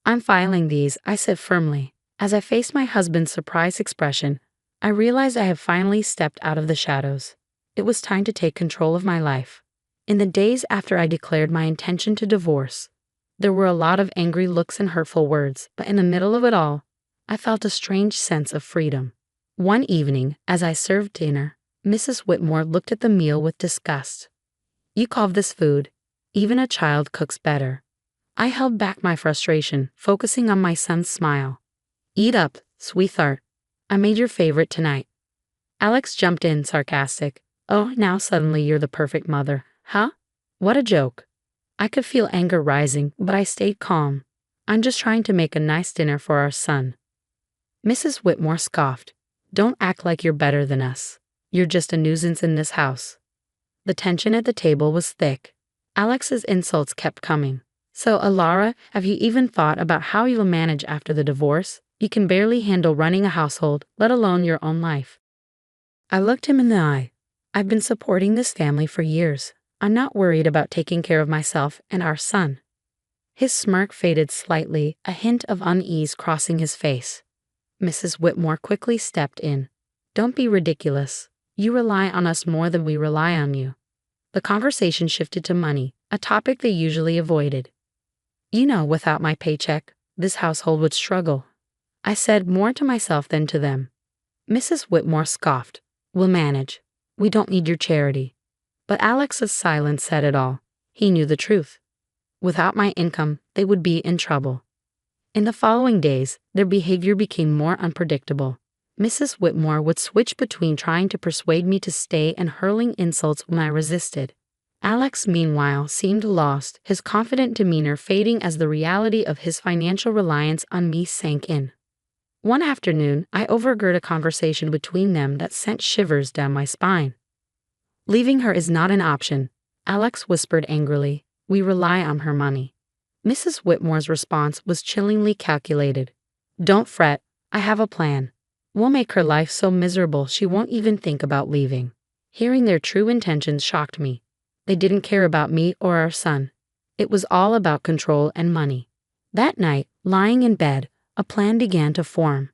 I'm filing these, I said firmly. As I faced my husband's surprised expression, I realized I had finally stepped out of the shadows. It was time to take control of my life. In the days after I declared my intention to divorce, there were a lot of angry looks and hurtful words, but in the middle of it all, I felt a strange sense of freedom. One evening, as I served dinner, Mrs. Whitmore looked at the meal with disgust. You call this food? Even a child cooks better. I held back my frustration, focusing on my son's smile. Eat up, sweetheart. I made your favorite tonight. Alex jumped in, sarcastic. Oh, now suddenly you're the perfect mother, huh? What a joke. I could feel anger rising, but I stayed calm. I'm just trying to make a nice dinner for our son. Mrs. Whitmore scoffed. Don't act like you're better than us. You're just a nuisance in this house. The tension at the table was thick. Alex's insults kept coming. So, Alara, have you even thought about how you'll manage after the divorce? You can barely handle running a household, let alone your own life. I looked him in the eye. I've been supporting this family for years. I'm not worried about taking care of myself and our son. His smirk faded slightly, a hint of unease crossing his face. Mrs. Whitmore quickly stepped in. Don't be ridiculous. You rely on us more than we rely on you. The conversation shifted to money, a topic they usually avoided. You know, without my paycheck, this household would struggle. I said more to myself than to them. Mrs. Whitmore scoffed. We'll manage. We don't need your charity. But Alex's silence said it all. He knew the truth. Without my income, they would be in trouble. In the following days, their behavior became more unpredictable. Mrs. Whitmore would switch between trying to persuade me to stay and hurling insults when I resisted. Alex, meanwhile, seemed lost, his confident demeanor fading as the reality of his financial reliance on me sank in. One afternoon, I overheard a conversation between them that sent shivers down my spine. Leaving her is not an option, Alex whispered angrily. We rely on her money. Mrs. Whitmore's response was chillingly calculated. Don't fret, I have a plan. We'll make her life so miserable she won't even think about leaving. Hearing their true intentions shocked me. They didn't care about me or our son. It was all about control and money. That night, lying in bed, a plan began to form.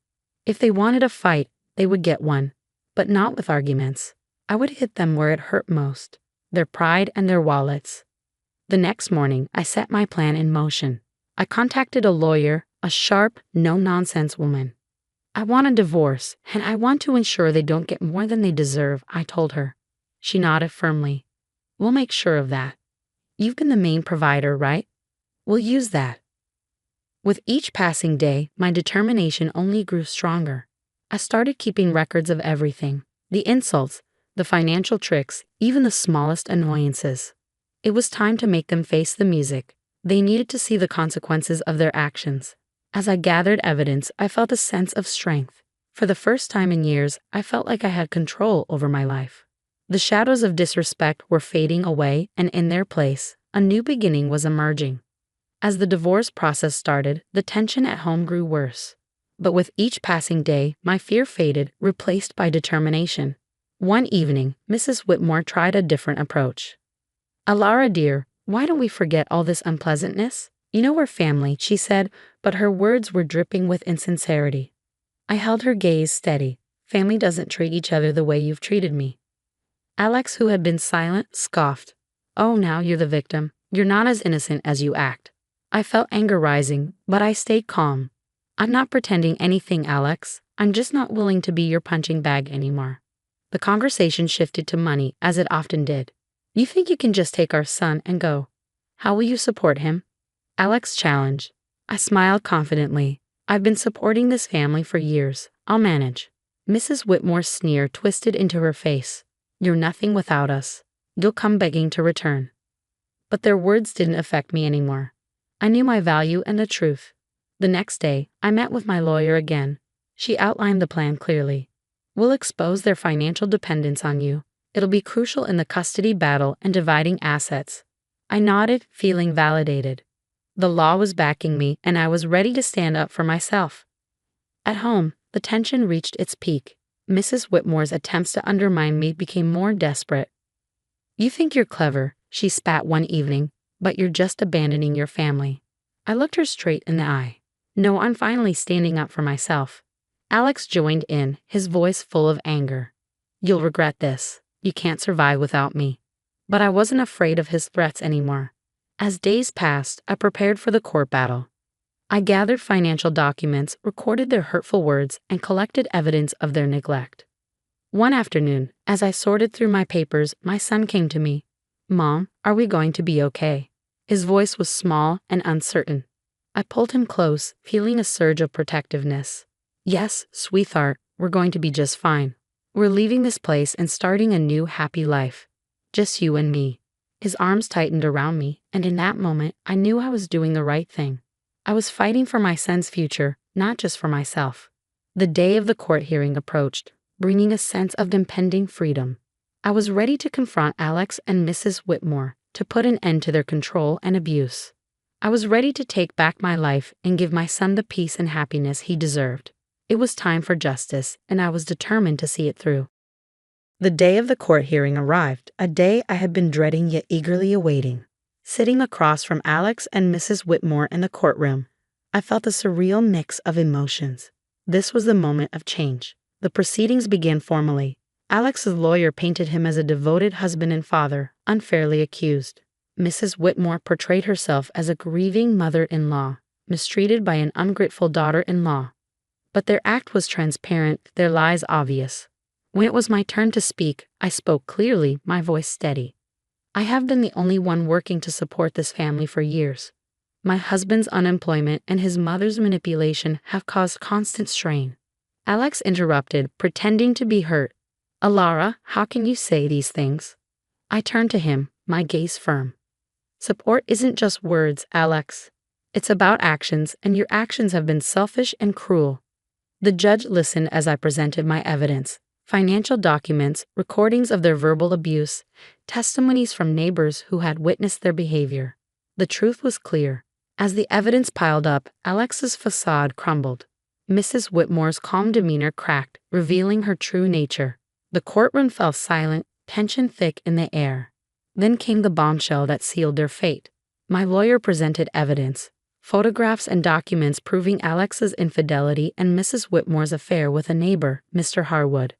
If they wanted a fight, they would get one, but not with arguments. I would hit them where it hurt most, their pride and their wallets. The next morning, I set my plan in motion. I contacted a lawyer, a sharp, no-nonsense woman. I want a divorce, and I want to ensure they don't get more than they deserve, I told her. She nodded firmly. We'll make sure of that. You've been the main provider, right? We'll use that. With each passing day, my determination only grew stronger. I started keeping records of everything. The insults, the financial tricks, even the smallest annoyances. It was time to make them face the music. They needed to see the consequences of their actions. As I gathered evidence, I felt a sense of strength. For the first time in years, I felt like I had control over my life. The shadows of disrespect were fading away, and in their place, a new beginning was emerging. As the divorce process started, the tension at home grew worse. But with each passing day, my fear faded, replaced by determination. One evening, Mrs. Whitmore tried a different approach. Alara dear, why don't we forget all this unpleasantness? You know we're family, she said, but her words were dripping with insincerity. I held her gaze steady. Family doesn't treat each other the way you've treated me. Alex, who had been silent, scoffed. Oh, now you're the victim. You're not as innocent as you act. I felt anger rising, but I stayed calm. I'm not pretending anything, Alex. I'm just not willing to be your punching bag anymore. The conversation shifted to money, as it often did. You think you can just take our son and go? How will you support him? Alex challenged. I smiled confidently. I've been supporting this family for years. I'll manage. Mrs. Whitmore's sneer twisted into her face. You're nothing without us. You'll come begging to return. But their words didn't affect me anymore. I knew my value and the truth. The next day, I met with my lawyer again. She outlined the plan clearly. We'll expose their financial dependence on you. It'll be crucial in the custody battle and dividing assets. I nodded, feeling validated. The law was backing me, and I was ready to stand up for myself. At home, the tension reached its peak. Mrs. Whitmore's attempts to undermine me became more desperate. You think you're clever, she spat one evening, but you're just abandoning your family. I looked her straight in the eye. No, I'm finally standing up for myself. Alex joined in, his voice full of anger. You'll regret this. You can't survive without me. But I wasn't afraid of his threats anymore. As days passed, I prepared for the court battle. I gathered financial documents, recorded their hurtful words, and collected evidence of their neglect. One afternoon, as I sorted through my papers, my son came to me. Mom, are we going to be okay? His voice was small and uncertain. I pulled him close, feeling a surge of protectiveness. Yes, sweetheart, we're going to be just fine. We're leaving this place and starting a new happy life. Just you and me. His arms tightened around me, and in that moment, I knew I was doing the right thing. I was fighting for my son's future, not just for myself. The day of the court hearing approached, bringing a sense of impending freedom. I was ready to confront Alex and Mrs. Whitmore, to put an end to their control and abuse. I was ready to take back my life and give my son the peace and happiness he deserved. It was time for justice, and I was determined to see it through. The day of the court hearing arrived, a day I had been dreading yet eagerly awaiting. Sitting across from Alex and Mrs. Whitmore in the courtroom, I felt a surreal mix of emotions. This was the moment of change. The proceedings began formally. Alex's lawyer painted him as a devoted husband and father, unfairly accused. Mrs. Whitmore portrayed herself as a grieving mother-in-law, mistreated by an ungrateful daughter-in-law. But their act was transparent, their lies obvious. When it was my turn to speak, I spoke clearly, my voice steady. I have been the only one working to support this family for years. My husband's unemployment and his mother's manipulation have caused constant strain. Alex interrupted, pretending to be hurt. Alara, how can you say these things? I turned to him, my gaze firm. Support isn't just words, Alex. It's about actions, and your actions have been selfish and cruel. The judge listened as I presented my evidence. Financial documents, recordings of their verbal abuse, testimonies from neighbors who had witnessed their behavior. The truth was clear. As the evidence piled up, Alex's facade crumbled. Mrs. Whitmore's calm demeanor cracked, revealing her true nature. The courtroom fell silent, tension thick in the air. Then came the bombshell that sealed their fate. My lawyer presented evidence, photographs and documents proving Alex's infidelity and Mrs. Whitmore's affair with a neighbor, Mr. Harwood.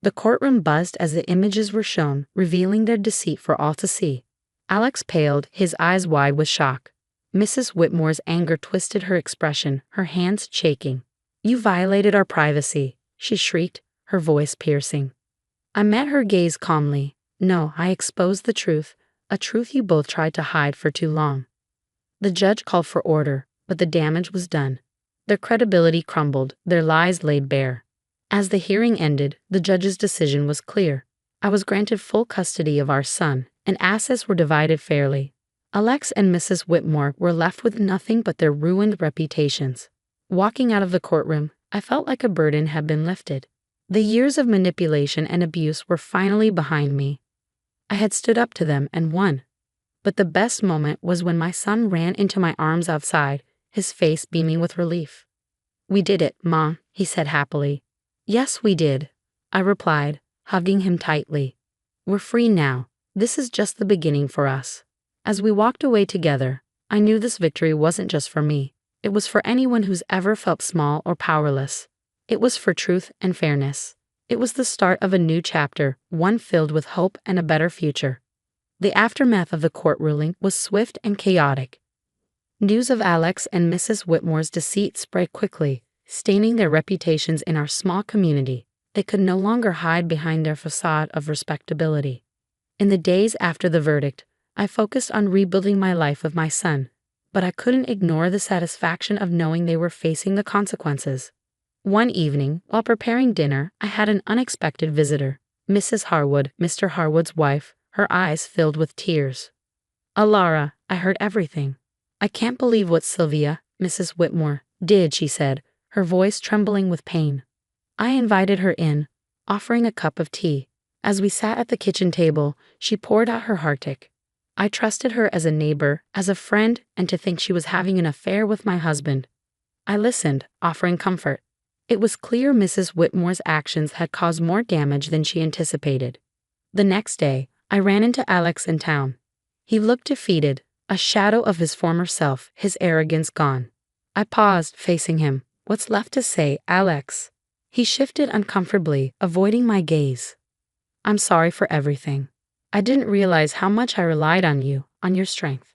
The courtroom buzzed as the images were shown, revealing their deceit for all to see. Alex paled, his eyes wide with shock. Mrs. Whitmore's anger twisted her expression, her hands shaking. You violated our privacy, she shrieked, her voice piercing. I met her gaze calmly. No, I exposed the truth, a truth you both tried to hide for too long. The judge called for order, but the damage was done. Their credibility crumbled, their lies laid bare. As the hearing ended, the judge's decision was clear. I was granted full custody of our son, and assets were divided fairly. Alex and Mrs. Whitmore were left with nothing but their ruined reputations. Walking out of the courtroom, I felt like a burden had been lifted. The years of manipulation and abuse were finally behind me. I had stood up to them and won. But the best moment was when my son ran into my arms outside, his face beaming with relief. We did it, Mom, he said happily. Yes, we did, I replied, hugging him tightly. We're free now. This is just the beginning for us. As we walked away together, I knew this victory wasn't just for me. It was for anyone who's ever felt small or powerless. It was for truth and fairness. It was the start of a new chapter, one filled with hope and a better future. The aftermath of the court ruling was swift and chaotic. News of Alex and Mrs. Whitmore's deceit spread quickly, staining their reputations in our small community. They could no longer hide behind their facade of respectability. In the days after the verdict, I focused on rebuilding my life with my son, but I couldn't ignore the satisfaction of knowing they were facing the consequences. One evening, while preparing dinner, I had an unexpected visitor, Mrs. Harwood, Mr. Harwood's wife, her eyes filled with tears. "Alara, I heard everything. I can't believe what Sylvia, Mrs. Whitmore, did," she said, her voice trembling with pain. I invited her in, offering a cup of tea. As we sat at the kitchen table, she poured out her heartache. I trusted her as a neighbor, as a friend, and to think she was having an affair with my husband. I listened, offering comfort. It was clear Mrs. Whitmore's actions had caused more damage than she anticipated. The next day, I ran into Alex in town. He looked defeated, a shadow of his former self, his arrogance gone. I paused, facing him. "What's left to say, Alex?" He shifted uncomfortably, avoiding my gaze. "I'm sorry for everything. I didn't realize how much I relied on you, on your strength."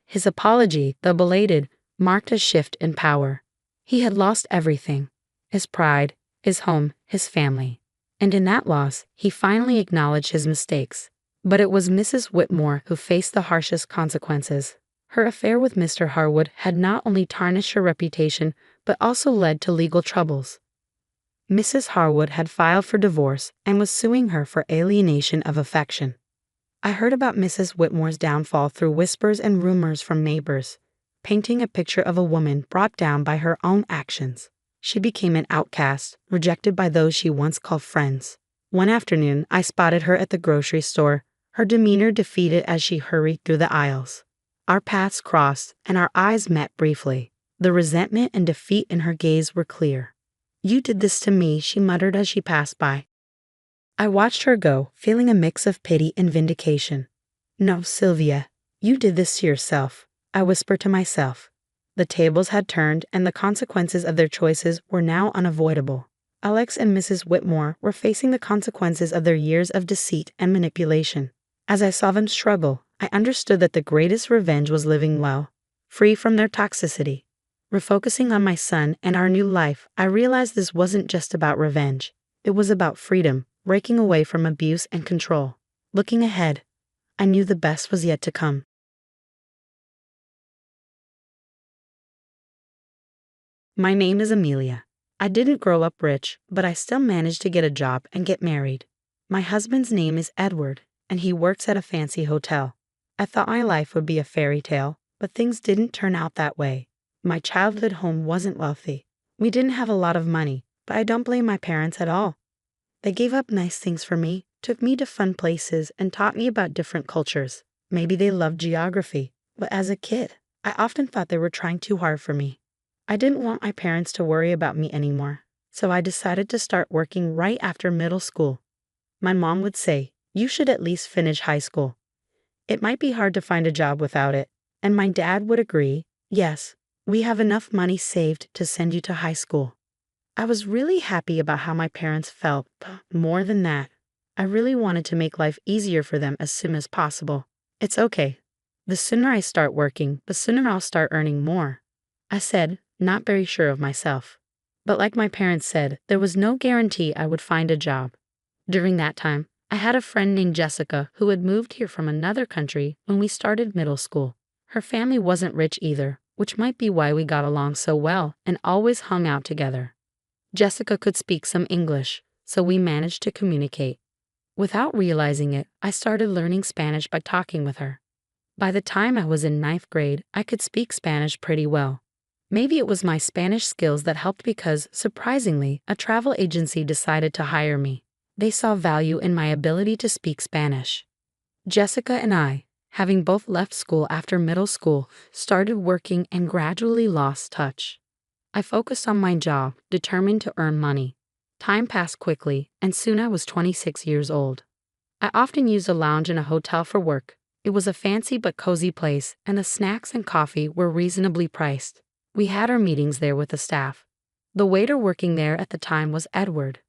His apology, though belated, marked a shift in power. He had lost everything: his pride, his home, his family. And in that loss, he finally acknowledged his mistakes. But it was Mrs. Whitmore who faced the harshest consequences. Her affair with Mr. Harwood had not only tarnished her reputation, but also led to legal troubles. Mrs. Harwood had filed for divorce and was suing her for alienation of affection. I heard about Mrs. Whitmore's downfall through whispers and rumors from neighbors, painting a picture of a woman brought down by her own actions. She became an outcast, rejected by those she once called friends. One afternoon, I spotted her at the grocery store, her demeanor defeated as she hurried through the aisles. Our paths crossed, and our eyes met briefly. The resentment and defeat in her gaze were clear. "You did this to me," she muttered as she passed by. I watched her go, feeling a mix of pity and vindication. "No, Sylvia, you did this to yourself," I whispered to myself. The tables had turned, and the consequences of their choices were now unavoidable. Alex and Mrs. Whitmore were facing the consequences of their years of deceit and manipulation. As I saw them struggle, I understood that the greatest revenge was living well, free from their toxicity. Refocusing on my son and our new life, I realized this wasn't just about revenge. It was about freedom, breaking away from abuse and control. Looking ahead, I knew the best was yet to come. My name is Amelia. I didn't grow up rich, but I still managed to get a job and get married. My husband's name is Edward, and he works at a fancy hotel. I thought my life would be a fairy tale, but things didn't turn out that way. My childhood home wasn't wealthy. We didn't have a lot of money, but I don't blame my parents at all. They gave up nice things for me, took me to fun places, and taught me about different cultures. Maybe they loved geography, but as a kid, I often thought they were trying too hard for me. I didn't want my parents to worry about me anymore, so I decided to start working right after middle school. My mom would say, "You should at least finish high school. It might be hard to find a job without it." And my dad would agree, "Yes, we have enough money saved to send you to high school." I was really happy about how my parents felt, but more than that, I really wanted to make life easier for them as soon as possible. "It's okay. The sooner I start working, the sooner I'll start earning more," I said, not very sure of myself. But like my parents said, there was no guarantee I would find a job. During that time, I had a friend named Jessica who had moved here from another country when we started middle school. Her family wasn't rich either, which might be why we got along so well and always hung out together. Jessica could speak some English, so we managed to communicate. Without realizing it, I started learning Spanish by talking with her. By the time I was in 9th grade, I could speak Spanish pretty well. Maybe it was my Spanish skills that helped because, surprisingly, a travel agency decided to hire me. They saw value in my ability to speak Spanish. Jessica and I, having both left school after middle school, started working and gradually lost touch. I focused on my job, determined to earn money. Time passed quickly, and soon I was 26 years old. I often used a lounge in a hotel for work. It was a fancy but cozy place, and the snacks and coffee were reasonably priced. We had our meetings there with the staff. The waiter working there at the time was Edward.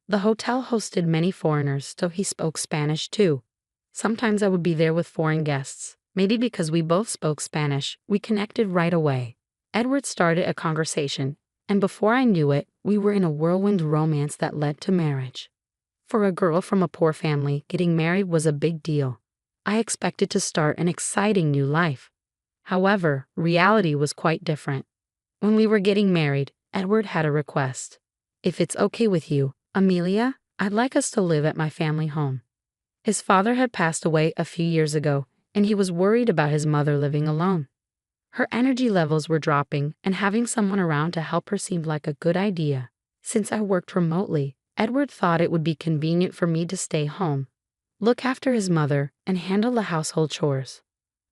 The hotel hosted many foreigners, so he spoke Spanish too. Sometimes I would be there with foreign guests. Maybe because we both spoke Spanish, we connected right away. Edward started a conversation, and before I knew it, we were in a whirlwind romance that led to marriage. For a girl from a poor family, getting married was a big deal. I expected to start an exciting new life. However, reality was quite different. When we were getting married, Edward had a request. If it's okay with you, Amelia, I'd like us to live at my family home. His father had passed away a few years ago, and he was worried about his mother living alone. Her energy levels were dropping, and having someone around to help her seemed like a good idea. Since I worked remotely, Edward thought it would be convenient for me to stay home, look after his mother, and handle the household chores.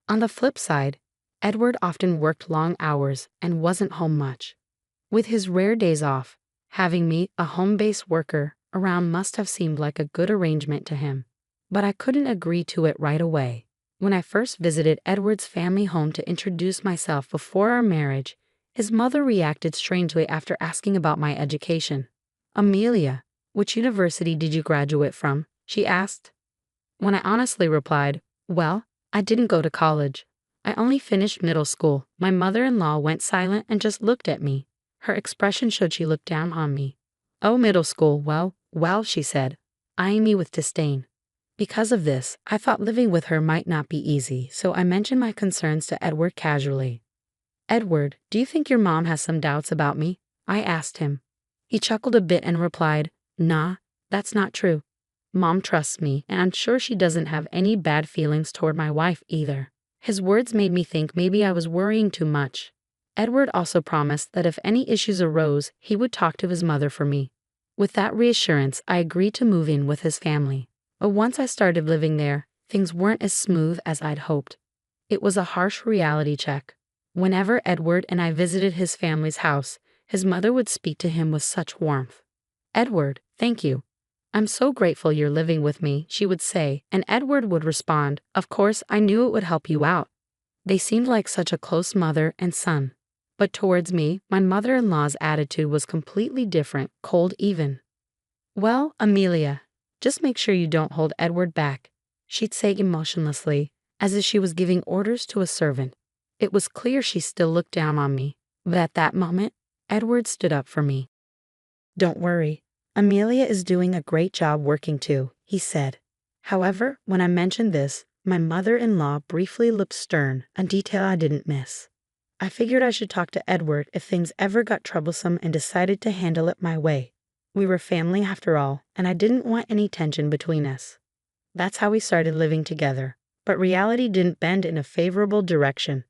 On the flip side, Edward often worked long hours and wasn't home much. With his rare days off, having me, a home-based worker, around must have seemed like a good arrangement to him. But I couldn't agree to it right away. When I first visited Edward's family home to introduce myself before our marriage, his mother reacted strangely after asking about my education. Amelia, which university did you graduate from? She asked. When I honestly replied, well, I didn't go to college. I only finished middle school. My mother-in-law went silent and just looked at me. Her expression showed she looked down on me. Oh, middle school, well, she said, eyeing me with disdain. Because of this, I thought living with her might not be easy, so I mentioned my concerns to Edward casually. Edward, do you think your mom has some doubts about me? I asked him. He chuckled a bit and replied, nah, that's not true. Mom trusts me, and I'm sure she doesn't have any bad feelings toward my wife either. His words made me think maybe I was worrying too much. Edward also promised that if any issues arose, he would talk to his mother for me. With that reassurance, I agreed to move in with his family. But once I started living there, things weren't as smooth as I'd hoped. It was a harsh reality check. Whenever Edward and I visited his family's house, his mother would speak to him with such warmth. Edward, thank you. I'm so grateful you're living with me, she would say, and Edward would respond, of course, I knew it would help you out. They seemed like such a close mother and son. But towards me, my mother-in-law's attitude was completely different, cold even. Well, Amelia, just make sure you don't hold Edward back, she'd say emotionlessly, as if she was giving orders to a servant. It was clear she still looked down on me, but at that moment, Edward stood up for me. Don't worry, Amelia is doing a great job working too, he said. However, when I mentioned this, my mother-in-law briefly looked stern, a detail I didn't miss. I figured I should talk to Edward if things ever got troublesome and decided to handle it my way. We were family after all, and I didn't want any tension between us. That's how we started living together, but reality didn't bend in a favorable direction.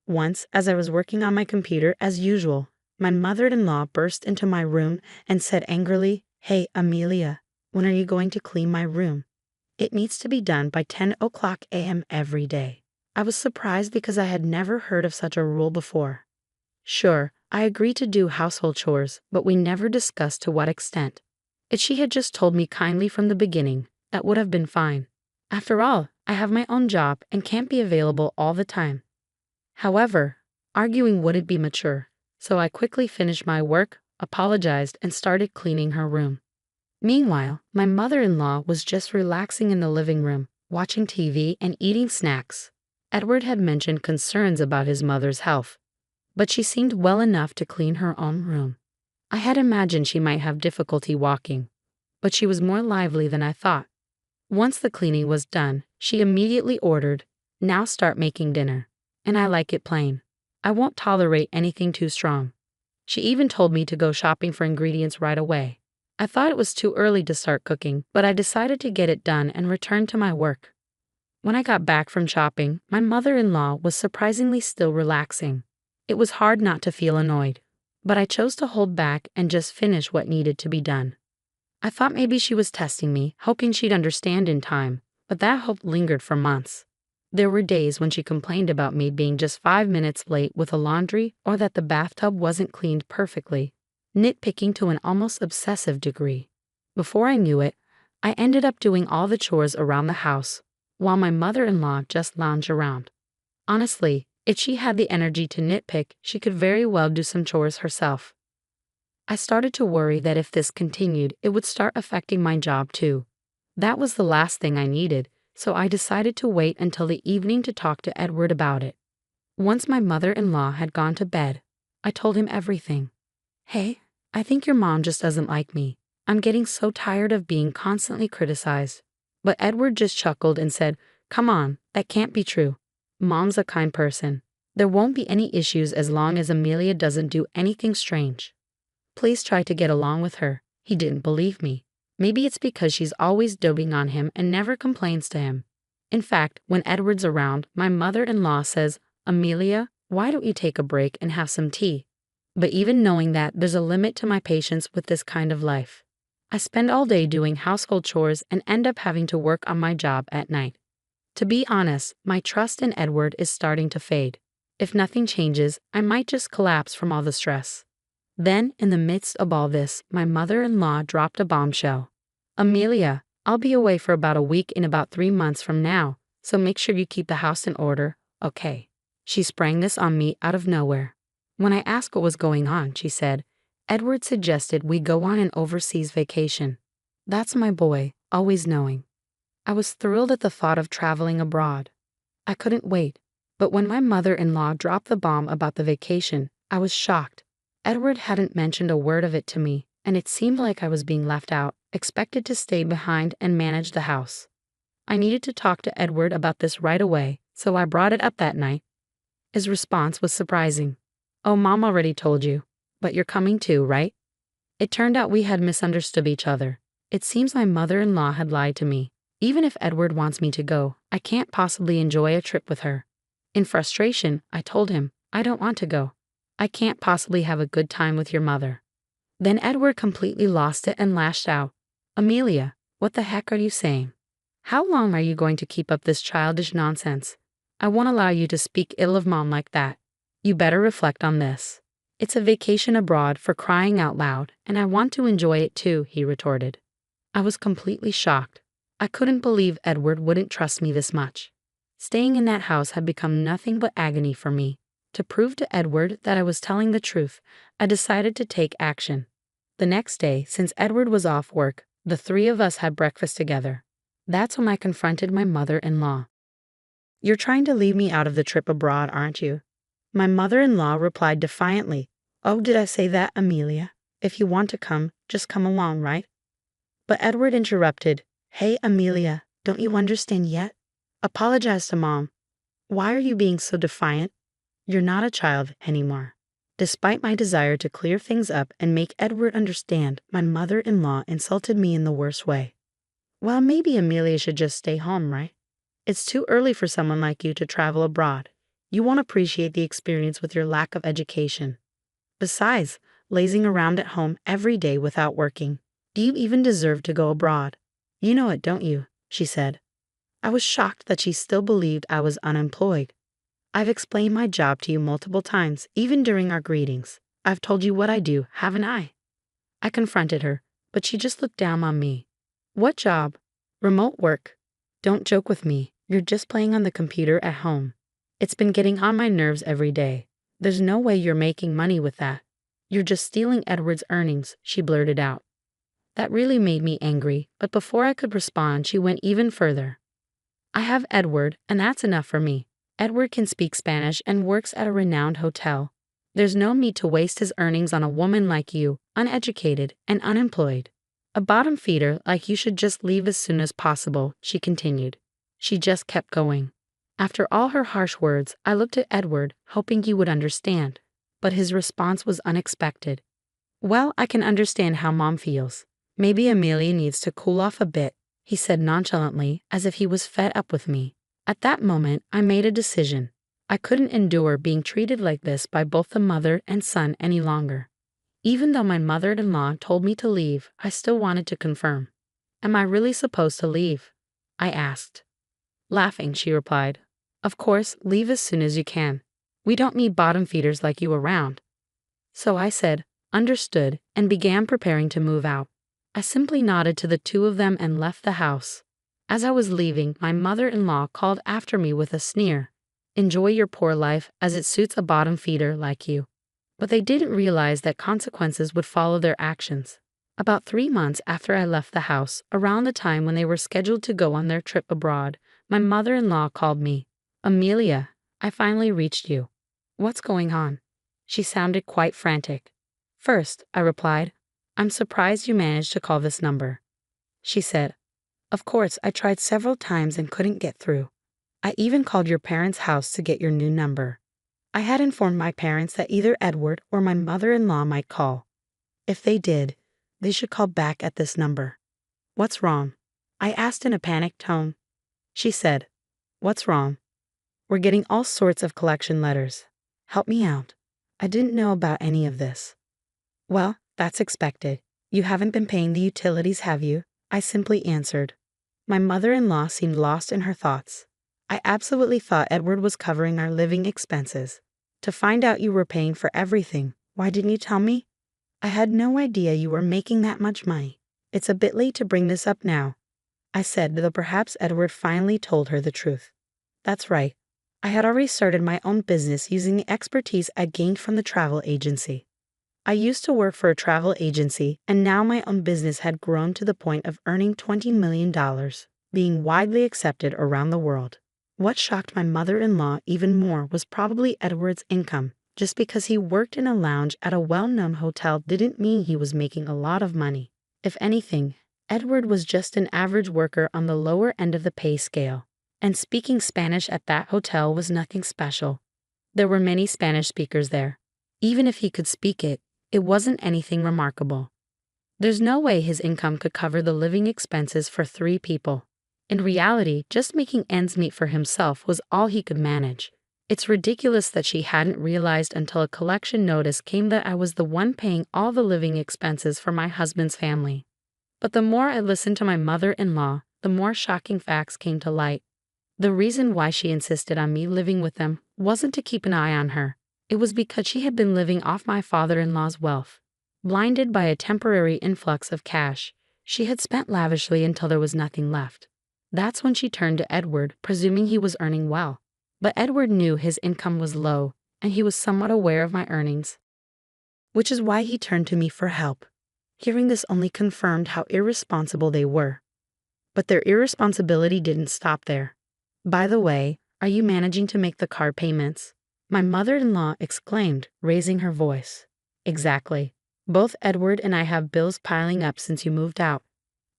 Once, as I was working on my computer as usual, my mother-in-law burst into my room and said angrily, Hey, Amelia, when are you going to clean my room? It needs to be done by 10 o'clock a.m. every day. I was surprised because I had never heard of such a rule before. Sure, I agreed to do household chores, but we never discussed to what extent. If she had just told me kindly from the beginning, that would have been fine. After all, I have my own job and can't be available all the time. However, arguing wouldn't be mature, so I quickly finished my work, apologized, and started cleaning her room. Meanwhile, my mother-in-law was just relaxing in the living room, watching TV and eating snacks. Edward had mentioned concerns about his mother's health, but she seemed well enough to clean her own room. I had imagined she might have difficulty walking, but she was more lively than I thought. Once the cleaning was done, she immediately ordered, Now start making dinner. And I like it plain. I won't tolerate anything too strong. She even told me to go shopping for ingredients right away. I thought it was too early to start cooking, but I decided to get it done and return to my work. When I got back from shopping, my mother-in-law was surprisingly still relaxing. It was hard not to feel annoyed, but I chose to hold back and just finish what needed to be done. I thought maybe she was testing me, hoping she'd understand in time, but that hope lingered for months. There were days when she complained about me being just 5 minutes late with the laundry or that the bathtub wasn't cleaned perfectly, nitpicking to an almost obsessive degree. Before I knew it, I ended up doing all the chores around the house, while my mother-in-law just lounged around. Honestly, if she had the energy to nitpick, she could very well do some chores herself. I started to worry that if this continued, it would start affecting my job too. That was the last thing I needed, so I decided to wait until the evening to talk to Edward about it. Once my mother-in-law had gone to bed, I told him everything. Hey, I think your mom just doesn't like me. I'm getting so tired of being constantly criticized. But Edward just chuckled and said, come on, that can't be true. Mom's a kind person. There won't be any issues as long as Amelia doesn't do anything strange. Please try to get along with her. He didn't believe me. Maybe it's because she's always doting on him and never complains to him. In fact, when Edward's around, my mother-in-law says, Amelia, why don't you take a break and have some tea? But even knowing that, there's a limit to my patience with this kind of life. I spend all day doing household chores and end up having to work on my job at night. To be honest, my trust in Edward is starting to fade. If nothing changes, I might just collapse from all the stress. Then, in the midst of all this, my mother-in-law dropped a bombshell. Amelia, I'll be away for about a week in about 3 months from now, so make sure you keep the house in order, okay? She sprang this on me out of nowhere. When I asked what was going on, she said, Edward suggested we go on an overseas vacation. That's my boy, always knowing. I was thrilled at the thought of traveling abroad. I couldn't wait, but when my mother-in-law dropped the bomb about the vacation, I was shocked. Edward hadn't mentioned a word of it to me, and it seemed like I was being left out, expected to stay behind and manage the house. I needed to talk to Edward about this right away, so I brought it up that night. His response was surprising. Oh, Mom already told you, but you're coming too, right? It turned out we had misunderstood each other. It seems my mother-in-law had lied to me. Even if Edward wants me to go, I can't possibly enjoy a trip with her. In frustration, I told him, I don't want to go. I can't possibly have a good time with your mother. Then Edward completely lost it and lashed out. Amelia, what the heck are you saying? How long are you going to keep up this childish nonsense? I won't allow you to speak ill of Mom like that. You better reflect on this. It's a vacation abroad for crying out loud, and I want to enjoy it too, he retorted. I was completely shocked. I couldn't believe Edward wouldn't trust me this much. Staying in that house had become nothing but agony for me. To prove to Edward that I was telling the truth, I decided to take action. The next day, since Edward was off work, the three of us had breakfast together. That's when I confronted my mother-in-law. You're trying to leave me out of the trip abroad, aren't you? My mother-in-law replied defiantly, Oh, did I say that, Amelia? If you want to come, just come along, right? But Edward interrupted, Hey, Amelia, don't you understand yet? Apologize to Mom. Why are you being so defiant? You're not a child anymore. Despite my desire to clear things up and make Edward understand, my mother-in-law insulted me in the worst way. Well, maybe Amelia should just stay home, right? It's too early for someone like you to travel abroad. You won't appreciate the experience with your lack of education. Besides, lazing around at home every day without working. Do you even deserve to go abroad? You know it, don't you? She said. I was shocked that she still believed I was unemployed. I've explained my job to you multiple times, even during our greetings. I've told you what I do, haven't I? I confronted her, but she just looked down on me. What job? Remote work. Don't joke with me. You're just playing on the computer at home. It's been getting on my nerves every day. There's no way you're making money with that. You're just stealing Edward's earnings, she blurted out. That really made me angry, but before I could respond, she went even further. I have Edward, and that's enough for me. Edward can speak Spanish and works at a renowned hotel. There's no need to waste his earnings on a woman like you, uneducated and unemployed. A bottom feeder like you should just leave as soon as possible, she continued. She just kept going. After all her harsh words, I looked at Edward, hoping he would understand, but his response was unexpected. Well, I can understand how Mom feels. Maybe Amelia needs to cool off a bit, he said nonchalantly, as if he was fed up with me. At that moment, I made a decision. I couldn't endure being treated like this by both the mother and son any longer. Even though my mother-in-law told me to leave, I still wanted to confirm. Am I really supposed to leave? I asked. Laughing, she replied, Of course, leave as soon as you can. We don't need bottom feeders like you around. So I said, understood, and began preparing to move out. I simply nodded to the two of them and left the house. As I was leaving, my mother-in-law called after me with a sneer. Enjoy your poor life, as it suits a bottom feeder like you. But they didn't realize that consequences would follow their actions. About 3 months after I left the house, around the time when they were scheduled to go on their trip abroad, My mother-in-law called me. Amelia, I finally reached you. What's going on? She sounded quite frantic. First, I replied, I'm surprised you managed to call this number. She said, of course, I tried several times and couldn't get through. I even called your parents' house to get your new number. I had informed my parents that either Edward or my mother-in-law might call. If they did, they should call back at this number. What's wrong? I asked in a panicked tone. She said, what's wrong? We're getting all sorts of collection letters. Help me out. I didn't know about any of this. Well, that's expected. You haven't been paying the utilities, have you? I simply answered. My mother-in-law seemed lost in her thoughts. I absolutely thought Edward was covering our living expenses. To find out you were paying for everything, why didn't you tell me? I had no idea you were making that much money. It's a bit late to bring this up now, I said, though perhaps Edward finally told her the truth. That's right. I had already started my own business using the expertise I gained from the travel agency. I used to work for a travel agency, and now my own business had grown to the point of earning $20 million, being widely accepted around the world. What shocked my mother-in-law even more was probably Edward's income. Just because he worked in a lounge at a well-known hotel didn't mean he was making a lot of money. If anything, Edward was just an average worker on the lower end of the pay scale. And speaking Spanish at that hotel was nothing special. There were many Spanish speakers there. Even if he could speak it, it wasn't anything remarkable. There's no way his income could cover the living expenses for 3 people. In reality, just making ends meet for himself was all he could manage. It's ridiculous that she hadn't realized until a collection notice came that I was the one paying all the living expenses for my husband's family. But the more I listened to my mother-in-law, the more shocking facts came to light. The reason why she insisted on me living with them wasn't to keep an eye on her. It was because she had been living off my father-in-law's wealth. Blinded by a temporary influx of cash, she had spent lavishly until there was nothing left. That's when she turned to Edward, presuming he was earning well. But Edward knew his income was low, and he was somewhat aware of my earnings, which is why he turned to me for help. Hearing this only confirmed how irresponsible they were. But their irresponsibility didn't stop there. By the way, are you managing to make the car payments? My mother-in-law exclaimed, raising her voice. Exactly. Both Edward and I have bills piling up since you moved out.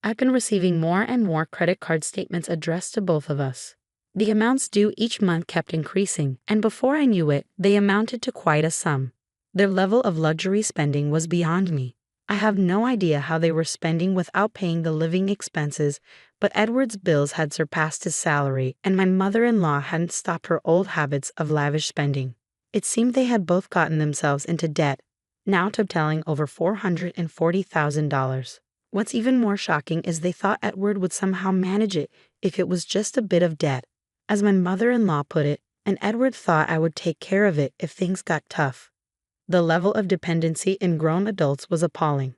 I've been receiving more and more credit card statements addressed to both of us. The amounts due each month kept increasing, and before I knew it, they amounted to quite a sum. Their level of luxury spending was beyond me. I have no idea how they were spending without paying the living expenses, but Edward's bills had surpassed his salary, and my mother-in-law hadn't stopped her old habits of lavish spending. It seemed they had both gotten themselves into debt, now totaling over $440,000. What's even more shocking is they thought Edward would somehow manage it if it was just a bit of debt. As my mother-in-law put it, and Edward thought I would take care of it if things got tough. The level of dependency in grown adults was appalling.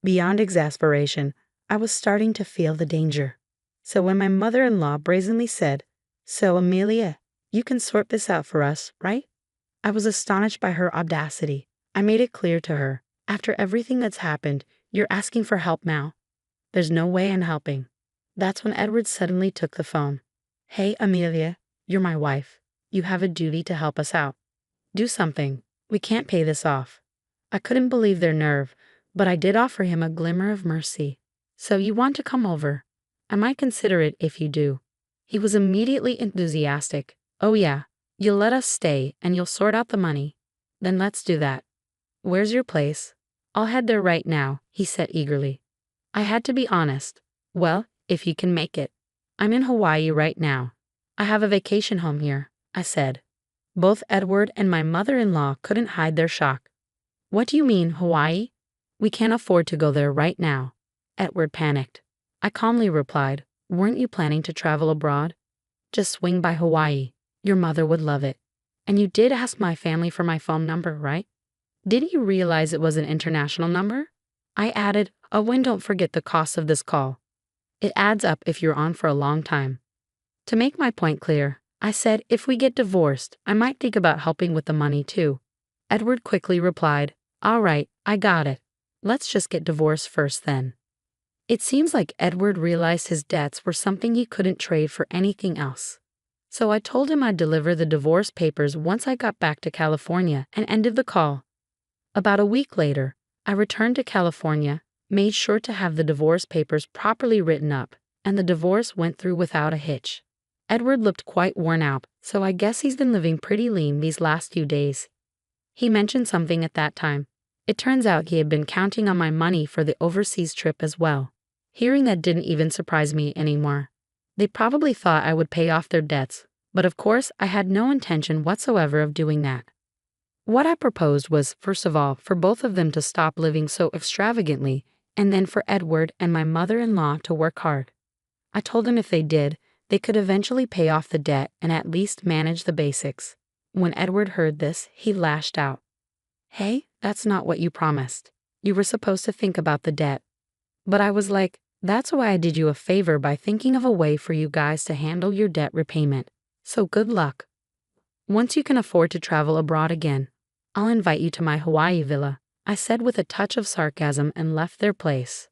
Beyond exasperation, I was starting to feel the danger. So when my mother-in-law brazenly said, "So, Amelia, you can sort this out for us, right?" I was astonished by her audacity. I made it clear to her, after everything that's happened, you're asking for help now. There's no way I'm helping. That's when Edward suddenly took the phone. Hey, Amelia, you're my wife. You have a duty to help us out. Do something. We can't pay this off. I couldn't believe their nerve, but I did offer him a glimmer of mercy. So you want to come over? I might consider it if you do. He was immediately enthusiastic. Oh yeah, you'll let us stay and you'll sort out the money. Then let's do that. Where's your place? I'll head there right now, he said eagerly. I had to be honest. Well, if you can make it. I'm in Hawaii right now. I have a vacation home here, I said. Both Edward and my mother-in-law couldn't hide their shock. What do you mean, Hawaii? We can't afford to go there right now. Edward panicked. I calmly replied, weren't you planning to travel abroad? Just swing by Hawaii. Your mother would love it. And you did ask my family for my phone number, right? Didn't you realize it was an international number? I added, oh, and don't forget the cost of this call. It adds up if you're on for a long time. To make my point clear, I said if we get divorced, I might think about helping with the money too. Edward quickly replied, all right, I got it. Let's just get divorced first then. It seems like Edward realized his debts were something he couldn't trade for anything else. So I told him I'd deliver the divorce papers once I got back to California and ended the call. About a week later, I returned to California, made sure to have the divorce papers properly written up, and the divorce went through without a hitch. Edward looked quite worn out, so I guess he's been living pretty lean these last few days. He mentioned something at that time. It turns out he had been counting on my money for the overseas trip as well. Hearing that didn't even surprise me anymore. They probably thought I would pay off their debts, but of course I had no intention whatsoever of doing that. What I proposed was, first of all, for both of them to stop living so extravagantly, and then for Edward and my mother-in-law to work hard. I told them if they did, they could eventually pay off the debt and at least manage the basics. When Edward heard this, he lashed out. Hey, that's not what you promised. You were supposed to think about the debt. But I was like, that's why I did you a favor by thinking of a way for you guys to handle your debt repayment. So good luck. Once you can afford to travel abroad again, I'll invite you to my Hawaii villa, I said with a touch of sarcasm and left their place.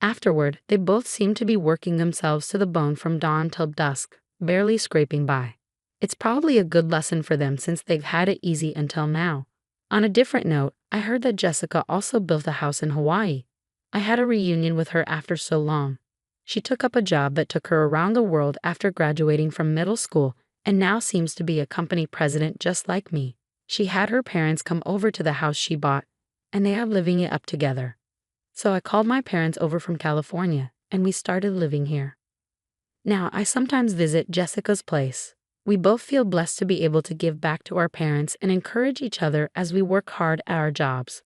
Afterward, they both seemed to be working themselves to the bone from dawn till dusk, barely scraping by. It's probably a good lesson for them since they've had it easy until now. On a different note, I heard that Jessica also built a house in Hawaii. I had a reunion with her after so long. She took up a job that took her around the world after graduating from middle school and now seems to be a company president just like me. She had her parents come over to the house she bought, and they are living it up together. So I called my parents over from California, and we started living here. Now, I sometimes visit Jessica's place. We both feel blessed to be able to give back to our parents and encourage each other as we work hard at our jobs.